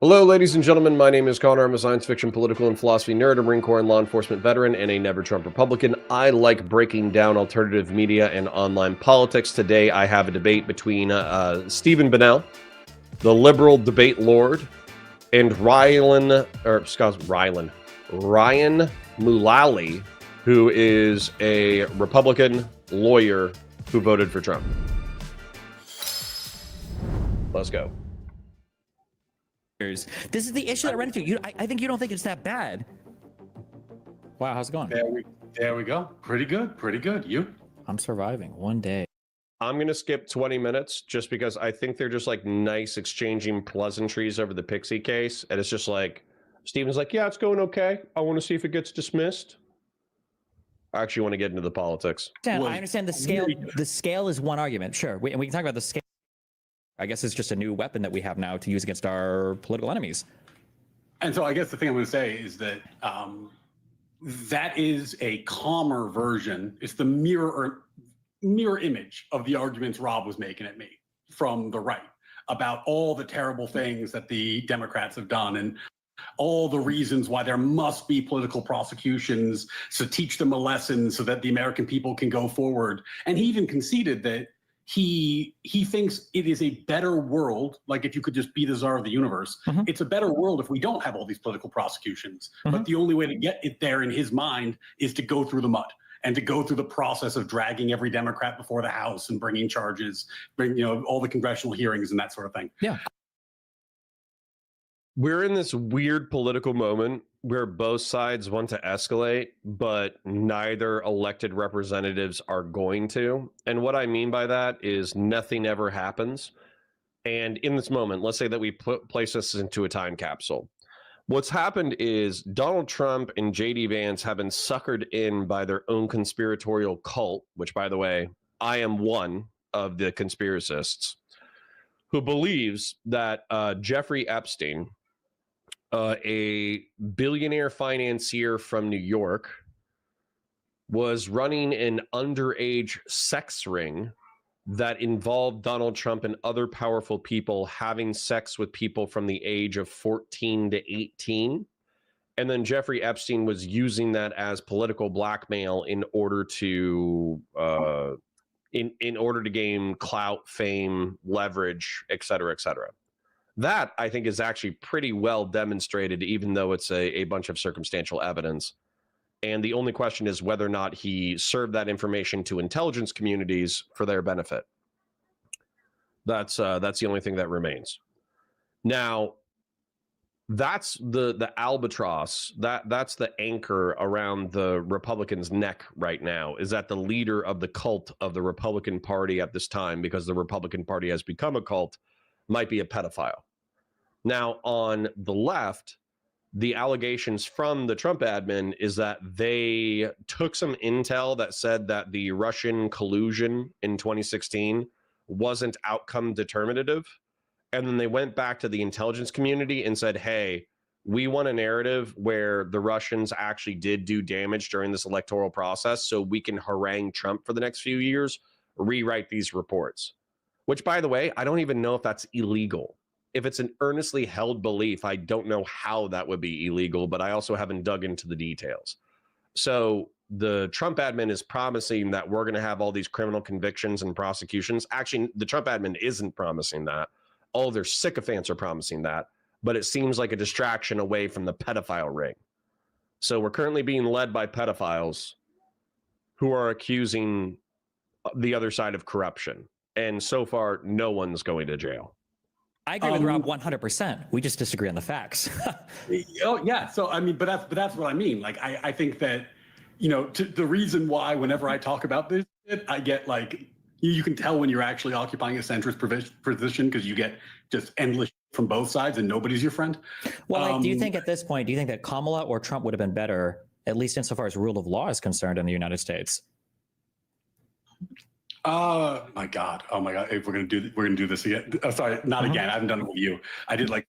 Hello, ladies and gentlemen. My name is Connor. I'm a science fiction, political, and philosophy nerd, a Marine Corps and law enforcement veteran, and a never Trump Republican. I like breaking down alternative media and online politics. Today, I have a debate between Stephen Bennell, the liberal debate lord, and Ryan Mullaly, who is a Republican lawyer who voted for Trump. Let's go. This is the issue that I ran into. I think you don't think it's that bad. Wow, how's it going? There we go. Pretty good. You? I'm surviving one day. I'm going to skip 20 minutes just because I think they're just like nice exchanging pleasantries over the Pixie case. And it's just like, Steven's like, yeah, it's going okay. I want to see if it gets dismissed. I actually want to get into the politics. I understand the scale. The scale is one argument. Sure. We can talk about the scale. I guess it's just a new weapon that we have now to use against our political enemies. And so I guess the thing I'm going to say is that that is a calmer version. It's the mirror image of the arguments Rob was making at me from the right about all the terrible things that the Democrats have done and all the reasons why there must be political prosecutions to teach them a lesson so that the American people can go forward. And he even conceded that he thinks it is a better world, like if you could just be the czar of the universe, it's a better world if we don't have all these political prosecutions. But the only way to get it there in his mind is to go through the mud and to go through the process of dragging every Democrat before the House and bringing charges, all the congressional hearings and that sort of thing. Yeah. We're in this weird political moment where both sides want to escalate, but neither elected representatives are going to. And what I mean by that is nothing ever happens. And in this moment, let's say that we place this into a time capsule. What's happened is Donald Trump and J.D. Vance have been suckered in by their own conspiratorial cult, which, by the way, I am one of the conspiracists, who believes that Jeffrey Epstein, a billionaire financier from New York, was running an underage sex ring that involved Donald Trump and other powerful people having sex with people from the age of 14 to 18. And then Jeffrey Epstein was using that as political blackmail in order to in order to gain clout, fame, leverage, et cetera, et cetera. That, I think, is actually pretty well demonstrated, even though it's a bunch of circumstantial evidence. And the only question is whether or not he served that information to intelligence communities for their benefit. That's the only thing that remains. Now, that's the albatross, that's the anchor around the Republicans' neck right now, is that the leader of the cult of the Republican Party at this time, because the Republican Party has become a cult, might be a pedophile. Now, on the left, the allegations from the Trump admin is that they took some intel that said that the Russian collusion in 2016 wasn't outcome determinative. And then they went back to the intelligence community and said, hey, we want a narrative where the Russians actually did do damage during this electoral process so we can harangue Trump for the next few years, rewrite these reports. Which, by the way, I don't even know if that's illegal. If it's an earnestly held belief, I don't know how that would be illegal, but I also haven't dug into the details. So the Trump admin is promising that we're going to have all these criminal convictions and prosecutions. Actually, the Trump admin isn't promising that. All their sycophants are promising that, but it seems like a distraction away from the pedophile ring. So we're currently being led by pedophiles who are accusing the other side of corruption. And so far, no one's going to jail. I agree with Rob 100%. We just disagree on the facts. Oh yeah. So I mean, but that's what I mean. Like I think that the reason why whenever I talk about this, I get like you can tell when you're actually occupying a centrist position because you get just endless from both sides and nobody's your friend. Well, do you think at this point, do you think that Kamala or Trump would have been better, at least insofar as rule of law is concerned in the United States? Oh my God. If we're gonna do this again. Oh, sorry, not again. I haven't done it with you. I did like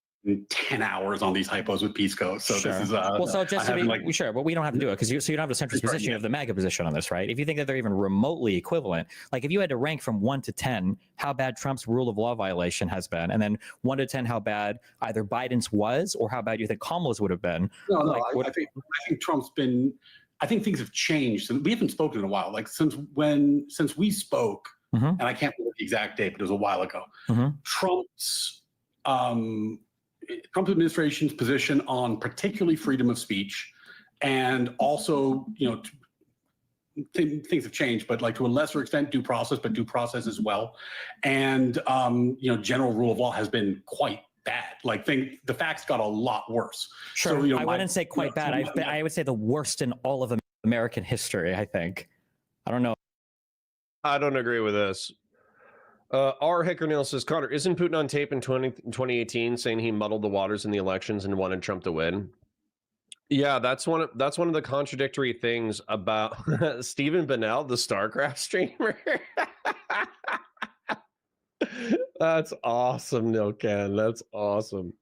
10 hours on these hypos with Pisco. So sure. this is well, so just to be like, sure, but we don't have to do it because you don't have the centrist position, you have the MAGA position on this, right? If you think that they're even remotely equivalent, like if you had to rank from 1 to 10 how bad Trump's rule of law violation has been, and then 1 to 10 how bad either Biden's was or how bad you think Kamala's would have been. No, like, I think Trump's been. I think things have changed. We haven't spoken in a while. Like since we spoke, and I can't remember the exact date, but it was a while ago. Trump's administration's position on particularly freedom of speech, and also, things have changed, but like to a lesser extent, due process, but due process as well, and general rule of law has been quite bad. Like the facts got a lot worse. Sure, so, I wouldn't say quite bad. I would say the worst in all of American history. I think. I don't know. I don't agree with this. R. Hickernell says, Connor, isn't Putin on tape in 2018 saying he muddled the waters in the elections and wanted Trump to win? Yeah, that's one of the contradictory things about Stephen Bennell, the StarCraft streamer. That's awesome, no Ken. That's awesome.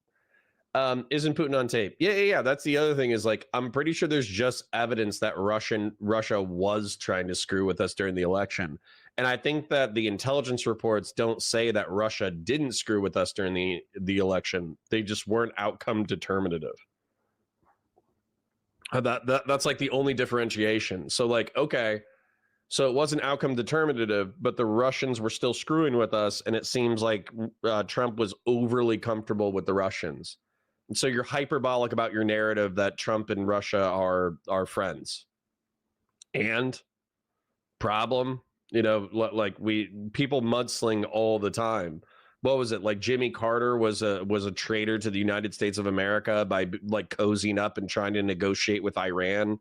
Isn't Putin on tape? Yeah. That's the other thing is like, I'm pretty sure there's just evidence that Russia was trying to screw with us during the election. And I think that the intelligence reports don't say that Russia didn't screw with us during the election. They just weren't outcome determinative. That's like the only differentiation. So like, okay, so it wasn't outcome determinative, but the Russians were still screwing with us. And it seems like Trump was overly comfortable with the Russians. And so you're hyperbolic about your narrative that Trump and Russia are friends. And problem, like people mudsling all the time. What was it? Like Jimmy Carter was a traitor to the United States of America by like cozying up and trying to negotiate with Iran.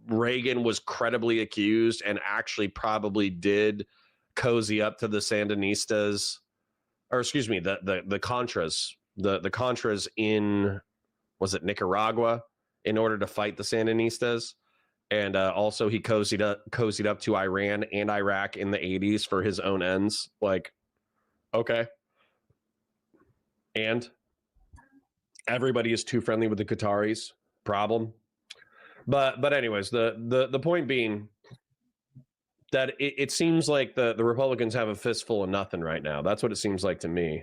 Reagan was credibly accused and actually probably did cozy up to the Sandinistas, or excuse me, the Contras, the Contras in, was it Nicaragua, in order to fight the Sandinistas. And also he cozied up to Iran and Iraq in the 80s for his own ends. Like, okay. And everybody is too friendly with the Qataris. Problem. But anyways, the point being that it seems like the Republicans have a fistful of nothing right now. That's what it seems like to me.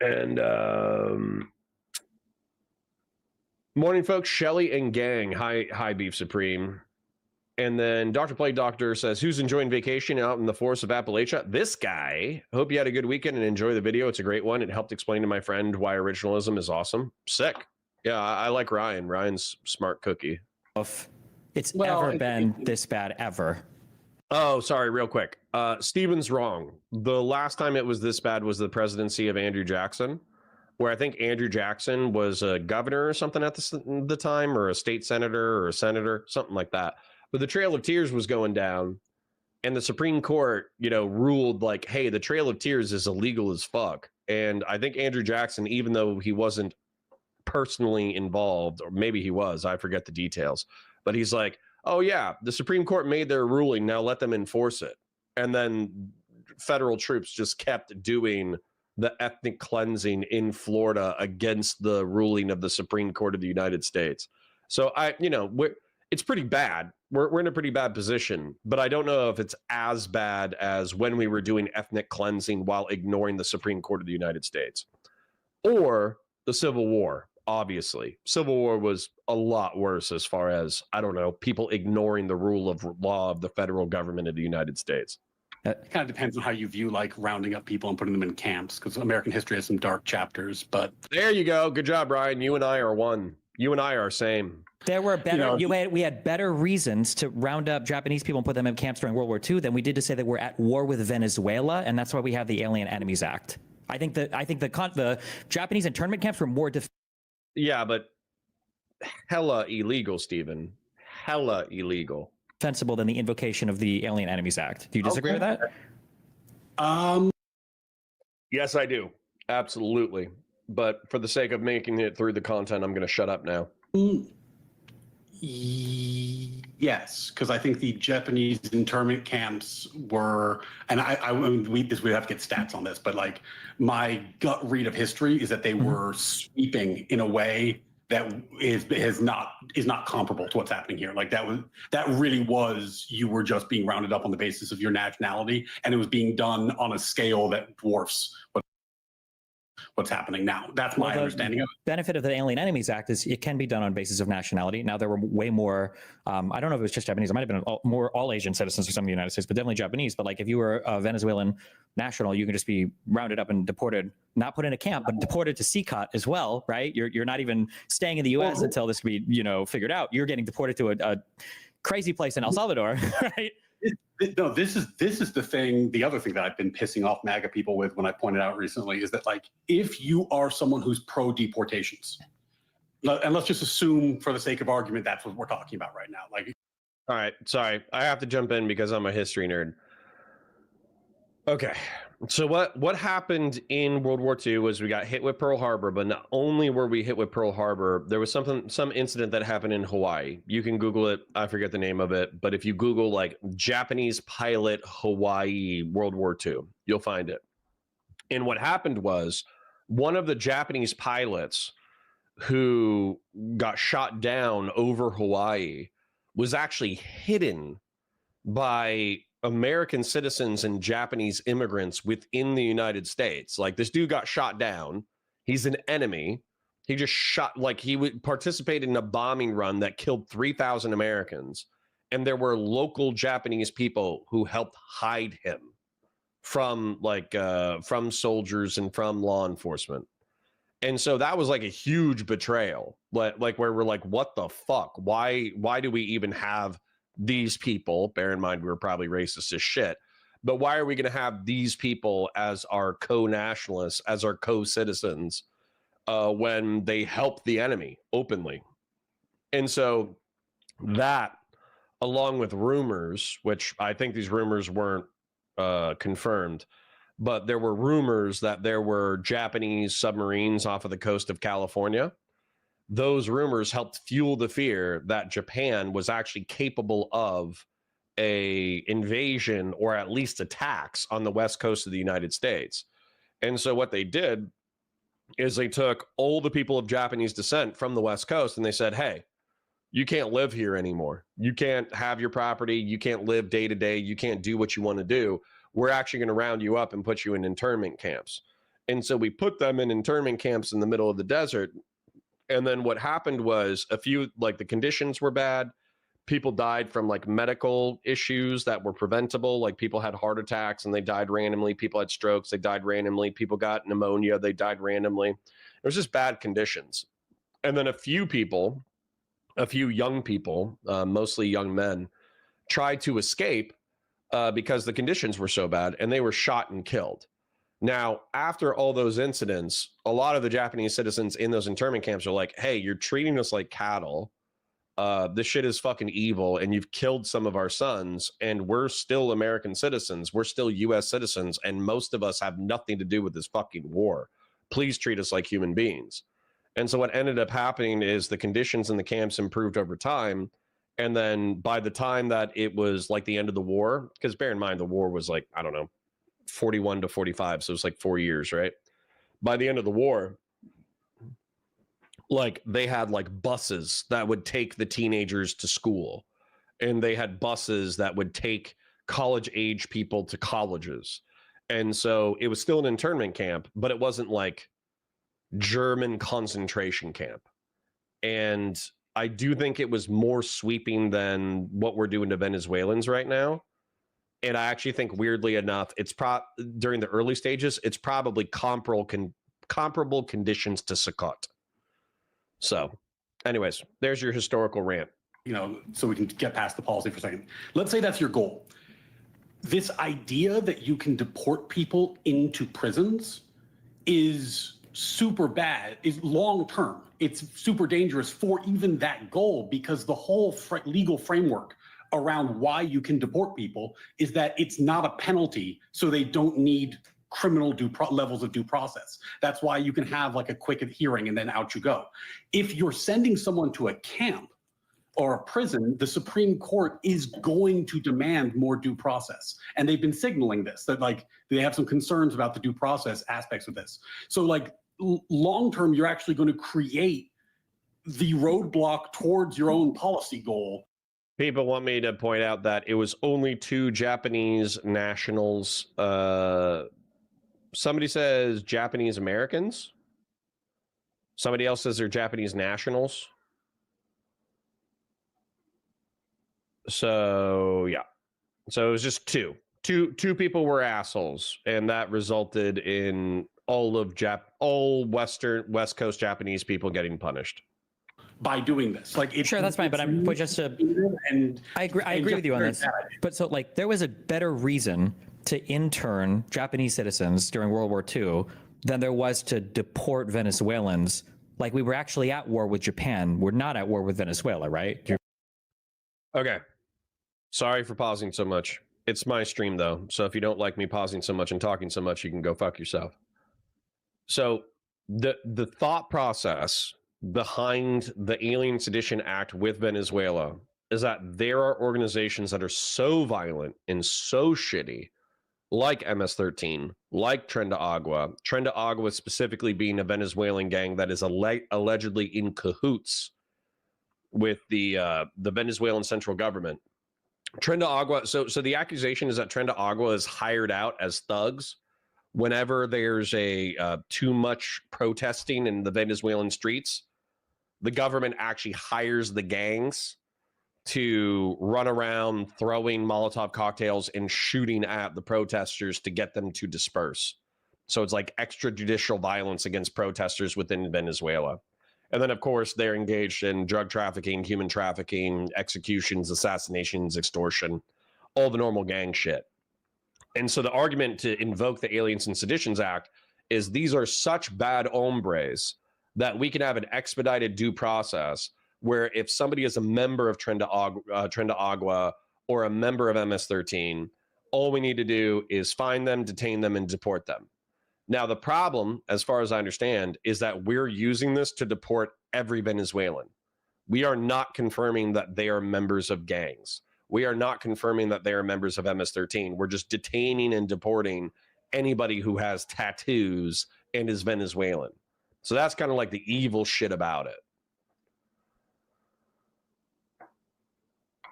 And morning, folks. Shelly and gang. Hi, Beef Supreme. And then Dr. Play Doctor says, who's enjoying vacation out in the forests of Appalachia? This guy. Hope you had a good weekend and enjoy the video. It's a great one. It helped explain to my friend why originalism is awesome. Sick. Yeah, I like Ryan. Ryan's smart cookie. It's ever been this bad, ever. Oh, sorry, real quick. Steven's wrong. The last time it was this bad was the presidency of Andrew Jackson, where I think Andrew Jackson was a governor or something at the time, or a state senator or a senator, something like that. But the Trail of Tears was going down, and the Supreme Court, ruled like, hey, the Trail of Tears is illegal as fuck. And I think Andrew Jackson, even though he wasn't personally involved, or maybe he was, I forget the details, but he's like, oh yeah, the Supreme Court made their ruling, now let them enforce it. And then federal troops just kept doing the ethnic cleansing in Florida against the ruling of the Supreme Court of the United States. So it's pretty bad. We're in a pretty bad position, but I don't know if it's as bad as when we were doing ethnic cleansing while ignoring the Supreme Court of the United States, or the Civil War. Obviously, Civil War was a lot worse as far as, I don't know, people ignoring the rule of law of the federal government of the United States. It kind of depends on how you view like rounding up people and putting them in camps, because American history has some dark chapters. But there you go. Good job, Ryan. You and I are one. You and I are same. There were better. We had better reasons to round up Japanese people and put them in camps during World War II than we did to say that we're at war with Venezuela, and that's why we have the Alien Enemies Act. I think the Japanese internment camps were more. Yeah, but hella illegal, Stephen. Hella illegal. Defensible than the invocation of the Alien Enemies Act. Do you disagree with that? Yes, I do. Absolutely. But for the sake of making it through the content, I'm going to shut up now. Yes, because I think the Japanese internment camps were, and we have to get stats on this, but like my gut read of history is that they were sweeping in a way that is not comparable to what's happening here. Like that really was, you were just being rounded up on the basis of your nationality, and it was being done on a scale that dwarfs what's happening now. That's my understanding of it. Benefit of the Alien Enemies Act is it can be done on basis of nationality. Now, there were way more, I don't know if it was just Japanese, it might have been all Asian citizens or some of the United States, but definitely Japanese. But like if you were a Venezuelan national, you can just be rounded up and deported, not put in a camp, but deported to CCOT as well, right? You're not even staying in the US until this can be, figured out. You're getting deported to a crazy place in El Salvador, right? No, this is the thing. The other thing that I've been pissing off MAGA people with when I pointed out recently is that, like, if you are someone who's pro deportations, and let's just assume for the sake of argument that's what we're talking about right now. Like, all right, sorry, I have to jump in because I'm a history nerd. Okay, so what happened in World War II was we got hit with Pearl Harbor, but not only were we hit with Pearl Harbor, there was some incident that happened in Hawaii. You can Google it. I forget the name of it, but if you Google like Japanese pilot Hawaii World War II, you'll find it. And what happened was one of the Japanese pilots who got shot down over Hawaii was actually hidden by American citizens and Japanese immigrants within the United States. Like, this dude got shot down. He's an enemy. He just shot, like, he would participate in a bombing run that killed 3,000 Americans. And there were local Japanese people who helped hide him from from soldiers and from law enforcement. And so that was like a huge betrayal, like where we're like, what the fuck? Why do we even have these people? Bear in mind, we were probably racist as shit, but why are we going to have these people as our co-nationalists, as our co-citizens, when they help the enemy openly? And so that, along with rumors, which I think these rumors weren't confirmed, but there were rumors that there were Japanese submarines off of the coast of California. Those rumors helped fuel the fear that Japan was actually capable of a invasion or at least attacks on the west coast of the United States. And so what they did is they took all the people of Japanese descent from the west coast and they said, hey, you can't live here anymore. You can't have your property. You can't live day to day. You can't do what you want to do. We're actually going to round you up and put you in internment camps. And so we put them in internment camps in the middle of the desert. And then what happened was the conditions were bad. People died from like medical issues that were preventable. Like people had heart attacks and they died randomly. People had strokes, they died randomly. People got pneumonia, they died randomly. It was just bad conditions. And then a few young people, mostly young men, tried to escape because the conditions were so bad, and they were shot and killed. Now, after all those incidents, a lot of the Japanese citizens in those internment camps are like, hey, you're treating us like cattle. This shit is fucking evil, and you've killed some of our sons, and we're still American citizens. We're still U.S. citizens, and most of us have nothing to do with this fucking war. Please treat us like human beings. And so what ended up happening is the conditions in the camps improved over time. And then by the time that it was like the end of the war, because bear in mind, the war was like, I don't know, 41 to 45. So it was like 4 years, right? By the end of the war, like they had like buses that would take the teenagers to school. And they had buses that would take college age people to colleges. And so it was still an internment camp, but it wasn't like German concentration camp. And I do think it was more sweeping than what we're doing to Venezuelans right now. And I actually think, weirdly enough, it's during the early stages, it's probably comparable conditions to Sukkot. So anyways, there's your historical rant. So we can get past the policy for a second. Let's say that's your goal. This idea that you can deport people into prisons is super bad, is long term. It's super dangerous for even that goal, because the whole legal framework around why you can deport people is that it's not a penalty, so they don't need criminal levels of due process. That's why you can have like a quick hearing and then out you go. If you're sending someone to a camp, or a prison, the Supreme Court is going to demand more due process. And they've been signaling this, that like they have some concerns about the due process aspects of this. So like long term, you're actually going to create the roadblock towards your own policy goal. People want me to point out that it was only 2 Japanese nationals. Somebody says Japanese Americans. Somebody else says they're Japanese nationals. So yeah, so it was just two people were assholes, and that resulted in all West Coast Japanese people getting punished by doing this. Like, sure, that's fine, but just to, and I agree with you on this. But so like there was a better reason to intern Japanese citizens during World War II than there was to deport Venezuelans. Like, we were actually at war with Japan. We're not at war with Venezuela, right? Okay. Sorry for pausing so much. It's my stream, though. So if you don't like me pausing so much and talking so much, you can go fuck yourself. So the thought process behind the Alien Sedition Act with Venezuela is that there are organizations that are so violent and so shitty, like MS-13, like Tren de Agua specifically being a Venezuelan gang that is allegedly in cahoots with the Venezuelan central government. Tren de Agua, so the accusation is that Tren de Agua is hired out as thugs whenever there's too much protesting in the Venezuelan streets. The government actually hires the gangs to run around throwing Molotov cocktails and shooting at the protesters to get them to disperse. So it's like extrajudicial violence against protesters within Venezuela. And then, of course, they're engaged in drug trafficking, human trafficking, executions, assassinations, extortion, all the normal gang shit. And so the argument to invoke the Aliens and Seditions Act is these are such bad hombres that we can have an expedited due process where if somebody is a member of Tren de Agua or a member of MS-13, all we need to do is find them, detain them, and deport them. Now, the problem, as far as I understand, is that we're using this to deport every Venezuelan. We are not confirming that they are members of gangs. We are not confirming that they are members of MS-13. We're just detaining and deporting anybody who has tattoos and is Venezuelan. So that's kind of like the evil shit about it.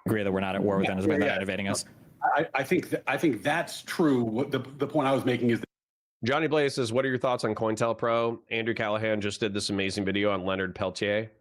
Agree that we're not at war with Venezuela, they're not invading us. I think that's true. What the point I was making is that Johnny Blaze says, what are your thoughts on COINTELPRO? Andrew Callahan just did this amazing video on Leonard Peltier.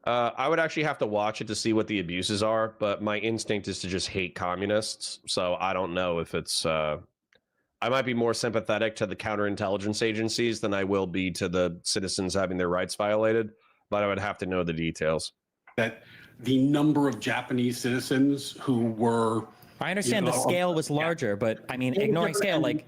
I would actually have to watch it to see what the abuses are, but my instinct is to just hate communists. So I don't know if it's... I might be more sympathetic to the counterintelligence agencies than I will be to the citizens having their rights violated, but I would have to know the details. That the number of Japanese citizens who were... I understand the scale was larger, but I mean, ignoring scale, like...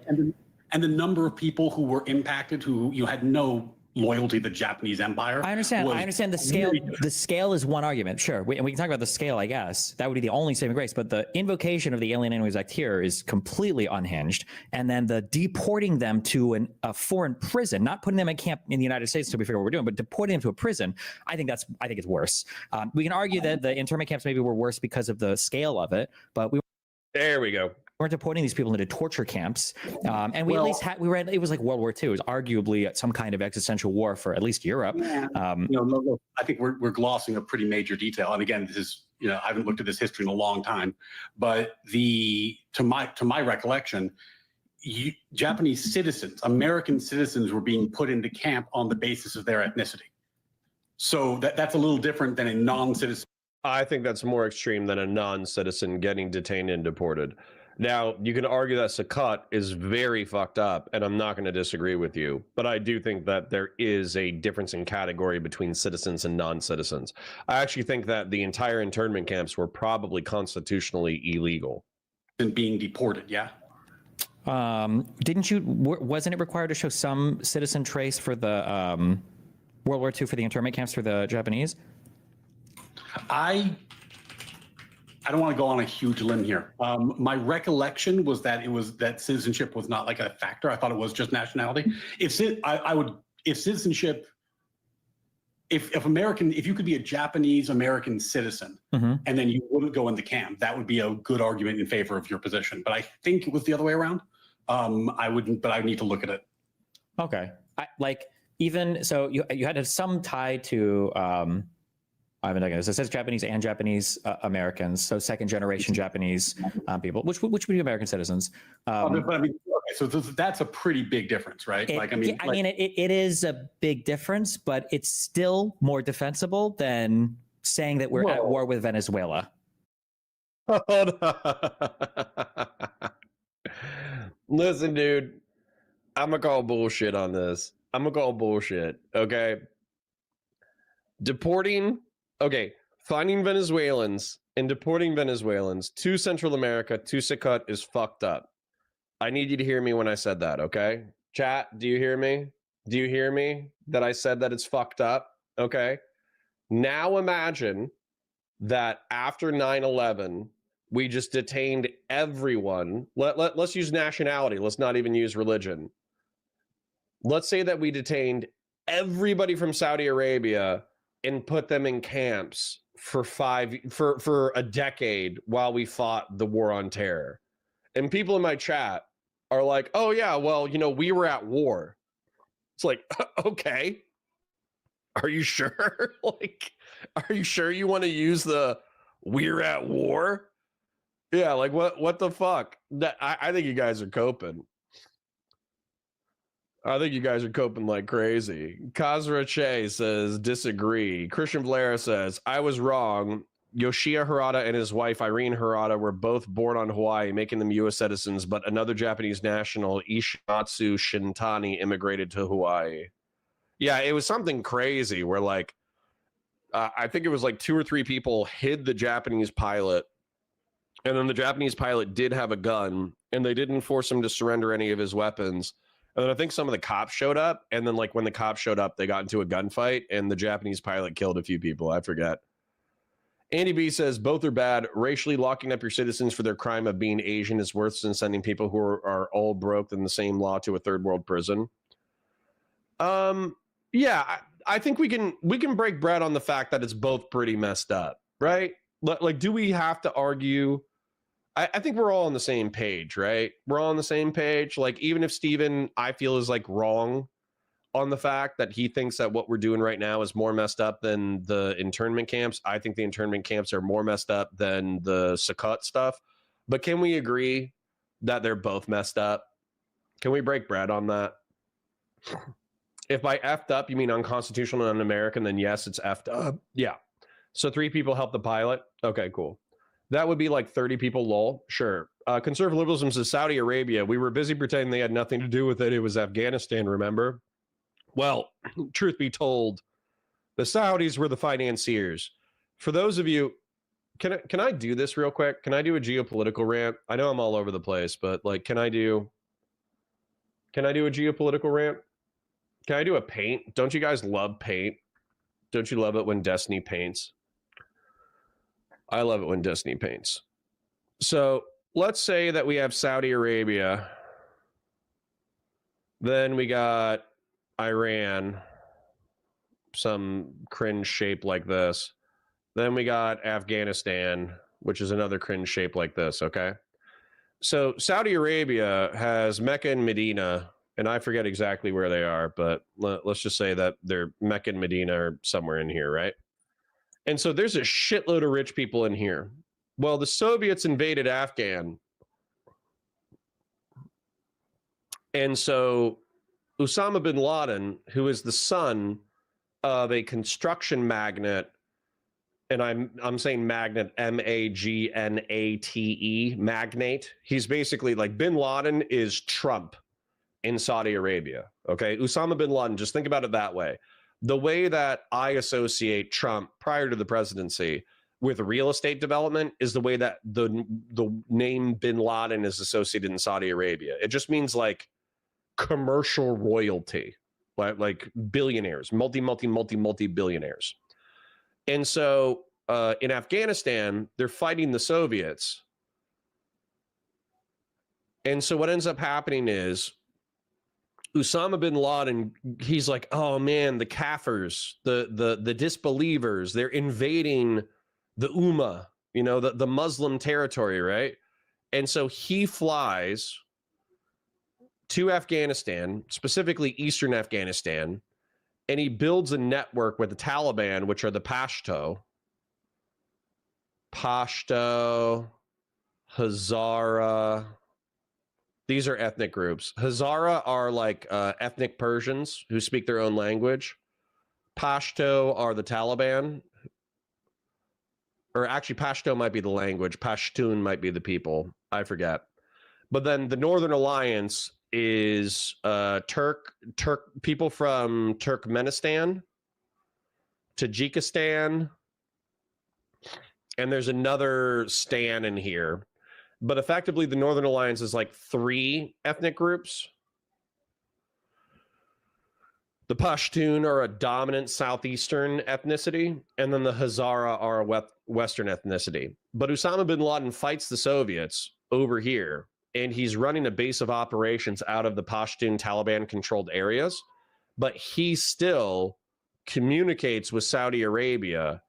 And the number of people who were impacted, who had no loyalty to the Japanese Empire. I understand the scale. The scale is one argument, sure. We can talk about the scale, I guess. That would be the only saving grace. But the invocation of the Alien Enemies Act here is completely unhinged. And then the deporting them to a foreign prison, not putting them in camp in the United States until we figure out what we're doing, but deporting them to a prison, I think it's worse. We can argue that the internment camps maybe were worse because of the scale of it, but there we go. Weren't deporting these people into torture camps, and we at least had it was like World War II. It was arguably some kind of existential war for at least Europe. Yeah. I think we're glossing a pretty major detail. And again, this is I haven't looked at this history in a long time, but to my recollection, Japanese citizens, American citizens, were being put into camp on the basis of their ethnicity. So that's a little different than a non-citizen. I think that's more extreme than a non-citizen getting detained and deported. Now, you can argue that Sakat is very fucked up, and I'm not going to disagree with you, but I do think that there is a difference in category between citizens and non-citizens. I actually think that the entire internment camps were probably constitutionally illegal. And being deported, yeah. Wasn't it required to show some citizen trace for the World War II for the internment camps for the Japanese? I don't want to go on a huge limb here. My recollection was that citizenship was not like a factor. I thought it was just nationality. If citizenship if you could be a Japanese American citizen and then you wouldn't go in the camp, that would be a good argument in favor of your position. But I think it was the other way around. I wouldn't, but I need to look at it. Okay. Even so, you had some tie to I haven't done this. It says Japanese and Japanese Americans, so second generation Japanese people, which would be American citizens. But I mean, okay, so that's a pretty big difference, right? It is a big difference, but it's still more defensible than saying that we're at war with Venezuela. Hold on. Listen, dude, I'm gonna call bullshit on this. I'm gonna call bullshit. Okay. Finding Venezuelans and deporting Venezuelans to Central America, to Sicut, is fucked up. I need you to hear me when I said that, okay? Chat, do you hear me? Do you hear me that I said that it's fucked up? Okay. Now imagine that after 9/11, we just detained everyone. Let's use nationality. Let's not even use religion. Let's say that we detained everybody from Saudi Arabia and put them in camps for a decade while we fought the war on terror. And people in my chat are like, oh yeah, well, we were at war. It's like, okay. Are you sure? Are you sure you want to use the we're at war? Yeah, what the fuck? I think you guys are coping. I think you guys are coping like crazy. Kazra Che says, disagree. Christian Valera says, I was wrong. Yoshia Harada and his wife, Irene Harada, were both born on Hawaii, making them U.S. citizens, but another Japanese national, Ishimatsu Shintani, immigrated to Hawaii. Yeah, it was something crazy where, I think it was 2 or 3 people hid the Japanese pilot, and then the Japanese pilot did have a gun, and they didn't force him to surrender any of his weapons. And then I think some of the cops showed up, and then when the cops showed up, they got into a gunfight, and the Japanese pilot killed a few people. I forget. Andy B says, both are bad. Racially locking up your citizens for their crime of being Asian is worse than sending people who are all broke in the same law to a third world prison. Yeah, I think we can break bread on the fact that it's both pretty messed up, right? Do we have to argue? I think we're all on the same page, right? We're all on the same page. Even if Steven, I feel, is wrong on the fact that he thinks that what we're doing right now is more messed up than the internment camps. I think the internment camps are more messed up than the Sicut stuff. But can we agree that they're both messed up? Can we break bread on that? If by effed up you mean unconstitutional and un-American, then yes, it's effed up. Yeah. So 3 people helped the pilot. Okay, cool. That would be 30 people, lol. Sure. Conservative liberalism says Saudi Arabia. We were busy pretending they had nothing to do with it. It was Afghanistan, remember? Well, truth be told, the Saudis were the financiers. For those of you, can I do this real quick? Can I do a geopolitical rant? I know I'm all over the place, but can I do a geopolitical rant? Can I do a paint? Don't you guys love paint? Don't you love it when Destiny paints? I love it when Destiny paints. So let's say that we have Saudi Arabia. Then we got Iran, some cringe shape like this. Then we got Afghanistan, which is another cringe shape like this, okay? So Saudi Arabia has Mecca and Medina, and I forget exactly where they are, but let's just say that they're Mecca and Medina are somewhere in here, right? And so there's a shitload of rich people in here. Well, the Soviets invaded Afghan. And so Osama bin Laden, who is the son of a construction magnate, and I'm saying magnate, Magnate, magnate. He's basically bin Laden is Trump in Saudi Arabia. Okay. Osama bin Laden, just think about it that way. The way that I associate Trump prior to the presidency with real estate development is the way that the name bin Laden is associated in Saudi Arabia. It just means commercial royalty, like billionaires, multi billionaires. And so in Afghanistan, they're fighting the Soviets. And so what ends up happening is Osama bin Laden, he's like, oh man, the Kafirs, the disbelievers, they're invading the Ummah, you know, the Muslim territory, right? And so he flies to Afghanistan, specifically Eastern Afghanistan, and he builds a network with the Taliban, which are the Pashto, Hazara. These are ethnic groups. Hazara are like ethnic Persians who speak their own language. Pashto are the Taliban. Or actually, Pashto might be the language. Pashtun might be the people. I forget. But then the Northern Alliance is Turk people from Turkmenistan, Tajikistan, and there's another stan in here. But effectively, the Northern Alliance is like 3 ethnic groups. The Pashtun are a dominant southeastern ethnicity, and then the Hazara are a western ethnicity. But Osama bin Laden fights the Soviets over here, and he's running a base of operations out of the Pashtun Taliban-controlled areas, but he still communicates with Saudi Arabia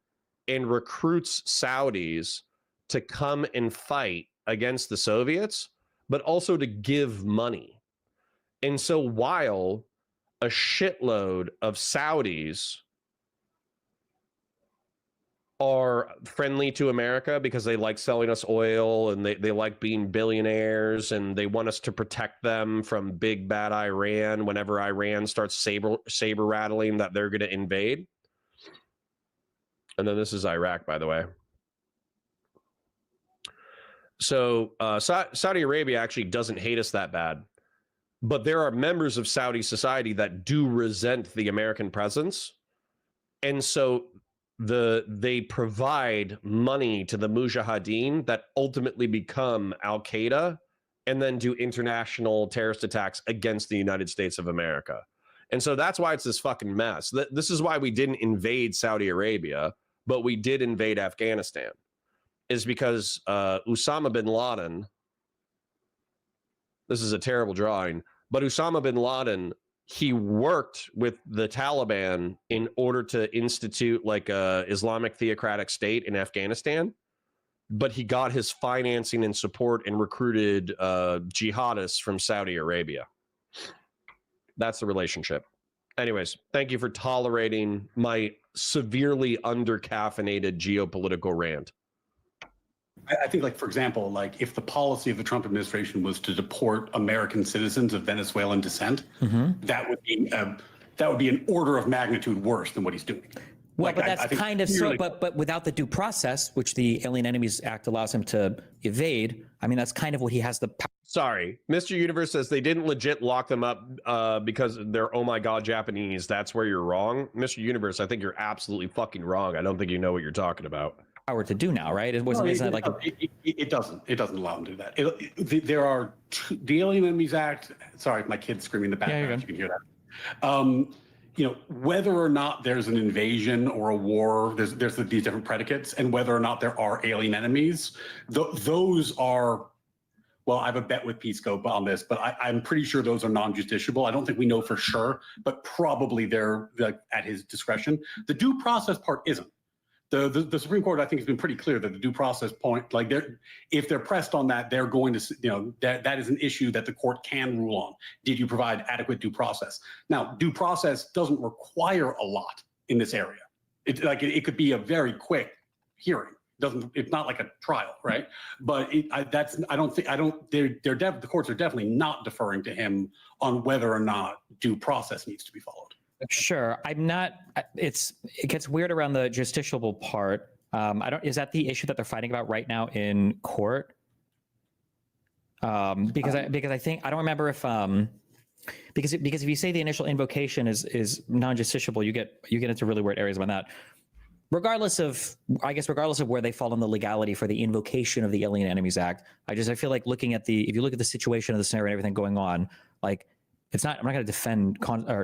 and recruits Saudis to come and fight against the Soviets, but also to give money. And so while a shitload of Saudis are friendly to America because they like selling us oil and they like being billionaires and they want us to protect them from big bad Iran whenever Iran starts saber rattling that they're going to invade. And then this is Iraq, by the way. So Saudi Arabia actually doesn't hate us that bad, but there are members of Saudi society that do resent the American presence. And so they provide money to the Mujahideen that ultimately become Al-Qaeda and then do international terrorist attacks against the United States of America. And so that's why it's this fucking mess. This is why we didn't invade Saudi Arabia, but we did invade Afghanistan, is because Osama bin Laden, this is a terrible drawing, but Osama bin Laden, he worked with the Taliban in order to institute like a Islamic theocratic state in Afghanistan, but he got his financing and support and recruited jihadists from Saudi Arabia. That's the relationship. Anyways, thank you for tolerating my severely under-caffeinated geopolitical rant. I think, like, for example, like if the policy of the Trump administration was to deport American citizens of Venezuelan descent, that would be an order of magnitude worse than what he's doing. Well, like, but that's kind of clearly, so. But without the due process, which the Alien Enemies Act allows him to evade, I mean, that's kind of what he has the power. Sorry, Mr. Universe says they didn't legit lock them up because they're, oh my God, Japanese. That's where you're wrong. Mr. Universe, I think you're absolutely fucking wrong. I don't think you know what you're talking about. Power to do now, right? It wasn't like it doesn't allow them to do that. There are the Alien Enemies Act. Sorry, my kid's screaming in the background. You can hear that. You know, whether or not there's an invasion or a war, there's these different predicates, and whether or not there are alien enemies, those are. Well, I have a bet with P-Scope on this, but I'm pretty sure those are non-justiciable. I don't think we know for sure, but probably they're at his discretion. The due process part isn't. The Supreme Court, I think, has been pretty clear that the due process point, like if they're pressed on that, they're going to, you know, that is an issue that the court can rule on. Did you provide adequate due process? Now, due process doesn't require a lot in this area. It could be a very quick hearing. It's not like a trial, right? But the courts are definitely not deferring to him on whether or not due process needs to be followed. Sure, I'm not. It gets weird around the justiciable part. Is that the issue that they're fighting about right now in court? Because I think I don't remember if because if you say the initial invocation is non-justiciable, you get into really weird areas about that. Regardless of where they fall in the legality for the invocation of the Alien Enemies Act, I feel like if you look at the situation of the scenario and everything going on, like I'm not going to defend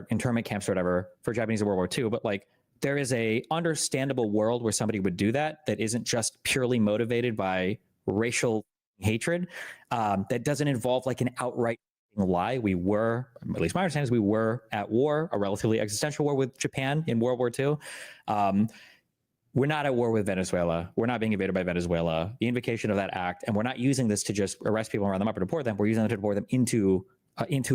internment camps or whatever for Japanese in World War II, but like there is a understandable world where somebody would do that isn't just purely motivated by racial hatred, that doesn't involve like an outright lie. We were, at least my understanding is we were at war, a relatively existential war with Japan in World War II. We're not at war with Venezuela. We're not being invaded by Venezuela. The invocation of that act, and we're not using this to just arrest people and round them up or deport them. We're using it to deport them into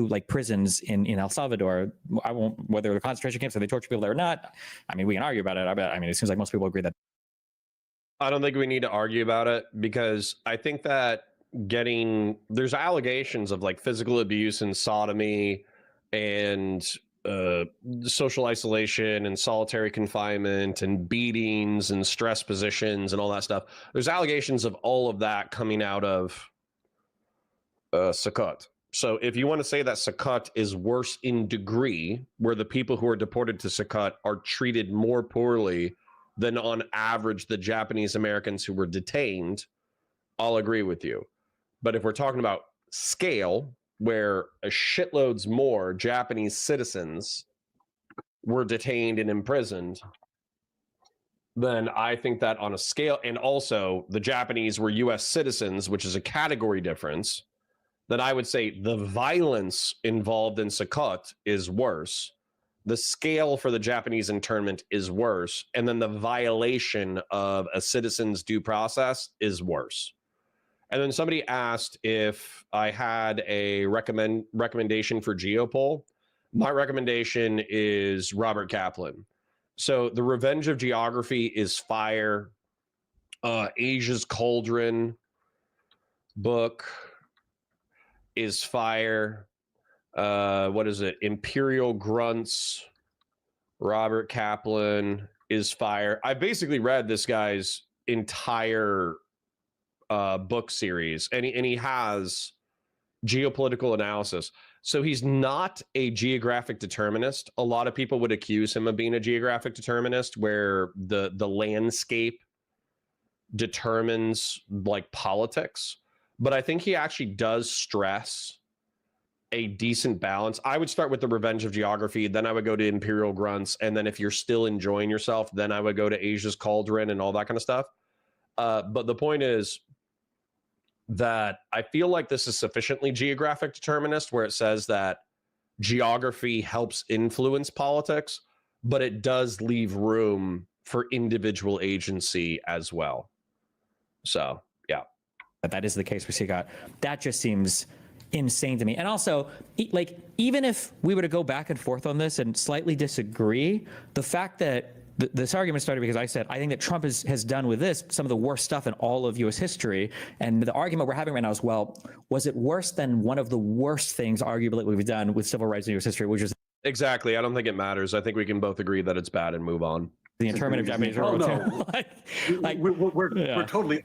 like prisons in El Salvador. I won't, whether the concentration camps or they torture people there or not. I mean, we can argue about it. I mean, it seems like most people agree that. I don't think we need to argue about it, because I think that there's allegations of like physical abuse and sodomy and social isolation and solitary confinement and beatings and stress positions and all that stuff. There's allegations of all of that coming out of Sukkot. So if you want to say that Sukkot is worse in degree, where the people who are deported to Sukkot are treated more poorly than on average the Japanese Americans who were detained, I'll agree with you. But if we're talking about scale, where a shitloads more Japanese citizens were detained and imprisoned, then I think that on a scale, and also the Japanese were US citizens, which is a category difference, then I would say the violence involved in Sukkot is worse. The scale for the Japanese internment is worse. And then the violation of a citizen's due process is worse. And then somebody asked if I had a recommendation for Geopoll. My recommendation is Robert Kaplan. So The Revenge of Geography is fire. Asia's Cauldron book is fire. What is it? Imperial Grunts, Robert Kaplan is fire. I basically read this guy's entire book series, and he has geopolitical analysis. So he's not a geographic determinist. A lot of people would accuse him of being a geographic determinist, where the landscape determines like politics. But I think he actually does stress a decent balance. I would start with The Revenge of Geography, then I would go to Imperial Grunts, and then if you're still enjoying yourself, then I would go to Asia's Cauldron and all that kind of stuff. But the point is that I feel like this is sufficiently geographic determinist, where it says that geography helps influence politics, but it does leave room for individual agency as well. So, yeah. That is the case for Sukkot. That just seems insane to me. And also, like, even if we were to go back and forth on this and slightly disagree, the fact that this argument started because I said, I think that Trump has done with this some of the worst stuff in all of U.S. history. And the argument we're having right now is, well, was it worse than one of the worst things, arguably, that we've done with civil rights in U.S. history, which is... Exactly. I don't think it matters. I think we can both agree that it's bad and move on. The internment of Japanese. Oh, no. We're totally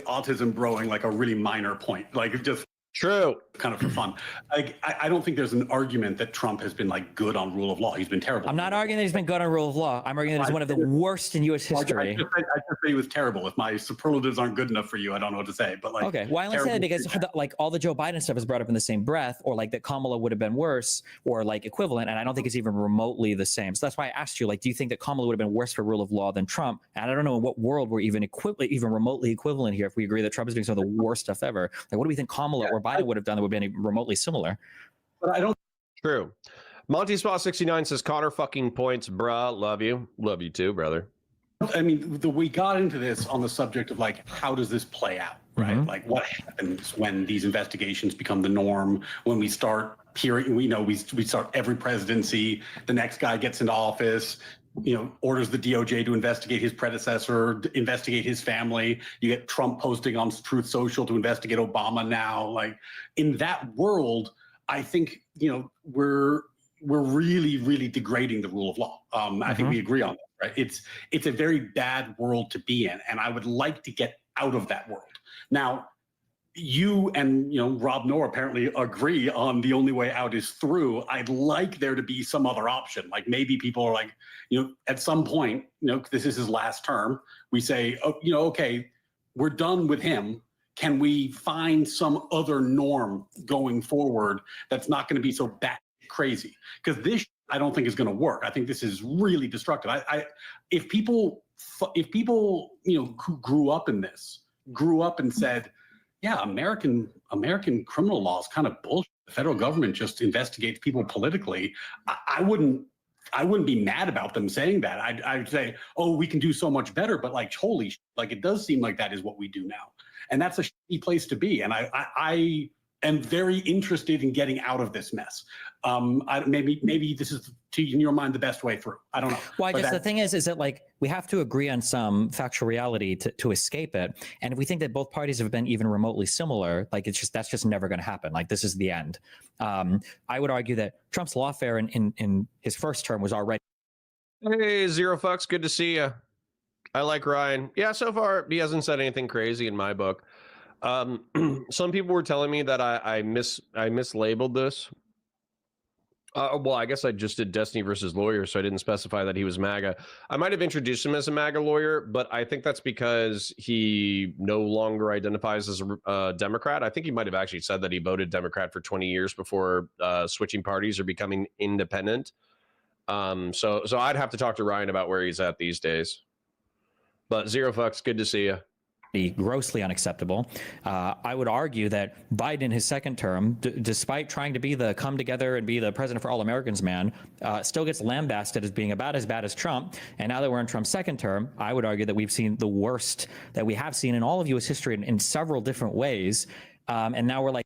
autism broing like a really minor point. Like, just true, kind of for fun. I don't think there's an argument that Trump has been like good on rule of law. He's been terrible. I'm not arguing that he's been good on rule of law. I'm arguing that he's one of the worst in U.S. history. I just say he was terrible. If my superlatives aren't good enough for you, I don't know what to say. But like, okay, well, I only say that because like all the Joe Biden stuff is brought up in the same breath, or like that Kamala would have been worse, or like equivalent, and I don't think it's even remotely the same. So that's why I asked you, like, do you think that Kamala would have been worse for rule of law than Trump? And I don't know in what world we're even remotely equivalent here if we agree that Trump is doing some of the worst stuff ever. Like, what do we think Kamala or Biden would have done that would have been remotely similar? But I don't. True. Monty Spot 69 says Connor fucking points, bruh. Love you too, brother. I mean, we got into this on the subject of like, how does this play out, right? Mm-hmm. Like, what happens when these investigations become the norm? When we start hearing, we start every presidency, the next guy gets into office, orders the DOJ to investigate his predecessor, investigate his family. You get Trump posting on Truth Social to investigate Obama now. Like, in that world, I think, we're really, really degrading the rule of law. I think we agree on that, right? It's a very bad world to be in, and I would like to get out of that world. Now, you and Rob Noah apparently agree on the only way out is through. I'd like there to be some other option. Like, maybe people are like, at some point, this is his last term. We say, okay, we're done with him. Can we find some other norm going forward that's not going to be so bat crazy? Because this, I don't think, is going to work. I think this is really destructive. If people who grew up in this grew up and said, yeah, American criminal law is kind of bullshit. the federal government just investigates people politically, I wouldn't be mad about them saying that. I'd say, oh, we can do so much better, but like, holy, like it does seem like that is what we do now. And that's a shitty place to be. And I am very interested in getting out of this mess. Maybe this is, in your mind, the best way through. I don't know. Well, I guess the thing is that like we have to agree on some factual reality to escape it. And if we think that both parties have been even remotely similar, like that's just never going to happen. Like this is the end. I would argue that Trump's lawfare in his first term was already. Hey, Zero Fucks, good to see you. I like Ryan. Yeah, so far he hasn't said anything crazy in my book. Some people were telling me that I mislabeled this. Well, I guess I just did Destiny versus Lawyer, so I didn't specify that he was MAGA. I might have introduced him as a MAGA lawyer, but I think that's because he no longer identifies as a Democrat. I think he might have actually said that he voted Democrat for 20 years before switching parties or becoming independent. So I'd have to talk to Ryan about where he's at these days. But Zero Fucks, good to see you. Grossly unacceptable. I would argue that Biden in his second term, despite trying to be the come together and be the president for all Americans man, still gets lambasted as being about as bad as Trump. And now that we're in Trump's second term, I would argue that we've seen the worst that we have seen in all of U.S. history in several different ways. And now we're like.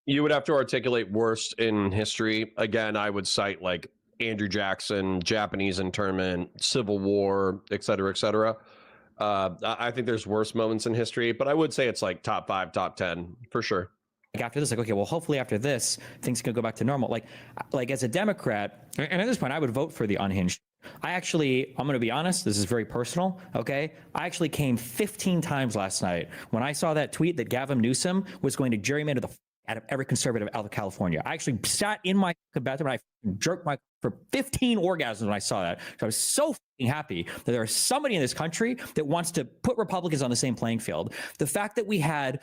You would have to articulate worst in history. Again, I would cite like Andrew Jackson, Japanese internment, Civil War, et cetera, et cetera. I think there's worse moments in history, but I would say it's like top 5, top 10 for sure. Like after this, like, okay, well, hopefully after this, things can go back to normal. Like as a Democrat, and at this point, I would vote for the unhinged. I'm going to be honest, this is very personal, okay? I actually came 15 times last night when I saw that tweet that Gavin Newsom was going to gerrymander the out of every conservative out of California. I actually sat in my bathroom and I jerked for 15 orgasms when I saw that. So I was so happy that there is somebody in this country that wants to put Republicans on the same playing field. The fact that we had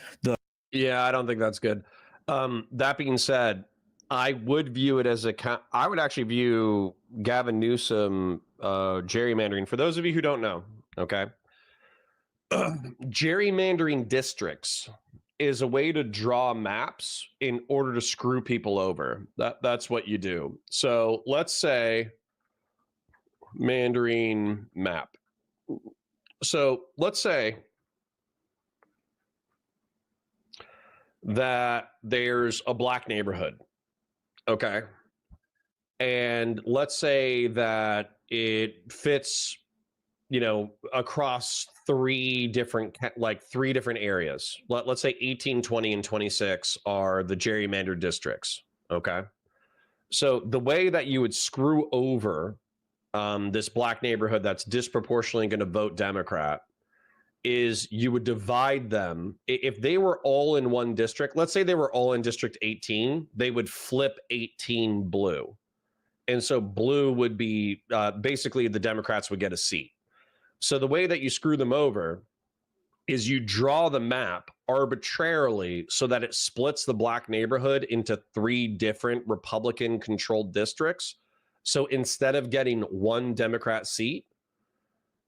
Yeah, I don't think that's good. That being said, I would view it as I would actually view Gavin Newsom gerrymandering. For those of you who don't know, okay, gerrymandering districts is a way to draw maps in order to screw people over. That's what you do. So let's say Mandarin map. So let's say that there's a black neighborhood, okay? And let's say that it fits, across three different areas. Let's say 18, 20, and 26 are the gerrymandered districts, okay? So the way that you would screw over this black neighborhood that's disproportionately going to vote Democrat is you would divide them. If they were all in one district, let's say they were all in District 18, they would flip 18 blue. And so blue would be basically the Democrats would get a seat. So the way that you screw them over is you draw the map arbitrarily so that it splits the black neighborhood into 3 different Republican-controlled districts. So instead of getting 1 Democrat seat,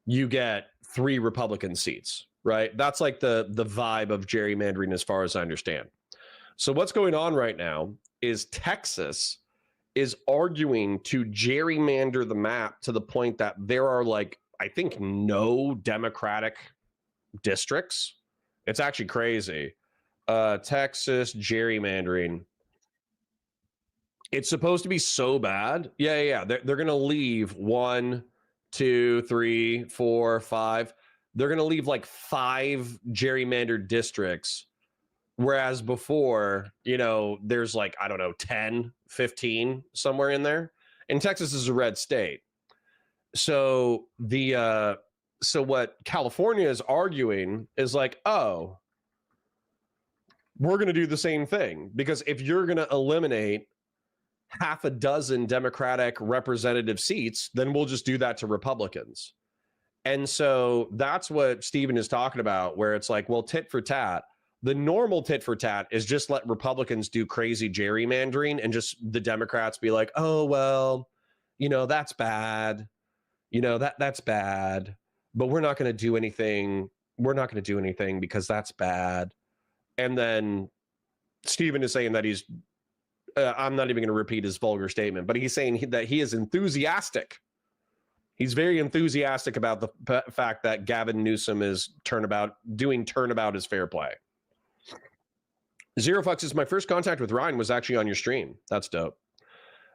you get 3 Republican seats, right? That's like the vibe of gerrymandering as far as I understand. So what's going on right now is Texas is arguing to gerrymander the map to the point that there are I think no Democratic districts. It's actually crazy. Texas gerrymandering. It's supposed to be so bad. Yeah. They're going to leave 1, 2, 3, 4, 5. They're going to leave 5 gerrymandered districts. Whereas before, there's 10, 15 somewhere in there. And Texas is a red state. So so what California is arguing is oh, we're going to do the same thing, because if you're going to eliminate half a dozen Democratic representative seats, then we'll just do that to Republicans. And so that's what Stephen is talking about, where it's well, tit for tat. The normal tit for tat is just let Republicans do crazy gerrymandering and just the Democrats be like, oh, well, that's bad. That's bad, but we're not going to do anything. We're not going to do anything because that's bad. And then Stephen is saying that he's I'm not even going to repeat his vulgar statement, but he's saying that he is enthusiastic. He's very enthusiastic about the fact that Gavin Newsom is doing turnabout is fair play. Zero Fucks says, my first contact with Ryan was actually on your stream. That's dope.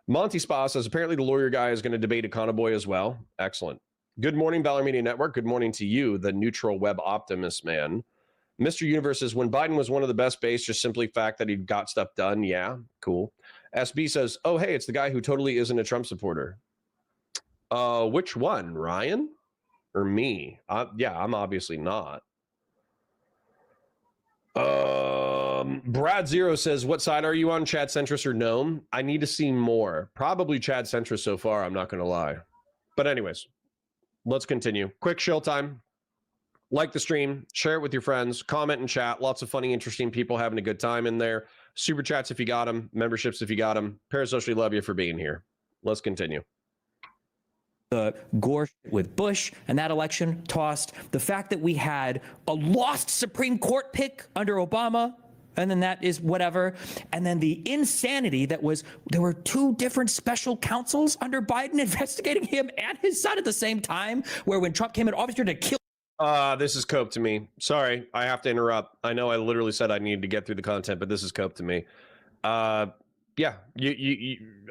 Monty Spa says, apparently the lawyer guy is going to debate Econoboy as well. Excellent. Good morning, Valor Media Network. Good morning to you, the neutral web optimist man. Mr. Universe says, when Biden was one of the best based, just simply fact that he got stuff done. Yeah, cool. SB says, oh, hey, it's the guy who totally isn't a Trump supporter. Which one, Ryan or me? Yeah, I'm obviously not. Brad Zero says, what side are you on, Chad Centrist or Gnome? I need to see more. Probably Chad Centrist so far, I'm not going to lie. But anyways, let's continue. Quick shill time. Like the stream, share it with your friends, comment and chat. Lots of funny, interesting people having a good time in there. Super chats if you got them, memberships if you got them. Parasocially love you for being here. Let's continue. The Gore with Bush and that election tossed. The fact that we had a lost Supreme Court pick under Obama, and then that is whatever. And then the insanity that was, there were two different special counsels under Biden investigating him and his son at the same time, where when Trump came in office to kill. This is cope to me. Sorry, I have to interrupt. I know I literally said I needed to get through the content, but this is cope to me. Yeah,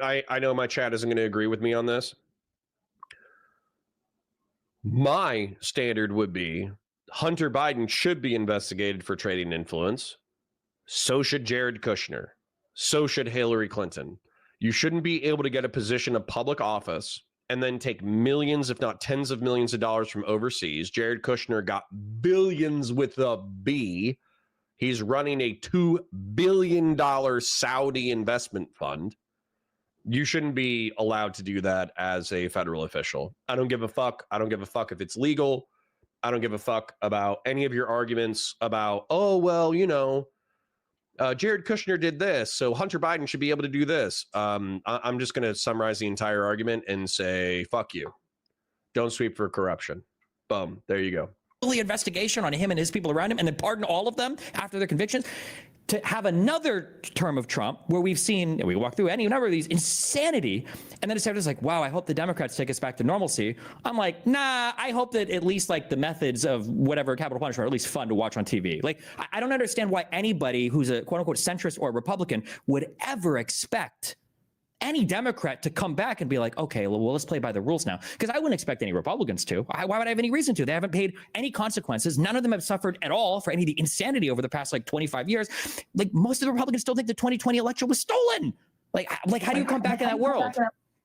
I know my chat isn't going to agree with me on this. My standard would be Hunter Biden should be investigated for trading influence. So should Jared Kushner. So should Hillary Clinton. You shouldn't be able to get a position of public office and then take millions, if not tens of millions of dollars from overseas. Jared Kushner got billions with a B. He's running a $2 billion Saudi investment fund. You shouldn't be allowed to do that as a federal official. I don't give a fuck. I don't give a fuck if it's legal. I don't give a fuck about any of your arguments about, oh, well, you know, Jared Kushner did this, so Hunter Biden should be able to do this. I'm just going to summarize the entire argument and say, fuck you. Don't sweep for corruption. Boom. There you go. Investigation on him and his people around him, and then pardon all of them after their convictions. To have another term of Trump where we've seen, we walk through any number of these insanity, and then it's like, wow, I hope the Democrats take us back to normalcy. I'm like, nah, I hope that at least like the methods of whatever capital punishment are at least fun to watch on TV. Like, I don't understand why anybody who's a quote unquote centrist or Republican would ever expect any Democrat to come back and be like, okay, well, let's play by the rules now. Because I wouldn't expect any Republicans to. Why would I have any reason to? They haven't paid any consequences. None of them have suffered at all for any of the insanity over the past like 25 years. Like most of the Republicans still think the 2020 election was stolen. Like how do you come back in that world?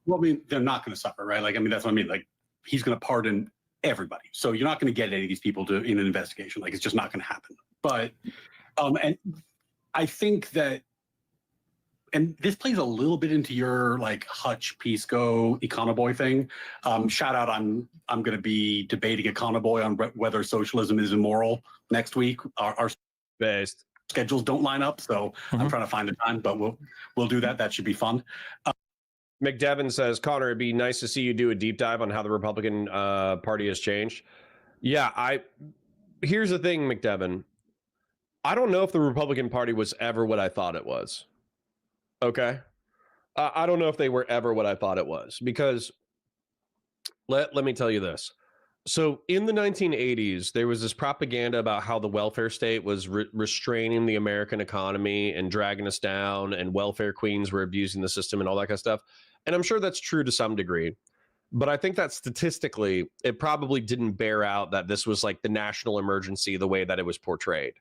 Well, I mean, they're not going to suffer, right? Like, I mean, that's what I mean. Like, he's going to pardon everybody. So you're not going to get any of these people in an investigation. Like, it's just not going to happen. But, and I think that, and this plays a little bit into your like Hutch, Peace Go, Econoboy thing. Shout out, I'm going to be debating Econoboy on whether socialism is immoral next week. Our schedules don't line up, so I'm trying to find the time, but we'll do that. That should be fun. McDevin says, Connor, it'd be nice to see you do a deep dive on how the Republican Party has changed. Yeah, here's the thing, McDevin. I don't know if the Republican Party was ever what I thought it was. Okay. I don't know if they were ever what I thought it was, because let me tell you this. So in the 1980s, there was this propaganda about how the welfare state was restraining the American economy and dragging us down, and welfare queens were abusing the system and all that kind of stuff. And I'm sure that's true to some degree. But I think that statistically, it probably didn't bear out that this was like the national emergency the way that it was portrayed.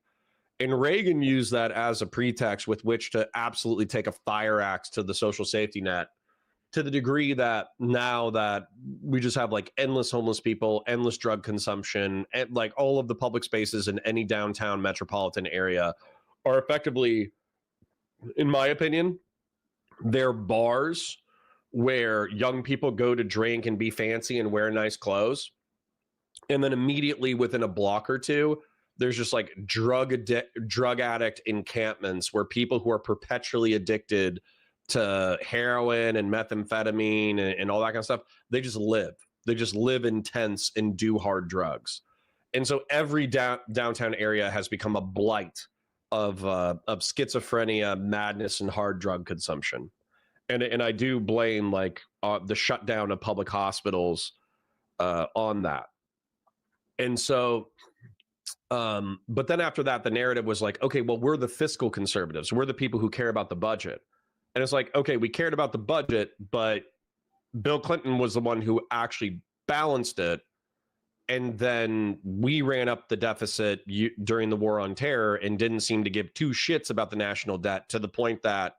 And Reagan used that as a pretext with which to absolutely take a fire axe to the social safety net, to the degree that now that we just have like endless homeless people, endless drug consumption, and like all of the public spaces in any downtown metropolitan area are effectively, in my opinion, they're bars where young people go to drink and be fancy and wear nice clothes. And then immediately within a block or two, there's just like drug addict encampments where people who are perpetually addicted to heroin and methamphetamine and all that kind of stuff, they just live in tents and do hard drugs. And so every downtown area has become a blight schizophrenia, madness, and hard drug consumption. And I do blame like the shutdown of public hospitals on that. And so, but then after that, the narrative was like, okay, well, we're the fiscal conservatives. We're the people who care about the budget. And it's like, okay, we cared about the budget, but Bill Clinton was the one who actually balanced it. And then we ran up the deficit during the war on terror and didn't seem to give two shits about the national debt, to the point that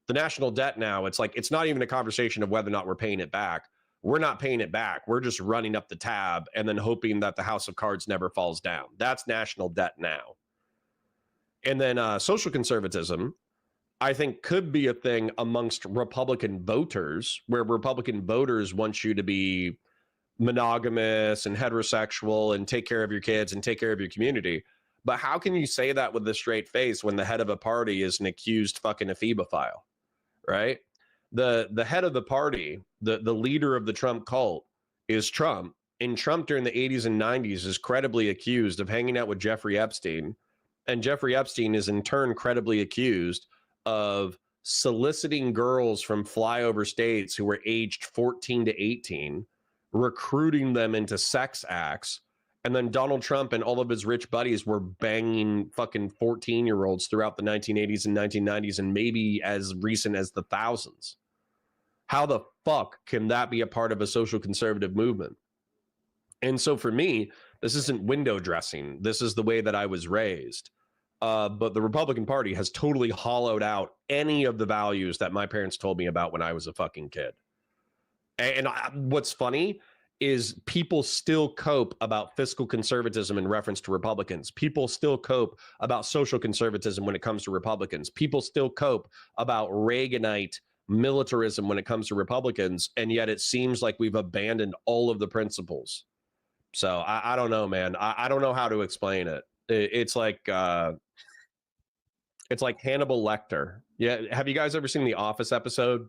the national debt now, it's like, it's not even a conversation of whether or not we're paying it back. We're not paying it back. We're just running up the tab and then hoping that the house of cards never falls down. That's national debt now. And then social conservatism, I think, could be a thing amongst Republican voters, where Republican voters want you to be monogamous and heterosexual and take care of your kids and take care of your community. But how can you say that with a straight face when the head of a party is an accused fucking ephebophile, right? The head of the party, the leader of the Trump cult, is Trump. And Trump during the 80s and 90s is credibly accused of hanging out with Jeffrey Epstein. And Jeffrey Epstein is in turn credibly accused of soliciting girls from flyover states who were aged 14 to 18, recruiting them into sex acts. And then Donald Trump and all of his rich buddies were banging fucking 14-year-olds throughout the 1980s and 1990s, and maybe as recent as the thousands. How the fuck can that be a part of a social conservative movement? And so for me, this isn't window dressing. This is the way that I was raised. But the Republican Party has totally hollowed out any of the values that my parents told me about when I was a fucking kid. And what's funny is people still cope about fiscal conservatism in reference to Republicans. People still cope about social conservatism when it comes to Republicans. People still cope about Reaganite militarism when it comes to Republicans. And yet it seems like we've abandoned all of the principles. So I don't know, man. I don't know how to explain it. It's like Hannibal Lecter. Yeah. Have you guys ever seen the Office episode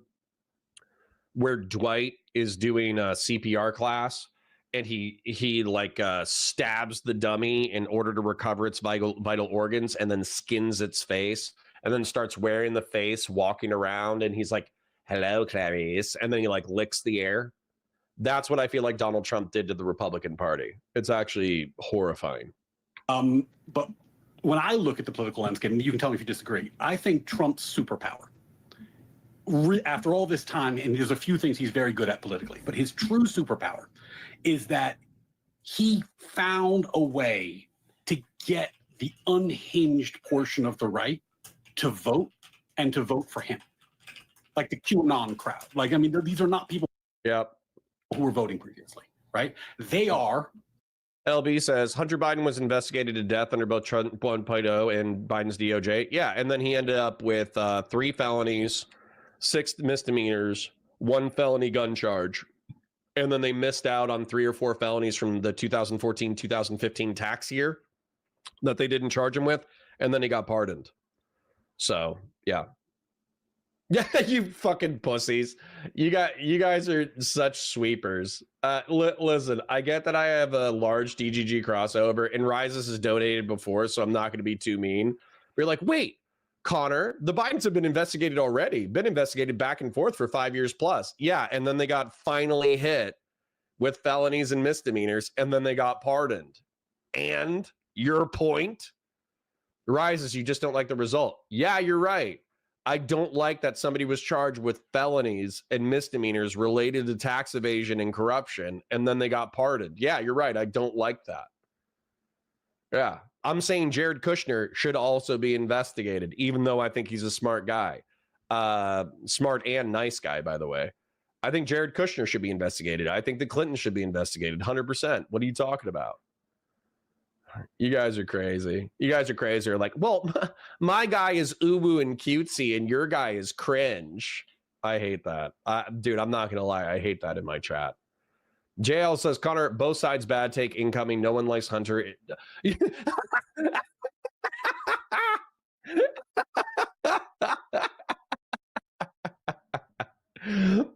where Dwight is doing a CPR class and he like stabs the dummy in order to recover its vital organs, and then skins its face, and then starts wearing the face, walking around, and he's like, "Hello, Clarice," and then he like licks the air. That's what I feel like Donald Trump did to the Republican Party. It's actually horrifying. But when I look at the political landscape, and you can tell me if you disagree, I think Trump's superpower, after all this time, and there's a few things he's very good at politically, but his true superpower is that he found a way to get the unhinged portion of the right to vote, and to vote for him. Like the QAnon crowd. Like, I mean, these are not people who were voting previously, right? They are. LB says Hunter Biden was investigated to death under both Trump 1.0 and Biden's DOJ. Yeah, and then he ended up with 3 felonies, 6 misdemeanors, 1 felony gun charge. And then they missed out on 3 or 4 felonies from the 2014-2015 tax year that they didn't charge him with. And then he got pardoned. So, yeah. Yeah, you fucking pussies. You guys are such sweepers. Listen, I get that I have a large DGG crossover, and Rises has donated before, so I'm not going to be too mean. But you're like, wait, Connor, the Bidens have been investigated already, been investigated back and forth for 5 years plus. Yeah, and then they got finally hit with felonies and misdemeanors, and then they got pardoned. And your point? Rises, you just don't like the result. Yeah, you're right. I don't like that somebody was charged with felonies and misdemeanors related to tax evasion and corruption, and then they got pardoned. Yeah, you're right. I don't like that. Yeah. I'm saying Jared Kushner should also be investigated, even though I think he's a smart guy. Smart and nice guy, by the way. I think Jared Kushner should be investigated. I think the Clintons should be investigated 100%. What are you talking about? You guys are crazy. You guys are crazy. You're like, well, my guy is uwu and cutesy and your guy is cringe. I hate that. Dude, I'm not going to lie. I hate that in my chat. JL says, Connor, both sides bad take incoming. No one likes Hunter.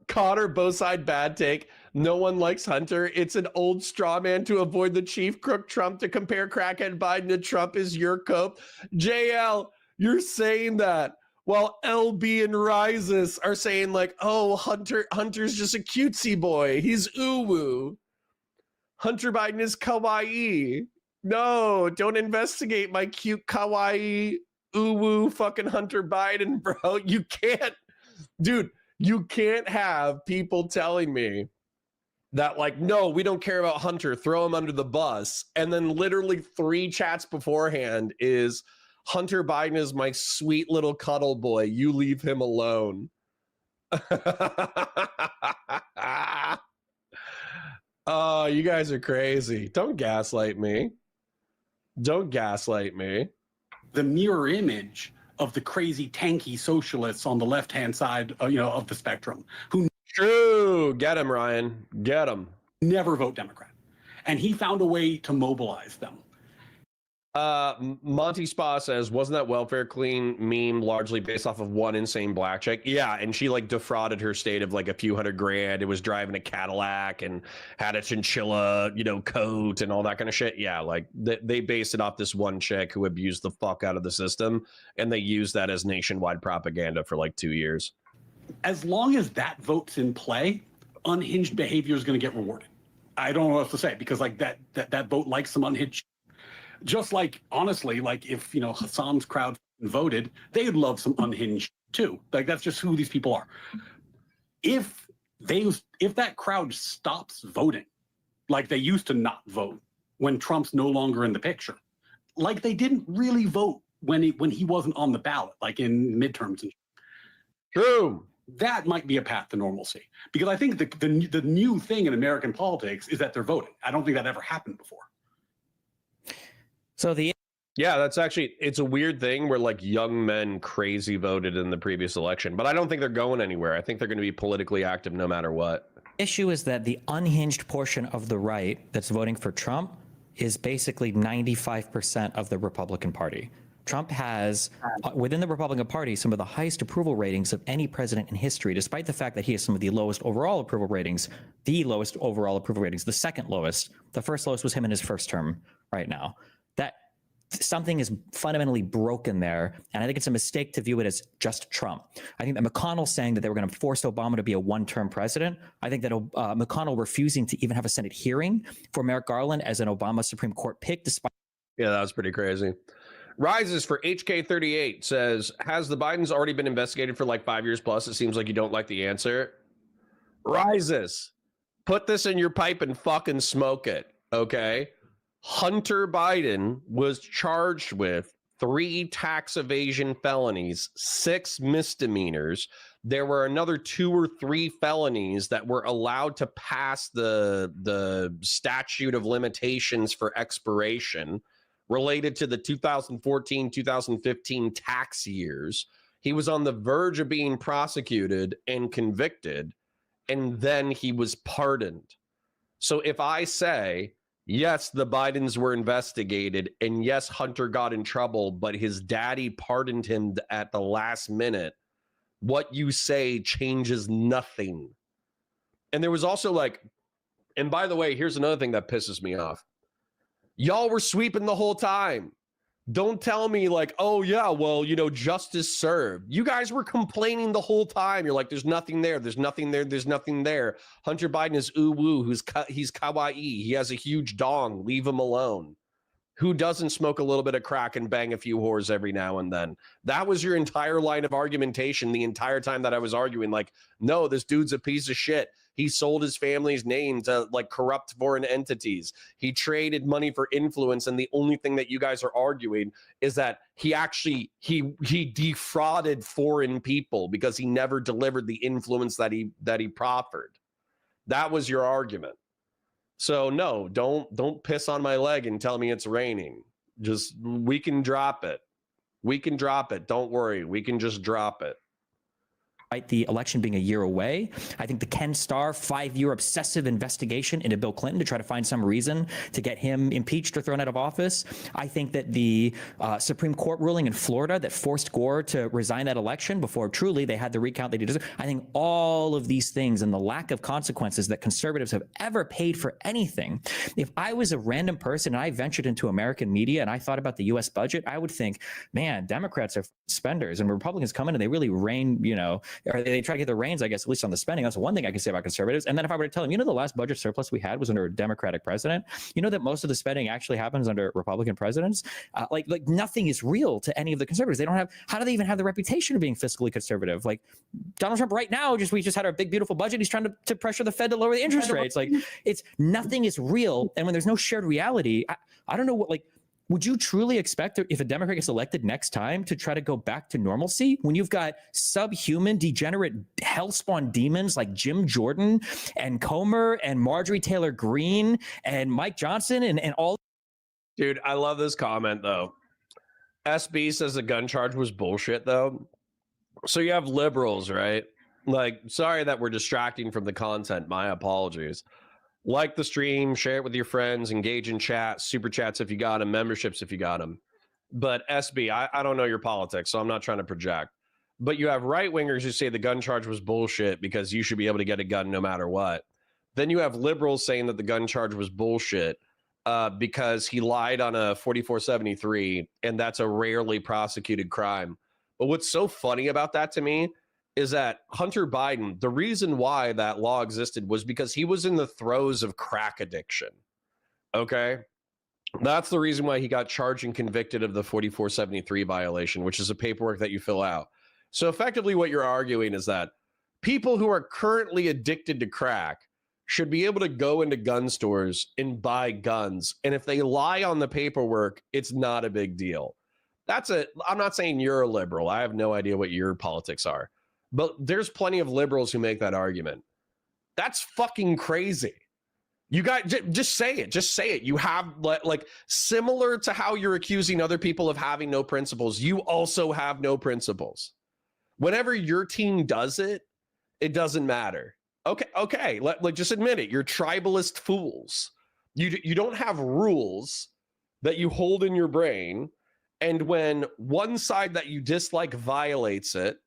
Connor, both side bad take. No one likes Hunter. It's an old straw man to avoid the chief crook Trump. To compare crackhead Biden to Trump is your cope. JL, you're saying that while LB and Rises are saying like, oh, Hunter's just a cutesy boy. He's uwu. Hunter Biden is kawaii. No, don't investigate my cute kawaii uwu fucking Hunter Biden, bro. You can't, dude, you can't have people telling me that like, no, we don't care about Hunter, throw him under the bus. And then literally 3 chats beforehand is Hunter Biden is my sweet little cuddle boy. You leave him alone. Oh, you guys are crazy. Don't gaslight me. Don't gaslight me. The mirror image of the crazy tanky socialists on the left-hand side, of the spectrum, who True. Get him, Ryan. Get him. never vote Democrat. And he found a way to mobilize them. Monty Spa says, wasn't that welfare clean meme largely based off of one insane black chick? Yeah, and she like defrauded her state of like a few $100,000. It was driving a Cadillac and had a chinchilla, coat and all that kind of shit. Yeah, like they based it off this one chick who abused the fuck out of the system, and they used that as nationwide propaganda for like 2 years. As long as that vote's in play, unhinged behavior is going to get rewarded. I don't know what else to say, because like that vote likes some unhinged. Just like, honestly, like if, Hassan's crowd voted, they'd love some unhinged too. Like that's just who these people are. If that crowd stops voting, like they used to not vote when Trump's no longer in the picture, like they didn't really vote when he wasn't on the ballot, like in midterms. True. That might be a path to normalcy, because I think the new thing in American politics is that they're voting. I don't think that ever happened before. So yeah, that's actually, it's a weird thing where like young men crazy voted in the previous election, but I don't think they're going anywhere. I think they're going to be politically active no matter what. issue is that the unhinged portion of the right that's voting for Trump is basically 95% of the Republican Party. Trump has, within the Republican Party, some of the highest approval ratings of any president in history, despite the fact that he has some of the lowest overall approval ratings, the second lowest. The first lowest was him in his first term right now. That something is fundamentally broken there, and I think it's a mistake to view it as just Trump. I think that McConnell saying that they were going to force Obama to be a one-term president, I think that McConnell refusing to even have a Senate hearing for Merrick Garland as an Obama Supreme Court pick, despite... Yeah, that was pretty crazy. Rises for HK38 says, has the Bidens already been investigated for like 5 years plus? It seems like you don't like the answer. Rises, put this in your pipe and fucking smoke it, okay? Hunter Biden was charged with 3 tax evasion felonies, 6 misdemeanors. There were another 2 or 3 felonies that were allowed to pass the statute of limitations for expiration related to the 2014, 2015 tax years. He was on the verge of being prosecuted and convicted, and then he was pardoned. So if I say, yes, the Bidens were investigated, and yes, Hunter got in trouble, but his daddy pardoned him at the last minute, what you say changes nothing. And there was also like, and by the way, here's another thing that pisses me off. Y'all were sweeping the whole time. Don't tell me like, oh yeah, well, justice served. You guys were complaining the whole time. You're like, there's nothing there. There's nothing there. There's nothing there. Hunter Biden is uwu, he's kawaii. He has a huge dong. Leave him alone. Who doesn't smoke a little bit of crack and bang a few whores every now and then? That was your entire line of argumentation the entire time that I was arguing. Like, no, this dude's a piece of shit. He sold his family's name to like corrupt foreign entities. He traded money for influence, and the only thing that you guys are arguing is that he defrauded foreign people because he never delivered the influence that he proffered. That was your argument. So no, don't piss on my leg and tell me it's raining. Just, we can drop it. We can drop it. Don't worry. We can just drop it. the election being a year away. I think the Ken Starr 5-year obsessive investigation into Bill Clinton to try to find some reason to get him impeached or thrown out of office. I think that the Supreme Court ruling in Florida that forced Gore to resign that election before truly they had the recount they deserved. I think all of these things and the lack of consequences that conservatives have ever paid for anything. If I was a random person and I ventured into American media and I thought about the U.S. budget, I would think, man, Democrats are spenders and Republicans come in and they really reign, or they try to get the reins, I guess, at least on the spending. That's one thing I can say about conservatives. And then if I were to tell them, the last budget surplus we had was under a Democratic president, that most of the spending actually happens under Republican presidents. Like nothing is real to any of the conservatives. They don't have, how do they even have the reputation of being fiscally conservative? Like Donald Trump right now, we just had our big, beautiful budget. He's trying to pressure the Fed to lower the interest rates. Like nothing is real. And when there's no shared reality, I don't know what, would you truly expect if a Democrat gets elected next time to try to go back to normalcy when you've got subhuman, degenerate, hellspawn demons like Jim Jordan and Comer and Marjorie Taylor Greene and Mike Johnson and all? Dude, I love this comment, though. SB says the gun charge was bullshit, though. So you have liberals, right? Sorry that we're distracting from the content. My apologies. Like the stream, share it with your friends, engage in chat, super chats if you got them, memberships if you got them. But SB, I don't know your politics, so I'm not trying to project. But you have right-wingers who say the gun charge was bullshit because you should be able to get a gun no matter what. Then you have liberals saying that the gun charge was bullshit because he lied on a 4473, and that's a rarely prosecuted crime. But what's so funny about that to me is that Hunter Biden, the reason why that law existed was because he was in the throes of crack addiction. Okay? That's the reason why he got charged and convicted of the 4473 violation, which is a paperwork that you fill out. So effectively what you're arguing is that people who are currently addicted to crack should be able to go into gun stores and buy guns. And if they lie on the paperwork, it's not a big deal. I'm not saying you're a liberal. I have no idea what your politics are. But there's plenty of liberals who make that argument. That's fucking crazy. You got just say it. Just say it. You have similar to how you're accusing other people of having no principles. You also have no principles. Whenever your team does it, it doesn't matter. Okay. Just admit it. You're tribalist fools. You don't have rules that you hold in your brain, and when one side that you dislike violates it,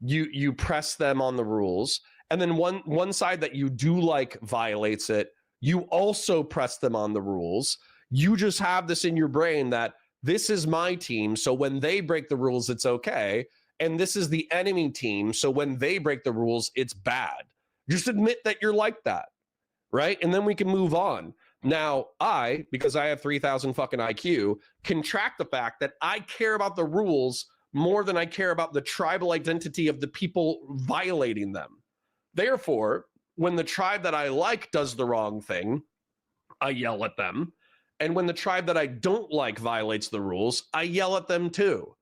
you press them on the rules, and then one side that you do like violates it, you also press them on the rules. You just have this in your brain that this is my team, so when they break the rules, it's okay, and this is the enemy team, so when they break the rules, it's bad. Just admit that you're like that, right? And then we can move on. Now, because I have 3,000 fucking IQ, can track the fact that I care about the rules more than I care about the tribal identity of the people violating them. Therefore, when the tribe that I like does the wrong thing, I yell at them. And when the tribe that I don't like violates the rules, I yell at them too.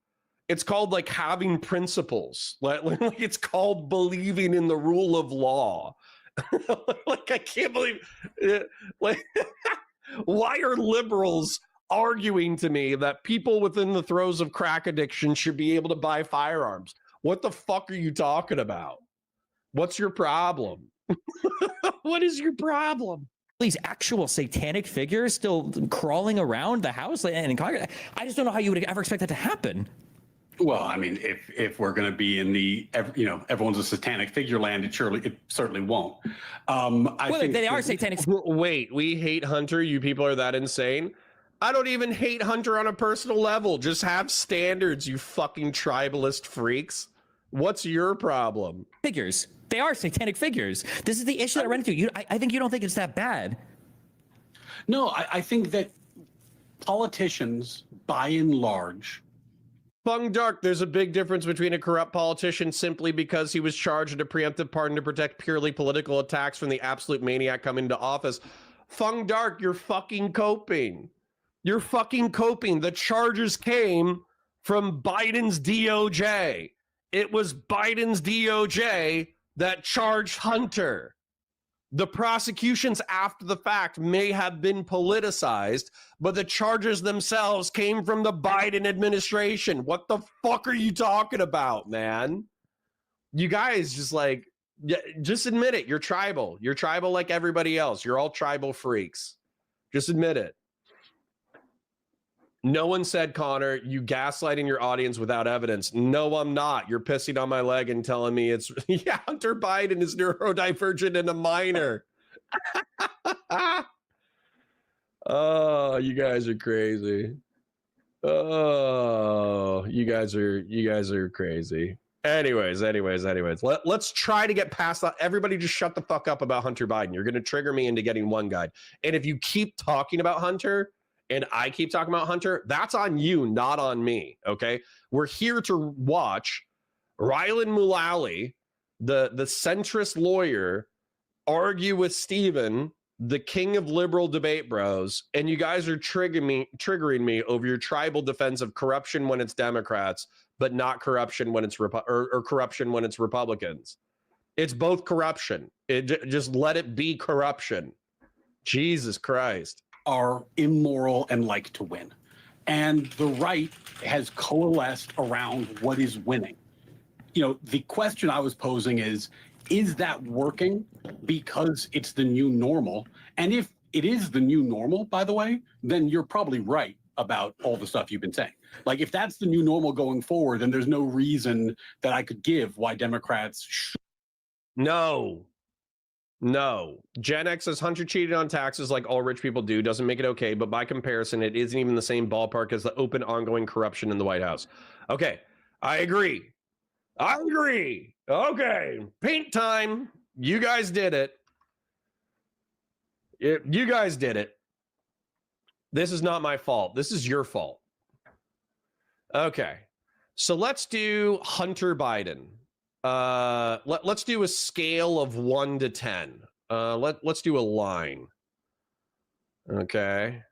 It's called having principles. It's called believing in the rule of law. I can't believe it. Why are liberals arguing to me that people within the throes of crack addiction should be able to buy firearms? What the fuck are you talking about? What's your problem? What is your problem? These actual satanic figures still crawling around the House and in Congress. I just don't know how you would ever expect that to happen. Well, I mean, if we're going to be in the, everyone's a satanic figure land, it certainly won't. I think they are satanic. Wait, we hate Hunter? You people are that insane? I don't even hate Hunter on a personal level. Just have standards, you fucking tribalist freaks. What's your problem? Figures. They are satanic figures. This is the issue that I run into. I think you don't think it's that bad. No, I think that politicians, by and large, Fung Dark, there's a big difference between a corrupt politician simply because he was charged with a preemptive pardon to protect purely political attacks from the absolute maniac coming into office. Fung Dark, you're fucking coping. You're fucking coping. The charges came from Biden's DOJ. It was Biden's DOJ that charged Hunter. The prosecutions after the fact may have been politicized, but the charges themselves came from the Biden administration. What the fuck are you talking about, man? You guys just like, just admit it. You're tribal. You're tribal like everybody else. You're all tribal freaks. Just admit it. No one said, Connor, you gaslighting your audience without evidence. No, I'm not. You're pissing on my leg and telling me it's, yeah, Hunter Biden is neurodivergent and a minor. Oh, you guys are crazy. Oh, you guys are crazy. Anyways, let's try to get past that. Everybody just shut the fuck up about Hunter Biden. You're going to trigger me into getting one guide. And if you keep talking about Hunter and I keep talking about Hunter, that's on you, not on me, okay? We're here to watch Ryan Mullaly, the centrist lawyer, argue with Steven, the king of liberal debate bros, and you guys are triggering me over your tribal defense of corruption when it's Democrats, but not corruption when it's corruption when it's Republicans. It's both corruption. Just let it be corruption. Jesus Christ. Are immoral and like to win. And the right has coalesced around what is winning. You know, the question I was posing is that working because it's the new normal? And if it is the new normal, by the way, then you're probably right about all the stuff you've been saying. Like, if that's the new normal going forward, then there's no reason that I could give why Democrats should. No. Gen X says Hunter cheated on taxes like all rich people do. Doesn't make it okay, but by comparison, it isn't even the same ballpark as the open, ongoing corruption in the White House. Okay, I agree. Okay, paint time. You guys did it. You guys did it. This is not my fault. This is your fault. Okay, so let's do Hunter Biden. Let's do a scale of 1 to 10. Let's do a line. Okay.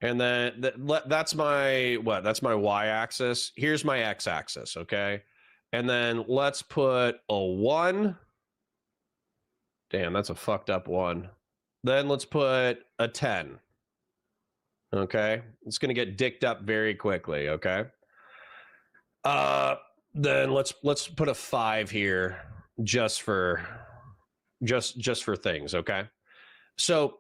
And then that's my y-axis. Here's my x-axis, okay? And then let's put a 1. Damn, that's a fucked up 1. Then let's put a 10. Okay? It's going to get dicked up very quickly, okay? Then let's put a 5 here just for things, okay? So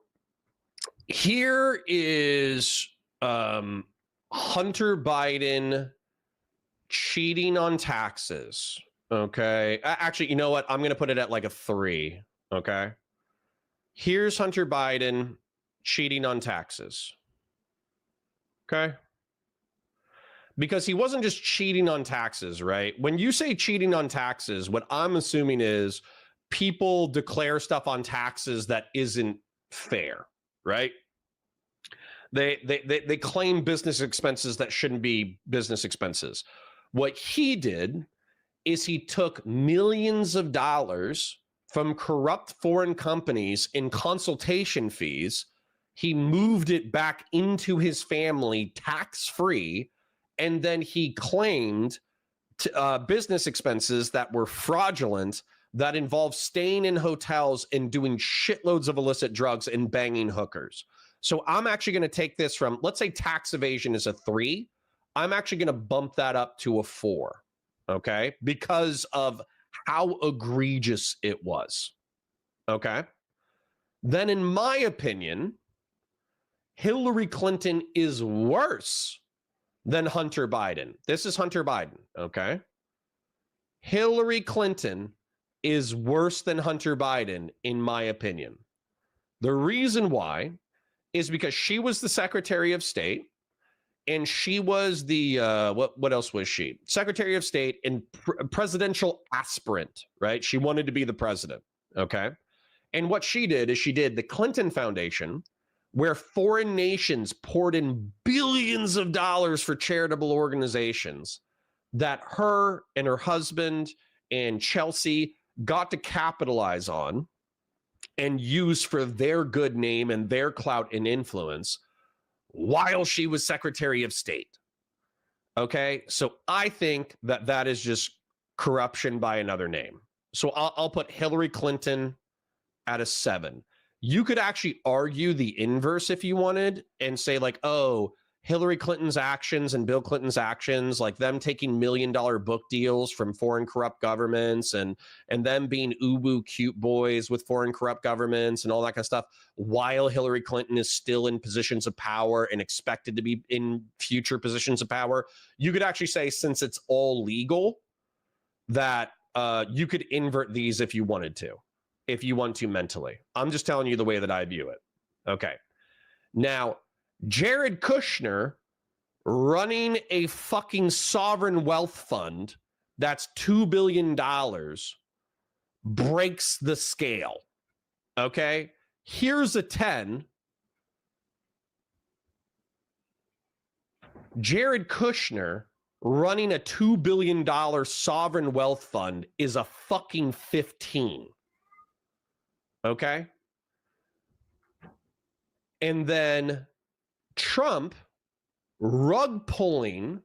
here is Hunter Biden cheating on taxes, okay? Actually, you know what? I'm going to put it at like a 3, okay? Here's Hunter Biden cheating on taxes, okay? Because he wasn't just cheating on taxes, right? When you say cheating on taxes, what I'm assuming is people declare stuff on taxes that isn't fair, right? They claim business expenses that shouldn't be business expenses. What he did is he took millions of dollars from corrupt foreign companies in consultation fees. He moved it back into his family tax-free, and then he claimed business expenses that were fraudulent, that involved staying in hotels and doing shitloads of illicit drugs and banging hookers. So I'm actually going to take this from, let's say tax evasion is a 3. I'm actually going to bump that up to a 4, okay? Because of how egregious it was, okay? Then in my opinion, Hillary Clinton is worse than Hunter Biden. This is Hunter Biden, okay? Hillary Clinton is worse than Hunter Biden, in my opinion. The reason why is because she was the Secretary of State, and she was the, what else was she? Secretary of State and presidential aspirant, right? She wanted to be the president, okay? And what she did is she did the Clinton Foundation, where foreign nations poured in billions of dollars for charitable organizations that her and her husband and Chelsea got to capitalize on and use for their good name and their clout and influence while she was Secretary of State. Okay, so I think that that is just corruption by another name. So I'll put Hillary Clinton at a 7. You could actually argue the inverse if you wanted and say like, oh, Hillary Clinton's actions and Bill Clinton's actions, like them taking $1 million book deals from foreign corrupt governments and them being uwu cute boys with foreign corrupt governments and all that kind of stuff, while Hillary Clinton is still in positions of power and expected to be in future positions of power, you could actually say, since it's all legal, that you could invert these if you wanted to, if you want to mentally. I'm just telling you the way that I view it. Okay. Now, Jared Kushner running a fucking sovereign wealth fund that's $2 billion breaks the scale. Okay? Here's a 10. Jared Kushner running a $2 billion sovereign wealth fund is a fucking 15. Okay? And then Trump rug pulling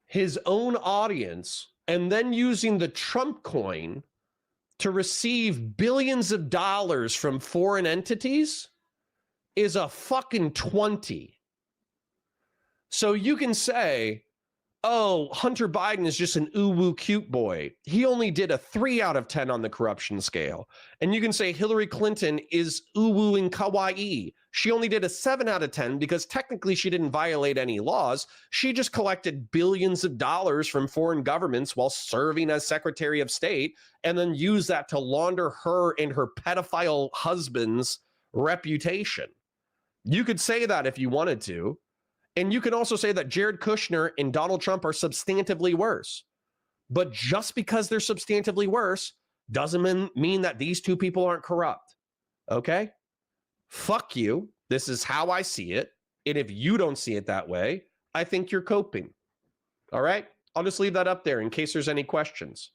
his own audience and then using the Trump coin to receive billions of dollars from foreign entities is a fucking 20. So you can say, oh, Hunter Biden is just an uwu cute boy. He only did a 3 out of 10 on the corruption scale. And you can say Hillary Clinton is uwu and kawaii. She only did a 7 out of 10 because technically she didn't violate any laws. She just collected billions of dollars from foreign governments while serving as Secretary of State and then used that to launder her and her pedophile husband's reputation. You could say that if you wanted to. And you can also say that Jared Kushner and Donald Trump are substantively worse. But just because they're substantively worse doesn't mean that these two people aren't corrupt. Okay? Fuck you. This is how I see it. And if you don't see it that way, I think you're coping. All right? I'll just leave that up there in case there's any questions.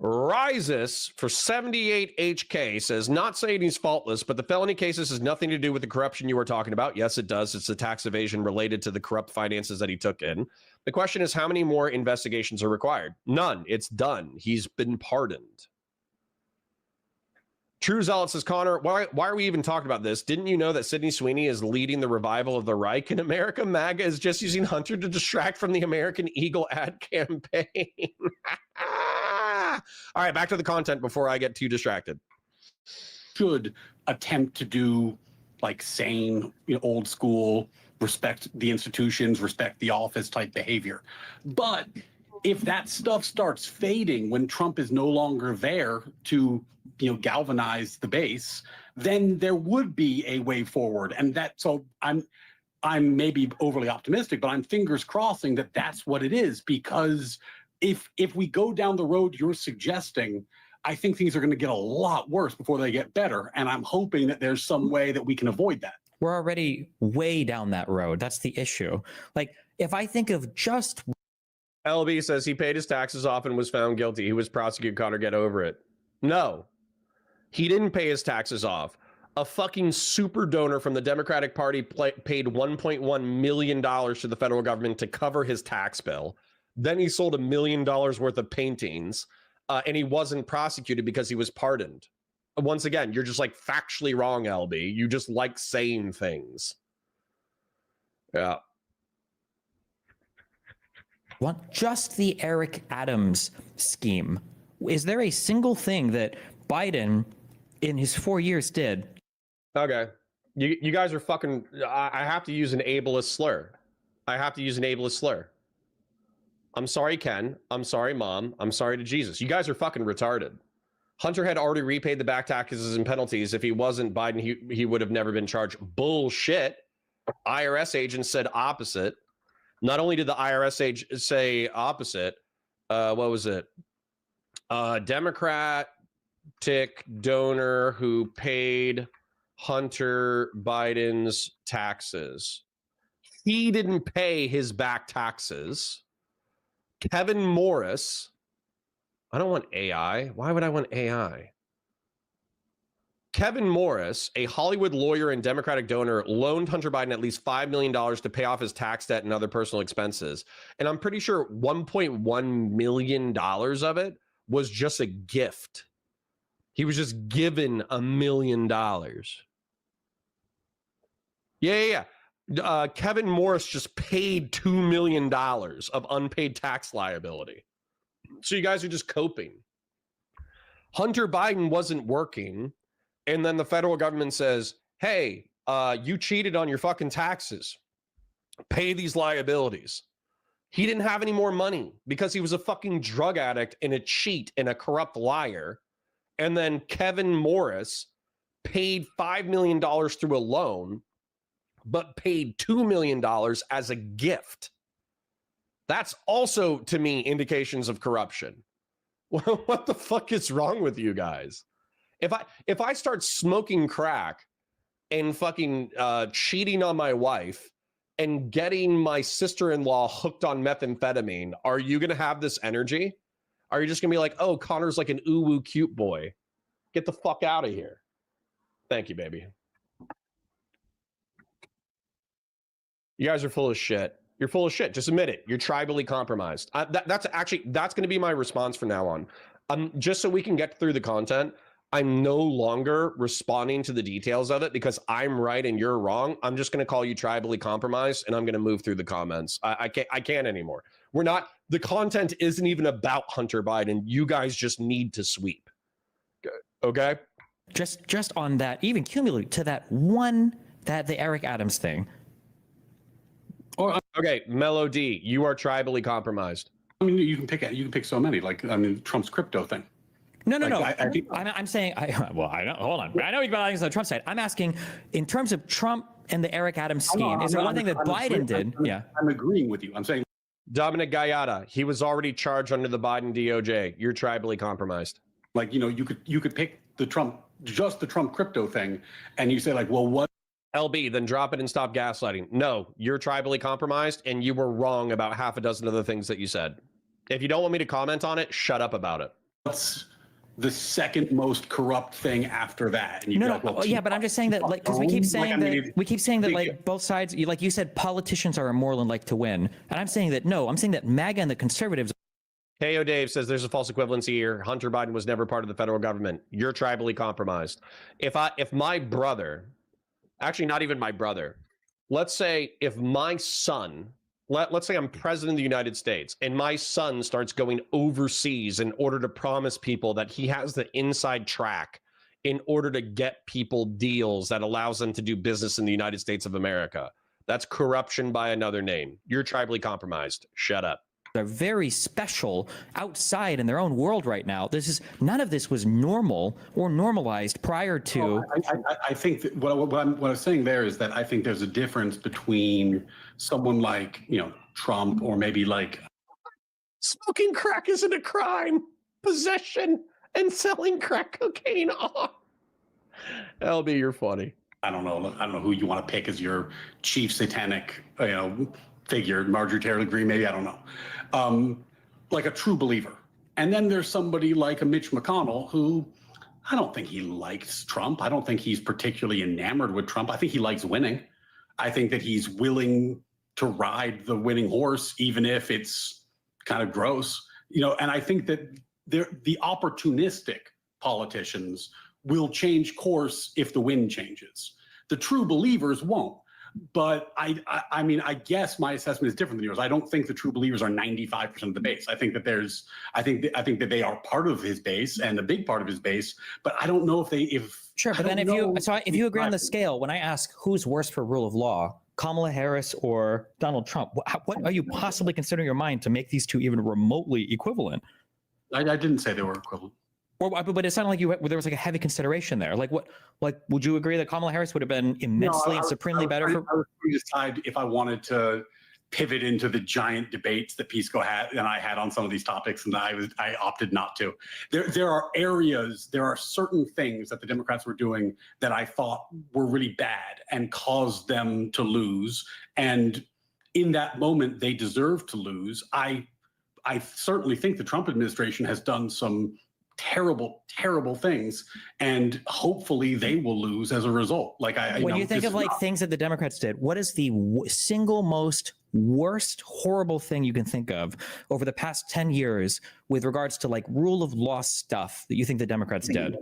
Rises for 78 HK says, not saying he's faultless, but the felony cases has nothing to do with the corruption you were talking about. Yes, it does. It's the tax evasion related to the corrupt finances that he took in. The question is, how many more investigations are required? None. It's done. He's been pardoned. True Zealot says, Connor, why are we even talking about this? Didn't you know that Sydney Sweeney is leading the revival of the Reich in America? MAGA is just using Hunter to distract from the American Eagle ad campaign. All right, back to the content before I get too distracted. Should attempt to do like sane, old school, respect the institutions, respect the office type behavior. But if that stuff starts fading when Trump is no longer there to, galvanize the base, then there would be a way forward. And so I'm maybe overly optimistic, but I'm fingers crossing that that's what it is, because if we go down the road you're suggesting, I think things are going to get a lot worse before they get better. And I'm hoping that there's some way that we can avoid that. We're already way down that road. That's the issue. Like, if I think of just... LB says he paid his taxes off and was found guilty. He was prosecuted. Connor, get over it. No, he didn't pay his taxes off. A fucking super donor from the Democratic Party paid $1.1 million to the federal government to cover his tax bill. Then he sold $1 million worth of paintings, and he wasn't prosecuted because he was pardoned. Once again, you're just like factually wrong, LB. You just like saying things. Yeah. Just the Eric Adams scheme. Is there a single thing that Biden in his 4 years did? Okay. You guys are fucking... I have to use an ableist slur. I'm sorry, Ken. I'm sorry, Mom. I'm sorry to Jesus. You guys are fucking retarded. Hunter had already repaid the back taxes and penalties. If he wasn't Biden, he would have never been charged. Bullshit. IRS agents said opposite. Not only did the IRS agent say opposite, what was it? Democratic donor who paid Hunter Biden's taxes. He didn't pay his back taxes. Kevin Morris. I don't want AI. Why would I want AI? Kevin Morris, a Hollywood lawyer and Democratic donor, loaned Hunter Biden at least $5 million to pay off his tax debt and other personal expenses. And I'm pretty sure $1.1 million of it was just a gift. He was just given $1 million. Kevin Morris just paid $2 million of unpaid tax liability. So you guys are just coping. Hunter Biden wasn't working, and then the federal government says, hey, you cheated on your fucking taxes. Pay these liabilities. He didn't have any more money because he was a fucking drug addict and a cheat and a corrupt liar. And then Kevin Morris paid $5 million through a loan, but paid $2 million as a gift. That's also, to me, indications of corruption. What the fuck is wrong with you guys? If I start smoking crack and fucking cheating on my wife and getting my sister-in-law hooked on methamphetamine, are you going to have this energy? Are you just going to be like, oh, Connor's like an ooh-woo cute boy? Get the fuck out of here. Thank you, baby. You guys are full of shit. You're full of shit. Just admit it. You're tribally compromised. That's going to be my response from now on. Just so we can get through the content, I'm no longer responding to the details of it because I'm right and you're wrong. I'm just going to call you tribally compromised, and I'm going to move through the comments. I can't anymore. We're not. The content isn't even about Hunter Biden. You guys just need to sweep. Okay. Just on that, even cumulative to that one, the Eric Adams thing. Okay, Mellow D, you are tribally compromised. I mean, you can pick so many. Like, I mean, Trump's crypto thing. No. I'm saying, I know. Hold on. I know you're on the Trump side. I'm asking, in terms of Trump and the Eric Adams scheme, is there one thing that Biden did? Yeah, I'm agreeing with you. I'm saying Dominic Gayata, he was already charged under the Biden DOJ. You're tribally compromised. Like, you could pick the Trump crypto thing, and you say like, well, what? LB, then drop it and stop gaslighting. No, you're tribally compromised, and you were wrong about half a dozen other things that you said. If you don't want me to comment on it, shut up about it. What's the second most corrupt thing after that? And yeah, but I'm just saying that, like, because we keep saying that like both sides, like you said, politicians are immoral and like to win, and I'm saying that no, I'm saying that MAGA and the conservatives. KO Dave says there's a false equivalency here. Hunter Biden was never part of the federal government. You're tribally compromised. If my brother. Actually, not even my brother. Let's say if my son, let's say I'm president of the United States, and my son starts going overseas in order to promise people that he has the inside track in order to get people deals that allows them to do business in the United States of America. That's corruption by another name. You're tribally compromised. Shut up. Are very special outside in their own world right now. None of this was normal or normalized prior to. I think that what I'm saying there is that I think there's a difference between someone like, Trump, or maybe like smoking crack isn't a crime. Possession and selling crack cocaine are. LB, you're funny. I don't know who you want to pick as your chief satanic, figure. Marjorie Taylor Greene, maybe, I don't know. Like a true believer. And then there's somebody like a Mitch McConnell who, I don't think he likes Trump. I don't think he's particularly enamored with Trump. I think he likes winning. I think that he's willing to ride the winning horse, even if it's kind of gross. And I think that the opportunistic politicians will change course if the wind changes. The true believers won't. But I mean, I guess my assessment is different than yours. I don't think the true believers are 95% of the base. I think that I think that they are part of his base and a big part of his base. But I don't know Sure, but then if you agree on the scale, when I ask who's worse for rule of law, Kamala Harris or Donald Trump, what are you possibly considering in your mind to make these two even remotely equivalent? I didn't say they were equivalent. But it sounded like there was like a heavy consideration there. Like would you agree that Kamala Harris would have been immensely and supremely better? I was trying to decide if I wanted to pivot into the giant debates that Pisco had and I had on some of these topics, and I opted not to. There are certain things that the Democrats were doing that I thought were really bad and caused them to lose. And in that moment, they deserved to lose. I certainly think the Trump administration has done some terrible things, and hopefully they will lose as a result. Like when you think of like things that the Democrats did, what is the single most worst horrible thing you can think of over the past 10 years with regards to like rule of law stuff that you think the Democrats did?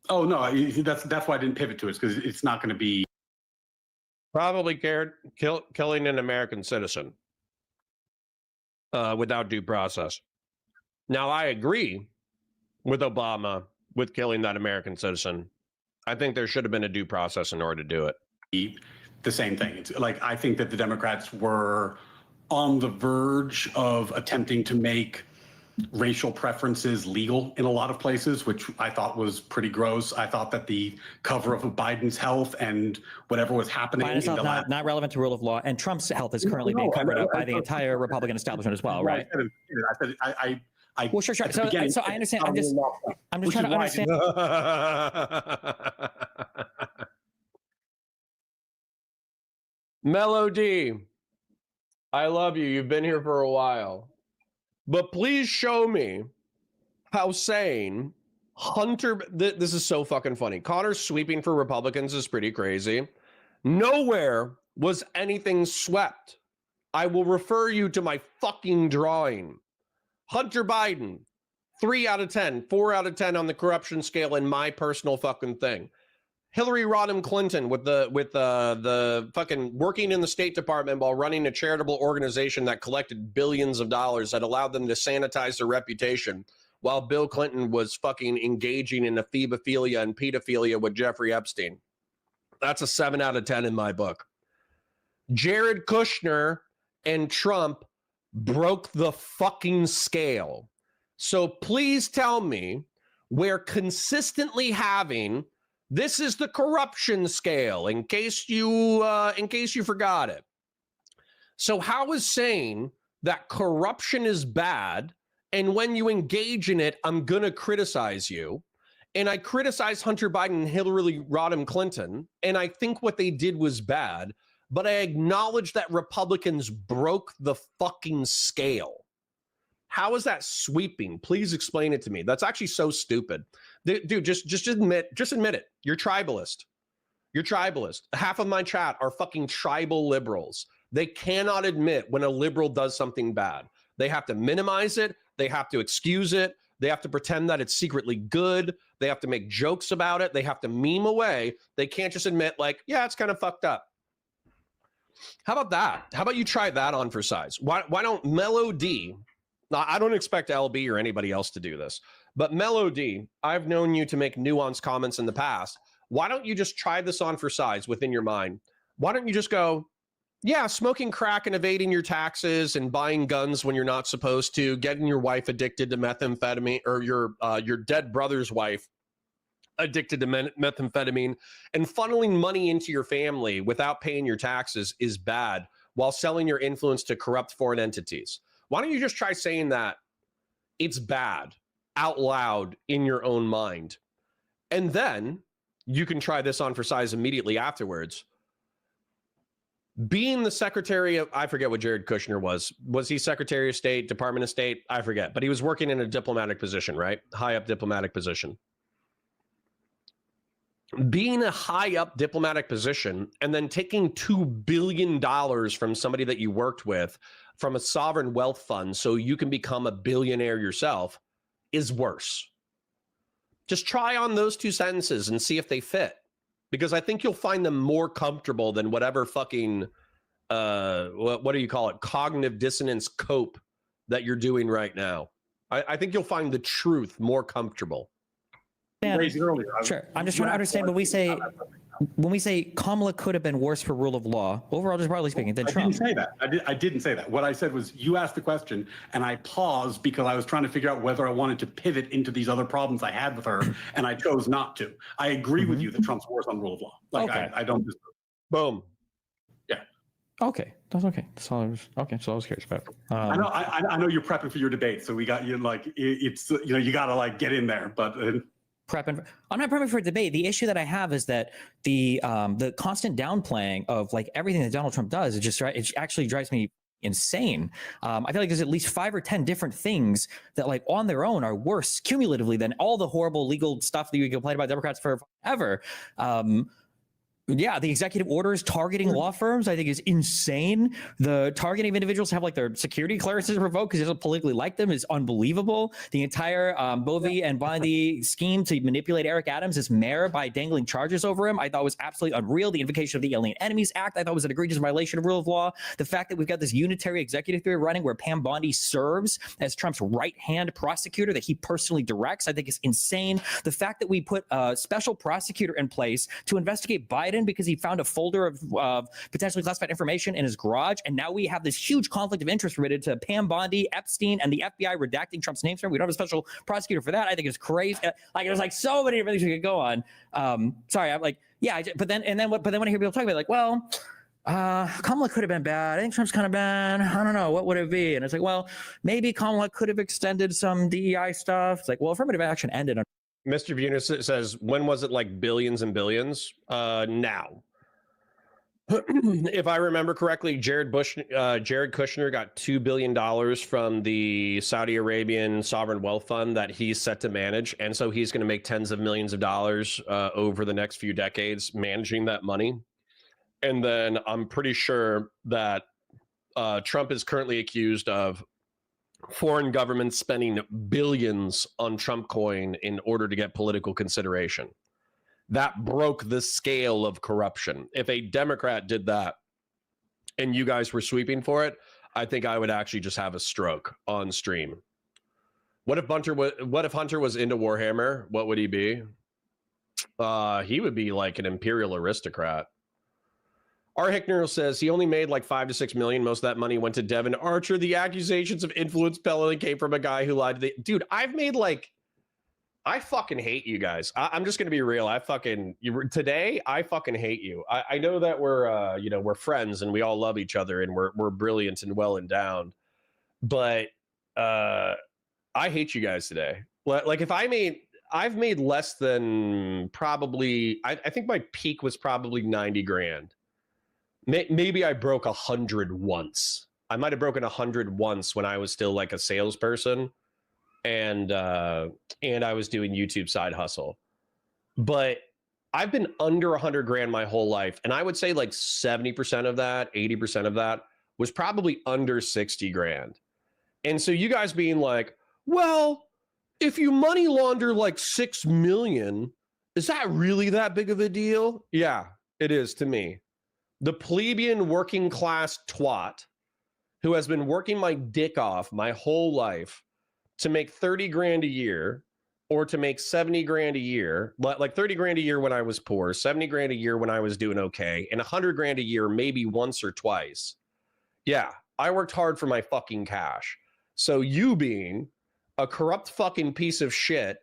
Oh no, that's why I didn't pivot to it, because it's not going to be Probably killing an American citizen without due process. Now, I agree with Obama with killing that American citizen. I think there should have been a due process in order to do it. The same thing. It's like, I think that the Democrats were on the verge of attempting to make racial preferences legal in a lot of places, which I thought was pretty gross. I thought that the cover of Biden's health and whatever was happening Biden's health not relevant to rule of law, and Trump's health is currently being covered up by the entire Republican establishment as well, right? Well, sure. So I understand. I'm just trying to understand. Melody, I love you. You've been here for a while. But please show me how sane Hunter... This is so fucking funny. Connor sweeping for Republicans is pretty crazy. Nowhere was anything swept. I will refer you to my fucking drawing. Hunter Biden, 3 out of 10, 4 out of 10 on the corruption scale in my personal fucking thing. Hillary Rodham Clinton with the fucking working in the State Department while running a charitable organization that collected billions of dollars that allowed them to sanitize their reputation, while Bill Clinton was fucking engaging in ephebophilia and pedophilia with Jeffrey Epstein. That's a 7 out of 10 in my book. Jared Kushner and Trump broke the fucking scale. So please tell me where consistently having... This is the corruption scale, in case you forgot it. So how is saying that corruption is bad, and when you engage in it, I'm going to criticize you, and I criticize Hunter Biden and Hillary Rodham Clinton, and I think what they did was bad, but I acknowledge that Republicans broke the fucking scale. How is that sweeping? Please explain it to me. That's actually so stupid. Dude, just admit it. You're tribalist. You're tribalist. Half of my chat are fucking tribal liberals. They cannot admit when a liberal does something bad. They have to minimize it. They have to excuse it. They have to pretend that it's secretly good. They have to make jokes about it. They have to meme away. They can't just admit, like, yeah, it's kind of fucked up. How about that? How about you try that on for size? Why don't Melody... Now, I don't expect LB or anybody else to do this, but Melody, I've known you to make nuanced comments in the past. Why don't you just try this on for size within your mind? Why don't you just go, yeah, smoking crack and evading your taxes and buying guns when you're not supposed to, getting your wife addicted to methamphetamine, or your dead brother's wife addicted to methamphetamine, and funneling money into your family without paying your taxes is bad, while selling your influence to corrupt foreign entities. Why don't you just try saying that it's bad out loud in your own mind? And then you can try this on for size immediately afterwards. Being the Secretary of, I forget what Jared Kushner was. Was he Secretary of State, Department of State? I forget. But he was working in a diplomatic position, right? High up diplomatic position. Being a high up diplomatic position and then taking $2 billion from somebody that you worked with from a sovereign wealth fund so you can become a billionaire yourself is worse. Just try on those two sentences and see if they fit, because I think you'll find them more comfortable than whatever fucking, what do you call it? Cognitive dissonance cope that you're doing right now. I think you'll find the truth more comfortable. Sure. I'm just trying to understand when we say Kamala could have been worse for rule of law, overall, just broadly speaking, than Trump. I didn't say that. I didn't say that. What I said was, you asked the question and I paused because I was trying to figure out whether I wanted to pivot into these other problems I had with her, and I chose not to. I agree with you that Trump's worse on rule of law. Like, okay. I don't disagree. Boom. Yeah. Okay. That's okay. That's all I was, okay. So I was curious about. I know you're prepping for your debate, so we got you, like, it's, you know, you got to like get in there, but I'm not prepping for a debate. The issue that I have is that the constant downplaying of like everything that Donald Trump does, it actually drives me insane. I feel like there's at least 5 or 10 different things that like on their own are worse cumulatively than all the horrible legal stuff that you complain about Democrats forever. Yeah, the executive orders targeting law firms, I think, is insane. The targeting of individuals to have like their security clearances revoked because they don't politically like them is unbelievable. The entire Bovee and Bondi scheme to manipulate Eric Adams as mayor by dangling charges over him, I thought was absolutely unreal. The invocation of the Alien Enemies Act, I thought was an egregious violation of rule of law. The fact that we've got this unitary executive theory running where Pam Bondi serves as Trump's right-hand prosecutor that he personally directs, I think is insane. The fact that we put a special prosecutor in place to investigate Biden because he found a folder of potentially classified information in his garage, and now we have this huge conflict of interest related to Pam Bondi, Epstein, and the FBI redacting Trump's names from him. We don't have a special prosecutor for that. I think it's crazy. Like there's like so many different things we could go on. Sorry, I'm like, yeah, but then when I hear people talk about it, like, well, Kamala could have been bad. I think Trump's kind of bad. I don't know, what would it be? And it's like, well, maybe Kamala could have extended some DEI stuff. It's like, well, affirmative action ended on. Mr. Vunis says, when was it like billions and billions? Now. If I remember correctly, Jared Kushner got $2 billion from the Saudi Arabian Sovereign Wealth Fund that he's set to manage. And so he's going to make tens of millions of dollars over the next few decades managing that money. And then I'm pretty sure that Trump is currently accused of foreign governments spending billions on Trump coin in order to get political consideration. That broke the scale of corruption. If a Democrat did that and you guys were sweeping for it, I think I would actually just have a stroke on stream. What if Hunter was into Warhammer? What would he be? He would be like an imperial aristocrat. R. Hickner says he only made like 5 to 6 million. Most of that money went to Devin Archer. The accusations of influence peddling came from a guy who lied to the dude. I fucking hate you guys. I'm just gonna be real. I fucking hate you. I know that we're friends and we all love each other and we're brilliant and well endowed, but I hate you guys today. Like if I've made less than probably I think my peak was probably 90 grand. Maybe I broke 100 once. I might have broken 100 once when I was still like a salesperson and I was doing YouTube side hustle. But I've been under 100 grand my whole life. And I would say like 70% of that, 80% of that was probably under 60 grand. And so you guys being like, well, if you money launder like 6 million, is that really that big of a deal? Yeah, it is to me. The plebeian working class twat who has been working my dick off my whole life to make 30 grand a year or to make 70 grand a year, like 30 grand a year when I was poor, 70 grand a year when I was doing okay, and 100 grand a year maybe once or twice. Yeah, I worked hard for my fucking cash. So you being a corrupt fucking piece of shit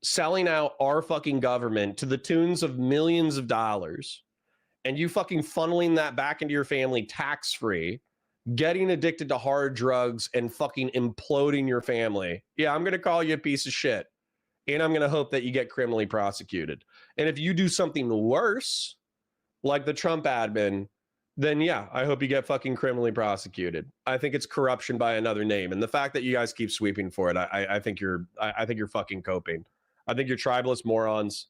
selling out our fucking government to the tunes of millions of dollars, and you fucking funneling that back into your family tax-free, getting addicted to hard drugs and fucking imploding your family. Yeah, I'm going to call you a piece of shit. And I'm going to hope that you get criminally prosecuted. And if you do something worse, like the Trump admin, then yeah, I hope you get fucking criminally prosecuted. I think it's corruption by another name. And the fact that you guys keep sweeping for it, I think you're fucking coping. I think you're tribalist morons.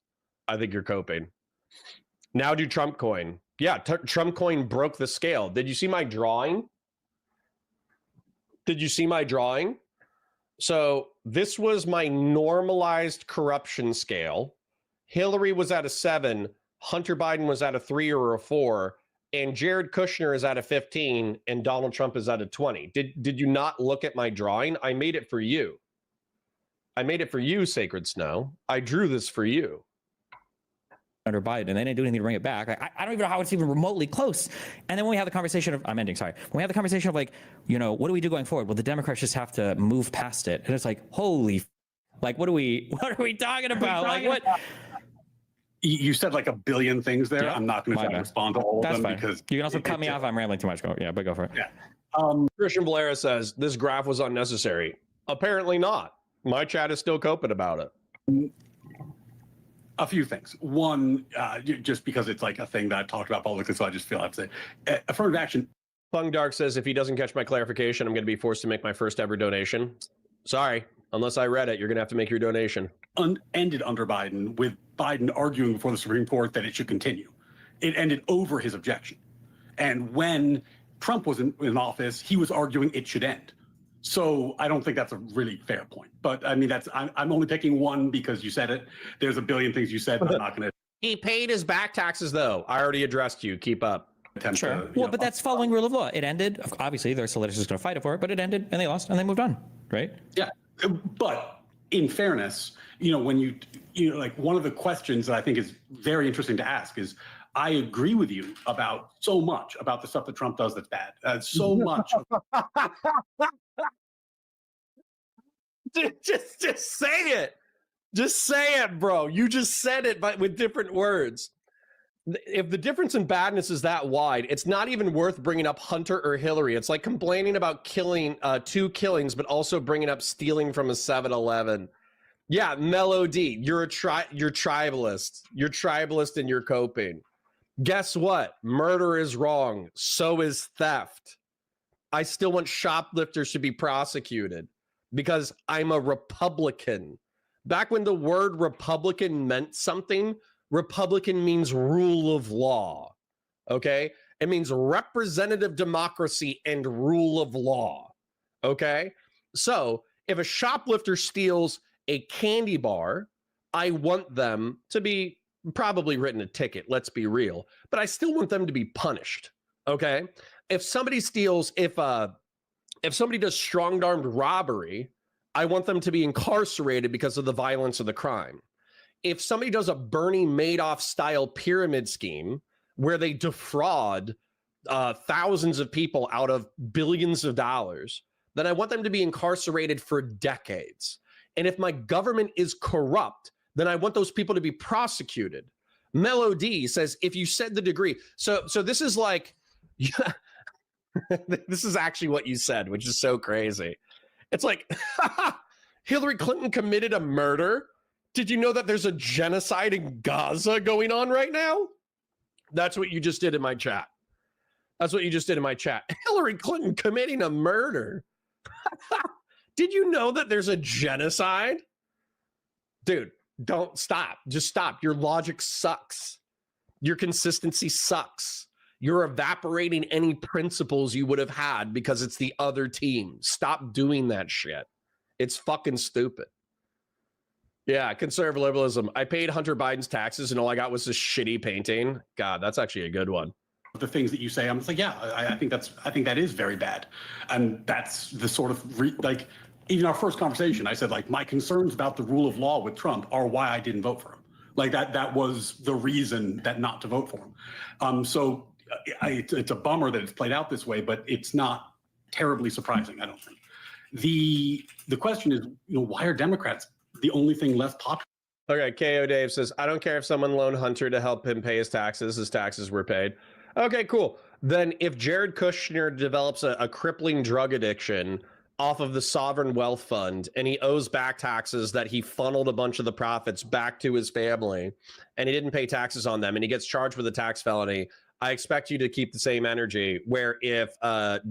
I think you're coping. Now do Trump coin. Yeah, Trump coin broke the scale. Did you see my drawing? Did you see my drawing? So this was my normalized corruption scale. Hillary was at a 7, Hunter Biden was at a 3 or a 4, and Jared Kushner is at a 15, and Donald Trump is at a 20. Did you not look at my drawing? I made it for you. I made it for you, Sacred Snow. I drew this for you. Under Biden, and they didn't do anything to bring it back. I don't even know how it's even remotely close. And then when we have the conversation of, I'm ending, sorry. When we have the conversation of like, what do we do going forward? Well, the Democrats just have to move past it. And it's like, holy, like, what are we talking about? Like what? You said like a billion things there. Yeah, I'm not going to try to respond to all of them fine. because you can also cut me off. I'm rambling too much. Yeah, but go for it. Yeah. Christian Valera says this graph was unnecessary. Apparently not. My chat is still coping about it. A few things. One, just because it's like a thing that I've talked about publicly, so I just feel I have to say. Affirmative action. Fung Dark says if he doesn't catch my clarification, I'm going to be forced to make my first ever donation. Sorry, unless I read it, you're going to have to make your donation. Ended under Biden, with Biden arguing before the Supreme Court that it should continue. It ended over his objection. And when Trump was in office, he was arguing it should end. So I don't think that's a really fair point. But I mean, I'm only picking one because you said it. There's a billion things you said, and I'm not going to. He paid his back taxes, though. I already addressed you. Keep up. Sure. Well, but that's following rule of law. It ended. Obviously, their solicitors is going to fight it for it, but it ended, and they lost, and they moved on, right? Yeah. But in fairness, when you like, one of the questions that I think is very interesting to ask is, I agree with you about so much about the stuff that Trump does that's bad. So much. Just say it. Just say it, bro. You just said it, but with different words. If the difference in badness is that wide, it's not even worth bringing up Hunter or Hillary. It's like complaining about killing 2 killings, but also bringing up stealing from a 7-Eleven. Yeah, Melody, you're tribalist. You're tribalist and you're coping. Guess what? Murder is wrong. So is theft. I still want shoplifters to be prosecuted because I'm a Republican. Back when the word Republican meant something, Republican means rule of law, okay? It means representative democracy and rule of law, okay? So if a shoplifter steals a candy bar, I want them to be probably written a ticket, let's be real, but I still want them to be punished, okay? If somebody steals, if somebody does strong-armed robbery, I want them to be incarcerated because of the violence of the crime. If somebody does a Bernie Madoff style pyramid scheme where they defraud thousands of people out of billions of dollars, then I want them to be incarcerated for decades. And if my government is corrupt, then I want those people to be prosecuted. Melody says, if you said the degree, so this is like, yeah, this is actually what you said, which is so crazy. It's like, Hillary Clinton committed a murder. Did you know that there's a genocide in Gaza going on right now? That's what you just did in my chat. That's what you just did in my chat. Hillary Clinton committing a murder. Did you know that there's a genocide? Dude, don't stop. Just stop. Your logic sucks. Your consistency sucks. You're evaporating any principles you would have had because it's the other team. Stop doing that shit. It's fucking stupid. Yeah, conservative liberalism. I paid Hunter Biden's taxes and all I got was this shitty painting. God, that's actually a good one. The things that you say, I'm just like, yeah, I think that is very bad. And that's the sort of, like, even our first conversation, I said, like, my concerns about the rule of law with Trump are why I didn't vote for him. Like, that was the reason that not to vote for him. So it's a bummer that it's played out this way, but it's not terribly surprising, I don't think. The question is, why are Democrats the only thing left popular? Okay, KO Dave says, I don't care if someone loaned Hunter to help him pay his taxes were paid. Okay, cool. Then if Jared Kushner develops a crippling drug addiction off of the sovereign wealth fund and he owes back taxes that he funneled a bunch of the profits back to his family and he didn't pay taxes on them and he gets charged with a tax felony, I expect you to keep the same energy. Where if, let's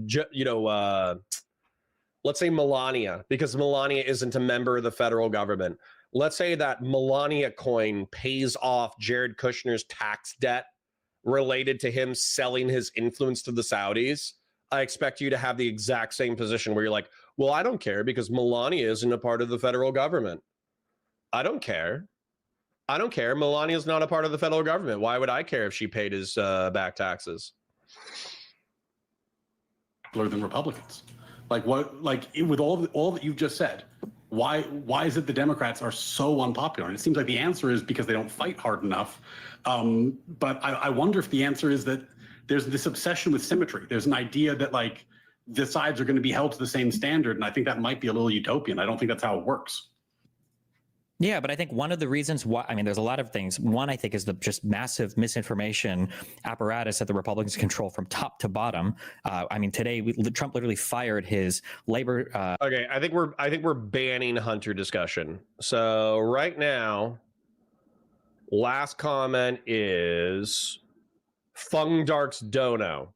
say Melania, because Melania isn't a member of the federal government. Let's say that Melania coin pays off Jared Kushner's tax debt related to him selling his influence to the Saudis. I expect you to have the exact same position where you're like, well, I don't care because Melania isn't a part of the federal government. I don't care. I don't care. Melania's not a part of the federal government. Why would I care if she paid his back taxes? Than Republicans. Like what? Like with all that you've just said, why is it the Democrats are so unpopular? And it seems like the answer is because they don't fight hard enough. But I wonder if the answer is that there's this obsession with symmetry. There's an idea that like the sides are going to be held to the same standard, and I think that might be a little utopian. I don't think that's how it works. Yeah, but I think one of the reasons why, I mean, there's a lot of things. One, I think, is the just massive misinformation apparatus that the Republicans control from top to bottom. I mean, today Trump literally fired his labor. Okay, I think we're banning Hunter discussion. So right now, last comment is Fung Dark's Dono.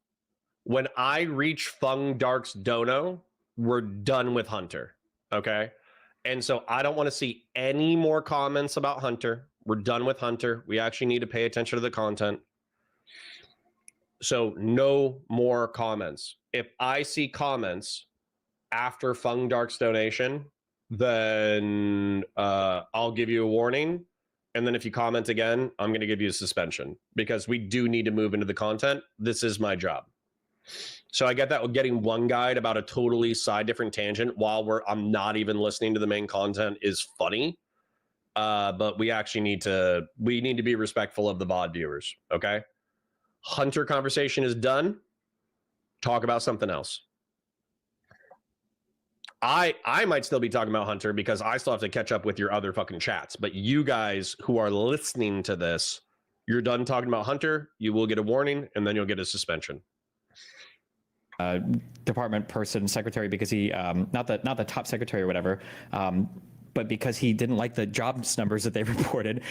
When I reach Fung Dark's Dono, we're done with Hunter. Okay. And so I don't want to see any more comments about Hunter. We're done with Hunter. We actually need to pay attention to the content. So no more comments. If I see comments after Fung Dark's donation, then I'll give you a warning. And then if you comment again, I'm going to give you a suspension because we do need to move into the content. This is my job. So I get that getting one guide about a totally side different tangent while I'm not even listening to the main content is funny. But we actually need to be respectful of the VOD viewers. Okay. Hunter conversation is done. Talk about something else. I might still be talking about Hunter because I still have to catch up with your other fucking chats. But you guys who are listening to this, you're done talking about Hunter. You will get a warning, and then you'll get a suspension. Department person, secretary, because he not the top secretary or whatever. But because he didn't like the jobs numbers that they reported.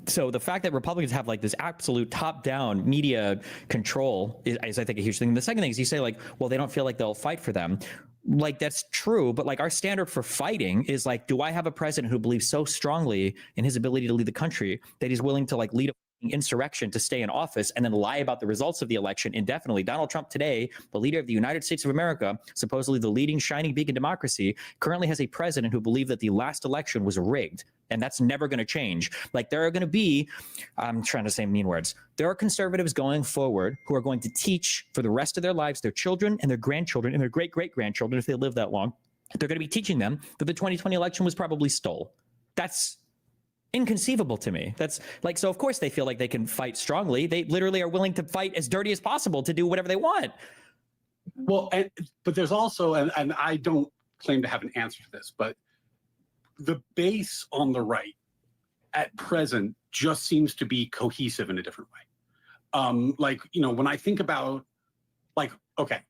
So the fact that Republicans have like this absolute top-down media control is I think, a huge thing. And the second thing is you say like, well, they don't feel like they'll fight for them. Like, that's true, but like our standard for fighting is like, do I have a president who believes so strongly in his ability to lead the country that he's willing to like lead a insurrection to stay in office and then lie about the results of the election indefinitely? Donald Trump today, the leader of the United States of America, supposedly the leading shining beacon democracy, currently has a president who believed that the last election was rigged. And that's never going to change. Like, there are going to be, I'm trying to say mean words, there are conservatives going forward who are going to teach for the rest of their lives, their children and their grandchildren and their great-great-grandchildren, if they live that long, they're going to be teaching them that the 2020 election was probably stole. That's inconceivable to me. That's like, so of course they feel like they can fight strongly. They literally are willing to fight as dirty as possible to do whatever they want. Well, but there's also, and I don't claim to have an answer to this, but the base on the right at present just seems to be cohesive in a different way. Like, you know, when I think about, like, okay,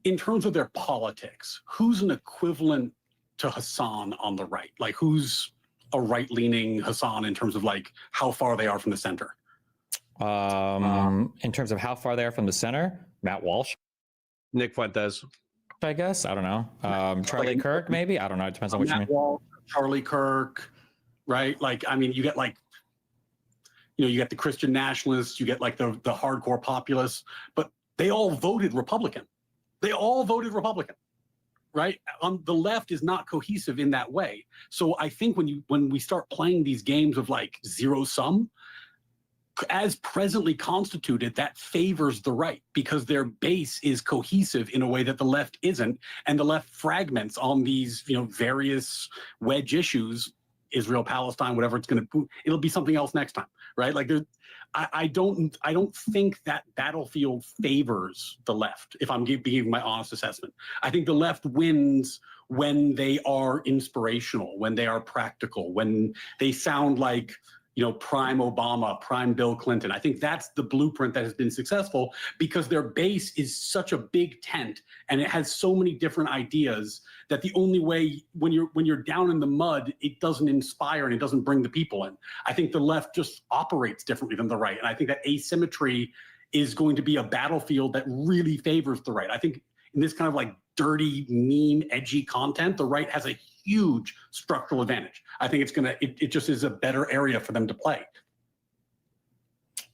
in terms of their politics, who's an equivalent to Hassan on the right? Like, who's a right-leaning Hassan in terms of like how far they are from the center? In terms of how far they are from the center, Matt Walsh, Nick Fuentes, I guess. I don't know. Charlie Kirk, maybe. I don't know. It depends on what you mean. Walsh, Charlie Kirk, right? Like, I mean, you get like, you know, you get the Christian nationalists, you get like the hardcore populists, but they all voted Republican. They all voted Republican, right? The left is not cohesive in that way. So I think when we start playing these games of like zero sum, as presently constituted, that favors the right because their base is cohesive in a way that the left isn't, and the left fragments on these, you know, various wedge issues, Israel, Palestine, whatever it's going to, it'll be something else next time, right? Like, I don't think that battlefield favors the left. If I'm giving my honest assessment, I think the left wins when they are inspirational, when they are practical, when they sound like, you know, prime Obama, prime Bill Clinton. I think that's the blueprint that has been successful because their base is such a big tent and it has so many different ideas that the only way when you're down in the mud, it doesn't inspire and it doesn't bring the people in. I think the left just operates differently than the right. And I think that asymmetry is going to be a battlefield that really favors the right. I think in this kind of like dirty, mean, edgy content, the right has a huge structural advantage. I think it just is a better area for them to play.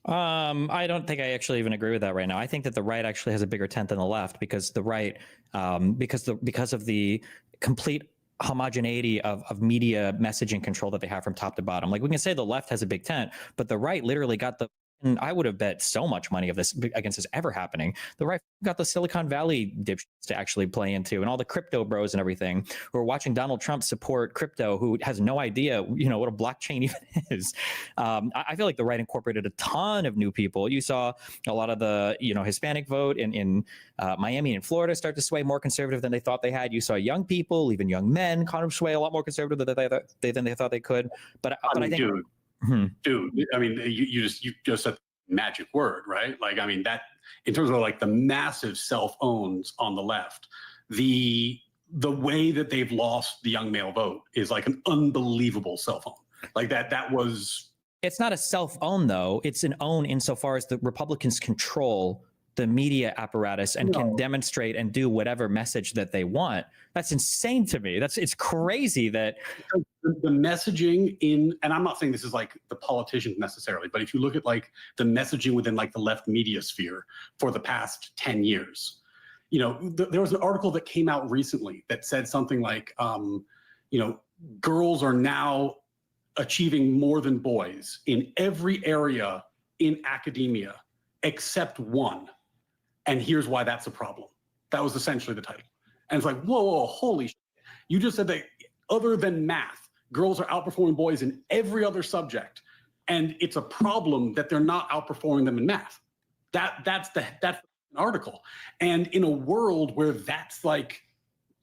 I don't think I actually even agree with that right now. I think that the right actually has a bigger tent than the left because the right, because of the complete homogeneity of media messaging control that they have from top to bottom. Like, we can say the left has a big tent, but the right literally got the, and I would have bet so much money of this against this ever happening. The right got the Silicon Valley dipshits to actually play into, and all the crypto bros and everything who are watching Donald Trump support crypto, who has no idea, you know, what a blockchain even is. I feel like the right incorporated a ton of new people. You saw a lot of the, you know, Hispanic vote in Miami and Florida start to sway more conservative than they thought they had. You saw young people, even young men, kind of sway a lot more conservative than they thought they could. But I think. Dude, I mean, you just said the magic word, right? Like, I mean, that in terms of like the massive self-owns on the left, the way that they've lost the young male vote is like an unbelievable self-own. Like that was. It's not a self-own though. It's an own insofar as the Republicans control the media apparatus and can demonstrate and do whatever message that they want. That's insane to me. It's crazy that the messaging and I'm not saying this is like the politicians necessarily, but if you look at like the messaging within like the left media sphere for the past 10 years, there was an article that came out recently that said something like, girls are now achieving more than boys in every area in academia except one. And here's why that's a problem. That was essentially the title. And it's like, whoa, holy shit. You just said that other than math, girls are outperforming boys in every other subject. And it's a problem that they're not outperforming them in math. That's the article. And in a world where that's like,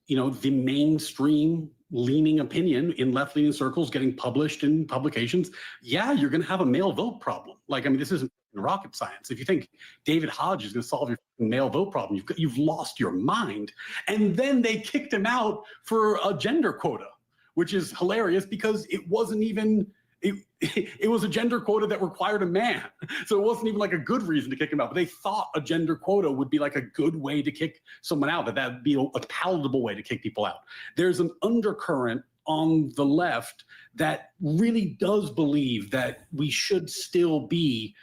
the mainstream leaning opinion in left-leaning circles getting published in publications, yeah, you're going to have a male vote problem. Like, I mean, this isn't rocket science. If you think David Hodge is going to solve your male vote problem, you've lost your mind. And then they kicked him out for a gender quota, which is hilarious because it wasn't even, it was a gender quota that required a man. So it wasn't even like a good reason to kick him out, but they thought a gender quota would be like a good way to kick someone out, that would be a palatable way to kick people out. There's an undercurrent on the left that really does believe that we should still be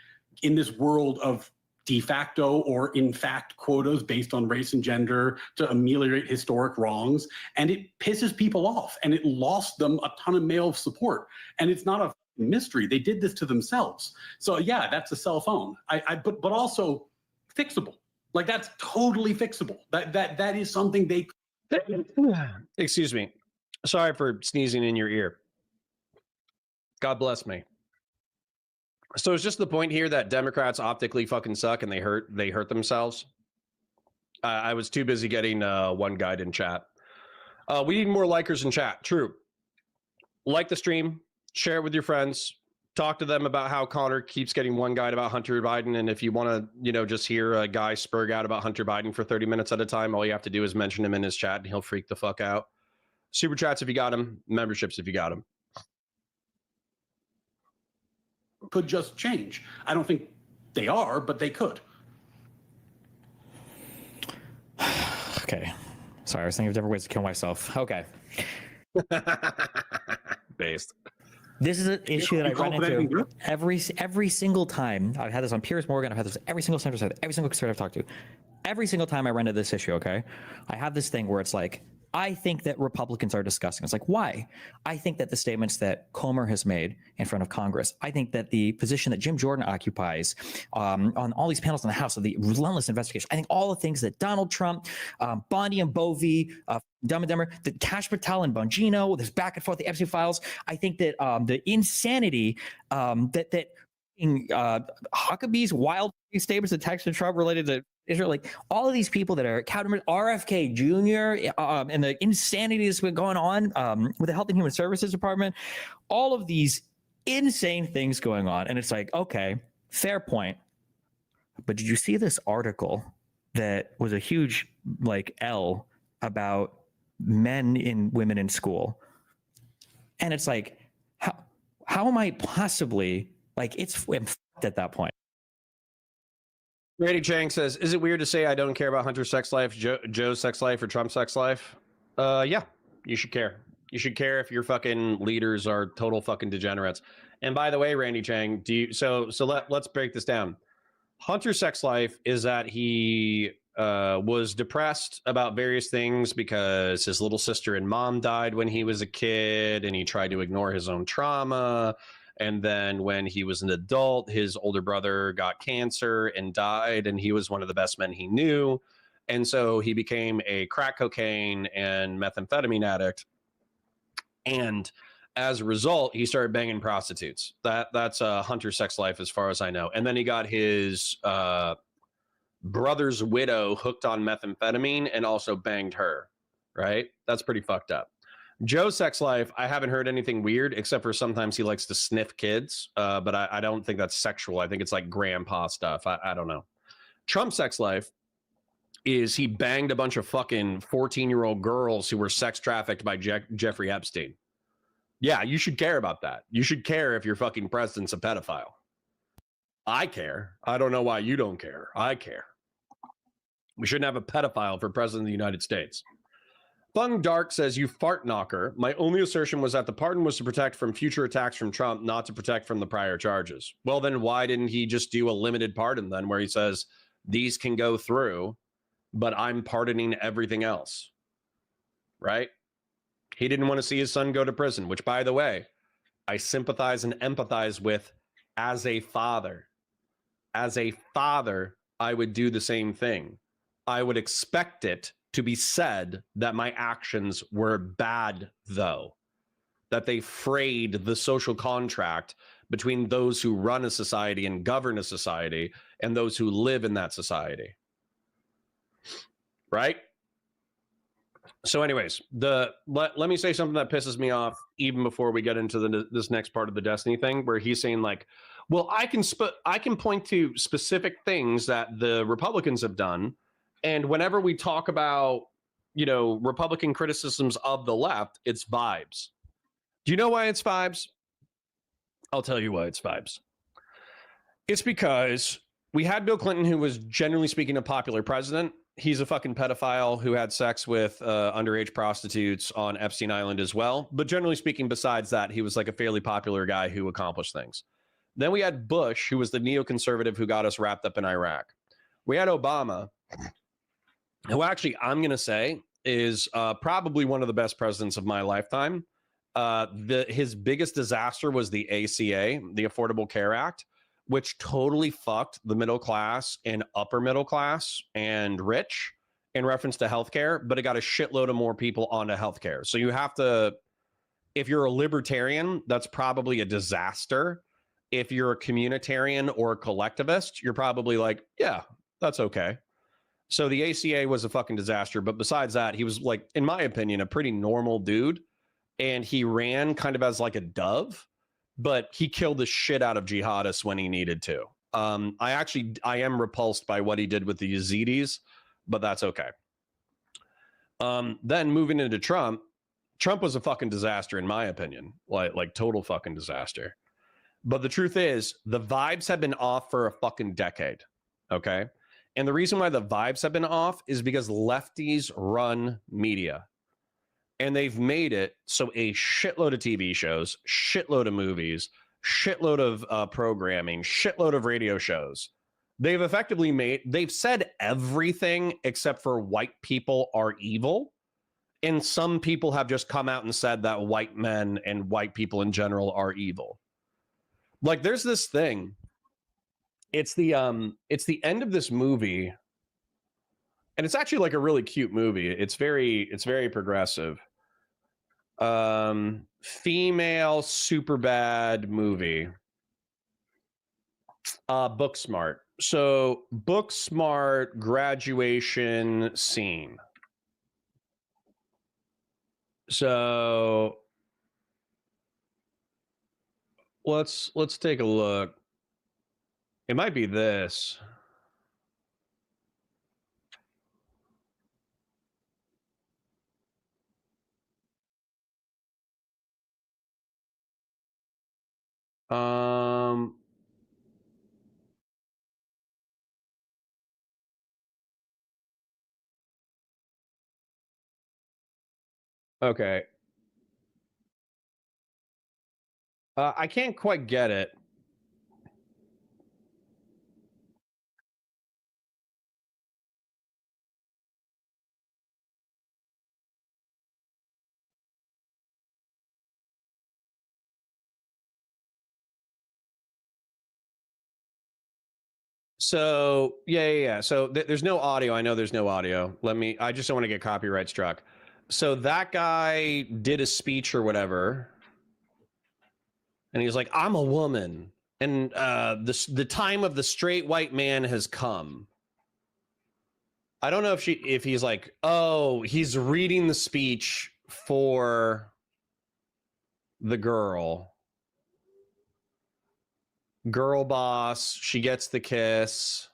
in this world of de facto or in fact quotas based on race and gender to ameliorate historic wrongs. And it pisses people off, and it lost them a ton of male support. And it's not a mystery. They did this to themselves. So yeah, that's a cell phone. But also fixable. Like, that's totally fixable. That is something they. Excuse me. Sorry for sneezing in your ear. God bless me. So it's just the point here that Democrats optically fucking suck and they hurt themselves. I was too busy getting one guide in chat. We need more likers in chat. True. Like the stream, share it with your friends, talk to them about how Connor keeps getting one guide about Hunter Biden. And if you want to, just hear a guy spurg out about Hunter Biden for 30 minutes at a time, all you have to do is mention him in his chat and he'll freak the fuck out. Super chats if you got him, memberships if you got him. Could just change. I don't think they are, but they could. Okay. Sorry, I was thinking of different ways to kill myself. Okay. Based. This is an issue that I run into every single time. I've had this on Piers Morgan. I've had this every single centrist, every single conservative I've talked to. Every single time I run into this issue, okay, I have this thing where it's like, I think that Republicans are disgusting. It's like, why? I think that the statements that Comer has made in front of Congress, I think that the position that Jim Jordan occupies on all these panels in the House of the relentless investigation, I think all the things that Donald Trump, Bondi and Bovee, Dumb and Dumber, the Kash Patel and Bongino, this back and forth, the Epstein files, I think that the insanity that Huckabee's wild statements that text to Trump related to Israel, like all of these people that are RFK Jr. And the insanity that's been going on with the Health and Human Services Department, all of these insane things going on. And it's like, okay, fair point. But did you see this article that was a huge L about men and women in school? And it's like, how am I possibly it's at that point? Randy Chang says, is it weird to say I don't care about Hunter's sex life, Joe's sex life, or Trump's sex life? Yeah, you should care. You should care if your fucking leaders are total fucking degenerates. And by the way, Randy Chang, let's break this down. Hunter's sex life is that he was depressed about various things because his little sister and mom died when he was a kid, and he tried to ignore his own trauma. And then when he was an adult, his older brother got cancer and died, and he was one of the best men he knew. And so he became a crack cocaine and methamphetamine addict. And as a result, he started banging prostitutes. That's a Hunter's sex life as far as I know. And then he got his brother's widow hooked on methamphetamine and also banged her, right? That's pretty fucked up. Joe's sex life, I haven't heard anything weird, except for sometimes he likes to sniff kids, but I don't think that's sexual. I think it's like grandpa stuff. I don't know. Trump's sex life is he banged a bunch of fucking 14-year-old girls who were sex trafficked by Jeffrey Epstein. Yeah, you should care about that. You should care if your fucking president's a pedophile. I care. I don't know why you don't care. I care. We shouldn't have a pedophile for president of the United States. Fung Dark says, you fart knocker. My only assertion was that the pardon was to protect from future attacks from Trump, not to protect from the prior charges. Well, then why didn't he just do a limited pardon then where he says, these can go through, but I'm pardoning everything else, right? He didn't want to see his son go to prison, which, by the way, I sympathize and empathize with as a father. As a father, I would do the same thing. I would expect it to be said that my actions were bad, though, that they frayed the social contract between those who run a society and govern a society and those who live in that society. Right? So anyways, let me say something that pisses me off even before we get into this next part of the Destiny thing, where he's saying like, well, I can point to specific things that the Republicans have done. And whenever we talk about, Republican criticisms of the left, it's vibes. Do you know why it's vibes? I'll tell you why it's vibes. It's because we had Bill Clinton, who was generally speaking a popular president. He's a fucking pedophile who had sex with underage prostitutes on Epstein Island as well. But generally speaking, besides that, he was like a fairly popular guy who accomplished things. Then we had Bush, who was the neoconservative who got us wrapped up in Iraq. We had Obama, who actually I'm going to say is probably one of the best presidents of my lifetime. His biggest disaster was the ACA, the Affordable Care Act, which totally fucked the middle class and upper middle class and rich in reference to healthcare, but it got a shitload of more people onto healthcare. So you have to, if you're a libertarian, that's probably a disaster. If you're a communitarian or a collectivist, you're probably like, yeah, that's okay. So the ACA was a fucking disaster. But besides that, he was like, in my opinion, a pretty normal dude. And he ran kind of as like a dove, but he killed the shit out of jihadists when he needed to. I am repulsed by what he did with the Yazidis, but that's okay. Then moving into Trump was a fucking disaster in my opinion, like total fucking disaster. But the truth is, the vibes have been off for a fucking decade, okay? And the reason why the vibes have been off is because lefties run media. And they've made it so a shitload of TV shows, shitload of movies, shitload of programming, shitload of radio shows. They've said everything except for white people are evil. And some people have just come out and said that white men and white people in general are evil. Like there's this thing. It's the end of this movie. And it's actually like a really cute movie. It's very progressive. Female super bad movie. Booksmart. So Booksmart graduation scene. So let's take a look. It might be this. Okay. I can't quite get it. So yeah. So there's no audio. I know there's no audio. I just don't want to get copyright struck. So that guy did a speech or whatever. And he's like, I'm a woman. And the time of the straight white man has come. I don't know if he's like, oh, he's reading the speech for the girl. Girl boss, she gets the kiss.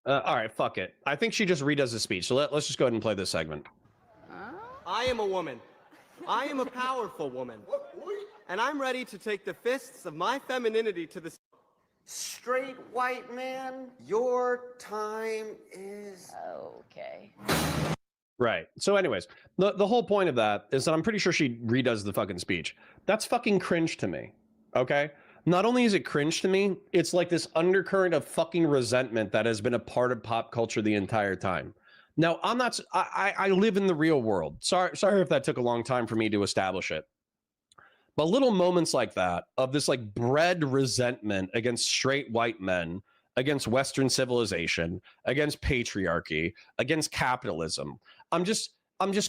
All right, fuck it. I think she just redoes the speech. So let's just go ahead and play this segment. I am a woman. I am a powerful woman, and I'm ready to take the fists of my femininity to the... Straight white man, your time is... Okay. Right. So anyways, the whole point of that is that I'm pretty sure she redoes the fucking speech. That's fucking cringe to me. Okay? Not only is it cringe to me, it's like this undercurrent of fucking resentment that has been a part of pop culture the entire time. Now, I live in the real world. Sorry if that took a long time for me to establish it. But little moments like that, of this like bred resentment against straight white men, against Western civilization, against patriarchy, against capitalism. I'm just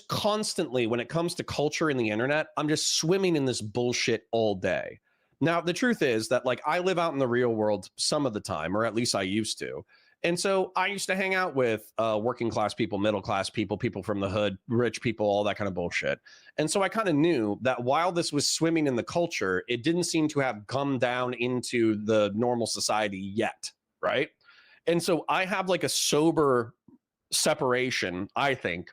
constantly, when it comes to culture and the internet, I'm just swimming in this bullshit all day. Now, the truth is that like I live out in the real world some of the time, or at least I used to. And so I used to hang out with working class people, middle class people, people from the hood, rich people, all that kind of bullshit. And so I kind of knew that while this was swimming in the culture, it didn't seem to have come down into the normal society yet, right? And so I have like a sober separation, I think,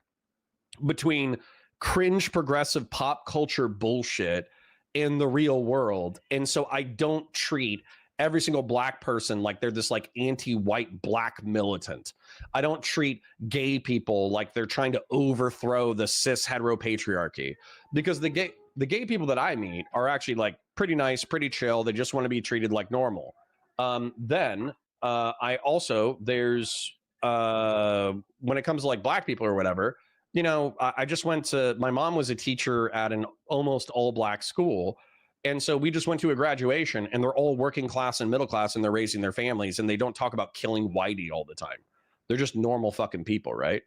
between cringe progressive pop culture bullshit and the real world. And so I don't treat every single black person like they're this like anti-white black militant. I don't treat gay people like they're trying to overthrow the cis heteropatriarchy, because the gay people that I meet are actually like pretty nice, pretty chill. They just want to be treated like normal. Then I also, there's when it comes to like black people or whatever, you know, I just went to, my mom was a teacher at an almost all black school. And so we just went to a graduation and they're all working class and middle class and they're raising their families and they don't talk about killing whitey all the time. They're just normal fucking people, right?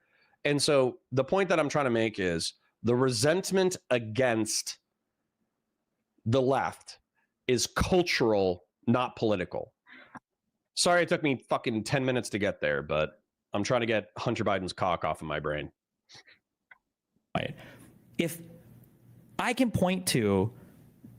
And so the point that I'm trying to make is the resentment against the left is cultural, not political. Sorry it took me fucking 10 minutes to get there, but I'm trying to get Hunter Biden's cock off of my brain. Right. If I can point to,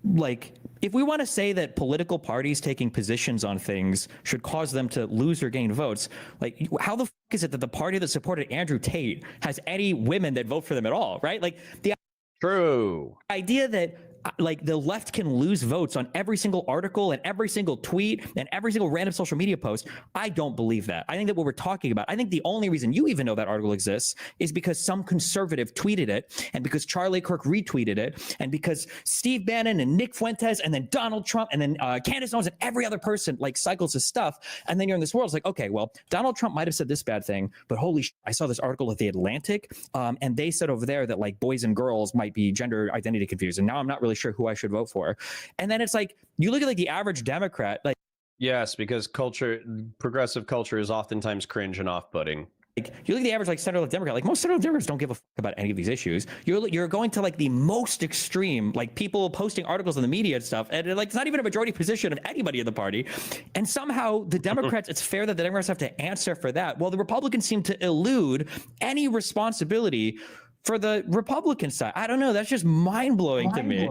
like, if we want to say that political parties taking positions on things should cause them to lose or gain votes, like, how the fuck is it that the party that supported Andrew Tate has any women that vote for them at all, right? Like, the True idea that like the left can lose votes on every single article and every single tweet and every single random social media post, I don't believe that. I think that what we're talking about, I think the only reason you even know that article exists is because some conservative tweeted it, and because Charlie Kirk retweeted it, and because Steve Bannon and Nick Fuentes and then Donald Trump and then Candace Owens and every other person like cycles his stuff. And then you're in this world, it's like, okay, well, Donald Trump might have said this bad thing, but holy shit, I saw this article at The Atlantic, and they said over there that like boys and girls might be gender identity confused, and now I'm not really sure who I should vote for. And then it's like, you look at like the average Democrat, like, yes, because progressive culture is oftentimes cringe and off-putting. Like, you look at the average like center-left Democrat, like most center-left Democrats don't give a fuck about any of these issues. You're going to like the most extreme, like people posting articles in the media and stuff, and like it's not even a majority position of anybody in the party. And somehow the Democrats, it's fair that the Democrats have to answer for that. Well, the Republicans seem to elude any responsibility for the Republican side. I don't know. That's just mind-blowing to me.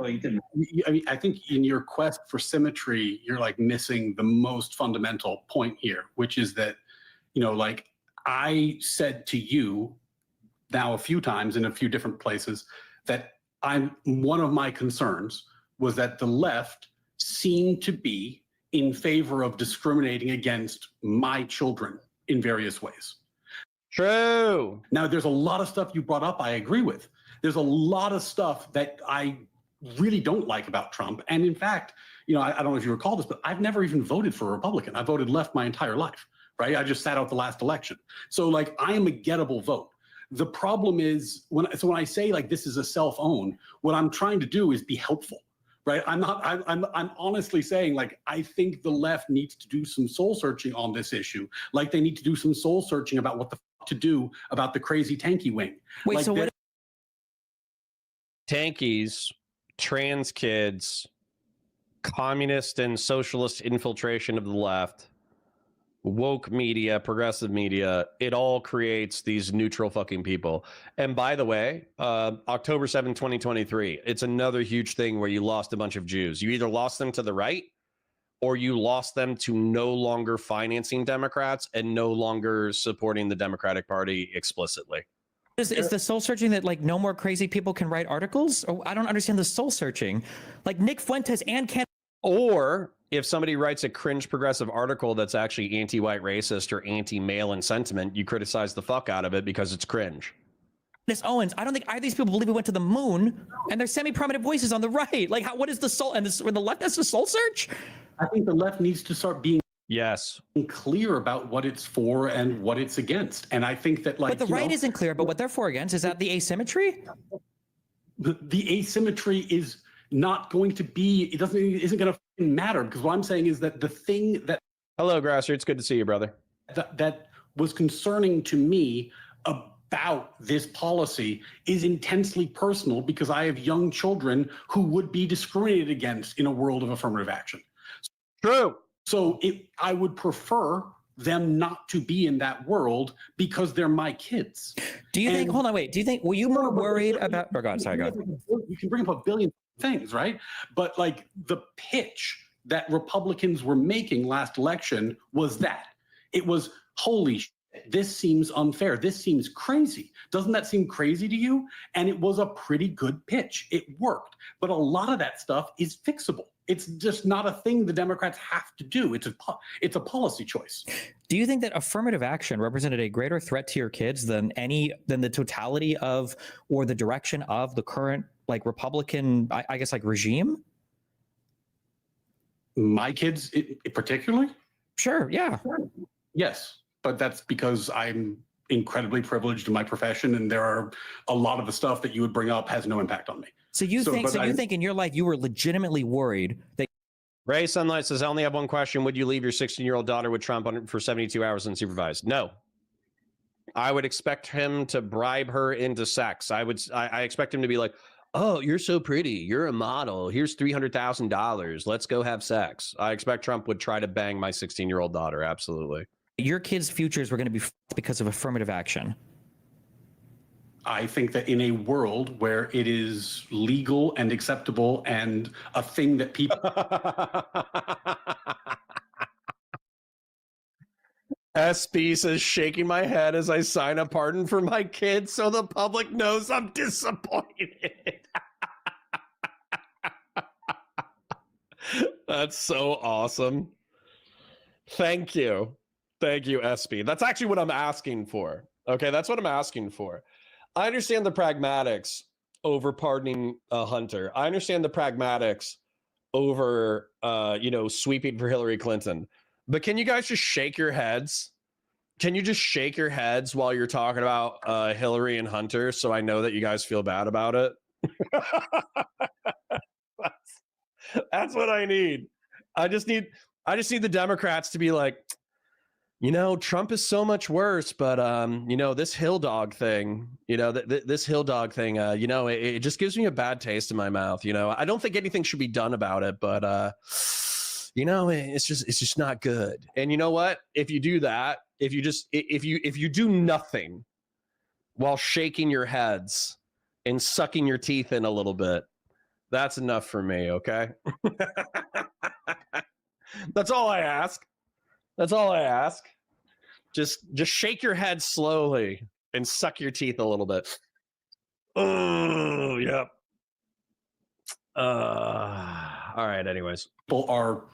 I mean, I think in your quest for symmetry, you're like missing the most fundamental point here, which is that, you know, like I said to you now a few times in a few different places that one of my concerns was that the left seemed to be in favor of discriminating against my children in various ways. True. Now, there's a lot of stuff you brought up I agree with. There's a lot of stuff that I really don't like about Trump. And in fact, you know, I don't know if you recall this, but I've never even voted for a Republican. I voted left my entire life, right? I just sat out the last election. So like, I am a gettable vote. The problem is when I say like, this is a self-own, what I'm trying to do is be helpful. Right. I'm honestly saying, like, I think the left needs to do some soul searching on this issue. Like they need to do some soul searching about what the fuck to do about the crazy tanky wing. Wait, like so what? Tankies, trans kids, communist and socialist infiltration of the left, woke media, progressive media, it all creates these neutral fucking people. And by the way, October 7, 2023, it's another huge thing where you lost a bunch of Jews. You either lost them to the right or you lost them to no longer financing Democrats and no longer supporting the Democratic Party explicitly. Is the soul searching that like no more crazy people can write articles? Or I don't understand the soul searching. Like Nick Fuentes and Ken. Or if somebody writes a cringe progressive article that's actually anti-white racist or anti-male in sentiment, you criticize the fuck out of it because it's cringe. Miss Owens, I don't think either of these people believe we went to the moon, and they're semi-prominent voices on the right. Like, what is the soul? And the left has the soul search? I think the left needs to start being clear about what it's for and what it's against. And I think that, like, but the right isn't clear about what they're for against. Is that the asymmetry? The asymmetry is not going to be. It isn't going to matter, because what I'm saying is that the thing that. Hello, Grassroots. Good to see you, brother. That was concerning to me about this policy is intensely personal, because I have young children who would be discriminated against in a world of affirmative action. True. So I would prefer them not to be in that world because they're my kids. Do you think, hold on, wait, do you think, were you more worried about, oh God, sorry, go ahead. You can bring up a billion things, right? But like the pitch that Republicans were making last election was that. It was, holy shit, this seems unfair. This seems crazy. Doesn't that seem crazy to you? And it was a pretty good pitch. It worked. But a lot of that stuff is fixable. It's just not a thing the Democrats have to do. It's a policy choice. Do you think that affirmative action represented a greater threat to your kids than the totality of, or the direction of the current like Republican, I guess, like regime? My kids particularly? Sure, yeah. Yes, but that's because I'm incredibly privileged in my profession, and there are a lot of the stuff that you would bring up has no impact on me. So you think in your life you were legitimately worried that Ray Sunlight says, I only have one question. Would you leave your 16-year-old daughter with Trump for 72 hours unsupervised? No. I would expect him to bribe her into sex. I expect him to be like, oh, you're so pretty. You're a model. Here's $300,000. Let's go have sex. I expect Trump would try to bang my 16-year-old daughter. Absolutely. Your kids' futures were going to be because of affirmative action. I think that in a world where it is legal and acceptable and a thing that people... SB says, shaking my head as I sign a pardon for my kids so the public knows I'm disappointed. That's so awesome. Thank you. Thank you, SB. That's actually what I'm asking for. Okay, that's what I'm asking for. I understand the pragmatics over pardoning Hunter. I understand the pragmatics over, sweeping for Hillary Clinton. But can you guys just shake your heads? Can you just shake your heads while you're talking about Hillary and Hunter, so I know that you guys feel bad about it? That's what I need. I just need the Democrats to be like, Trump is so much worse, but this Hill dog thing, this Hill dog thing, it just gives me a bad taste in my mouth. I don't think anything should be done about it, but it's just not good. And you know what? If you do that, if you do nothing while shaking your heads and sucking your teeth in a little bit, that's enough for me. Okay. That's all I ask. That's all I ask. Just shake your head slowly and suck your teeth a little bit. Oh, yep. All right. Anyways, people are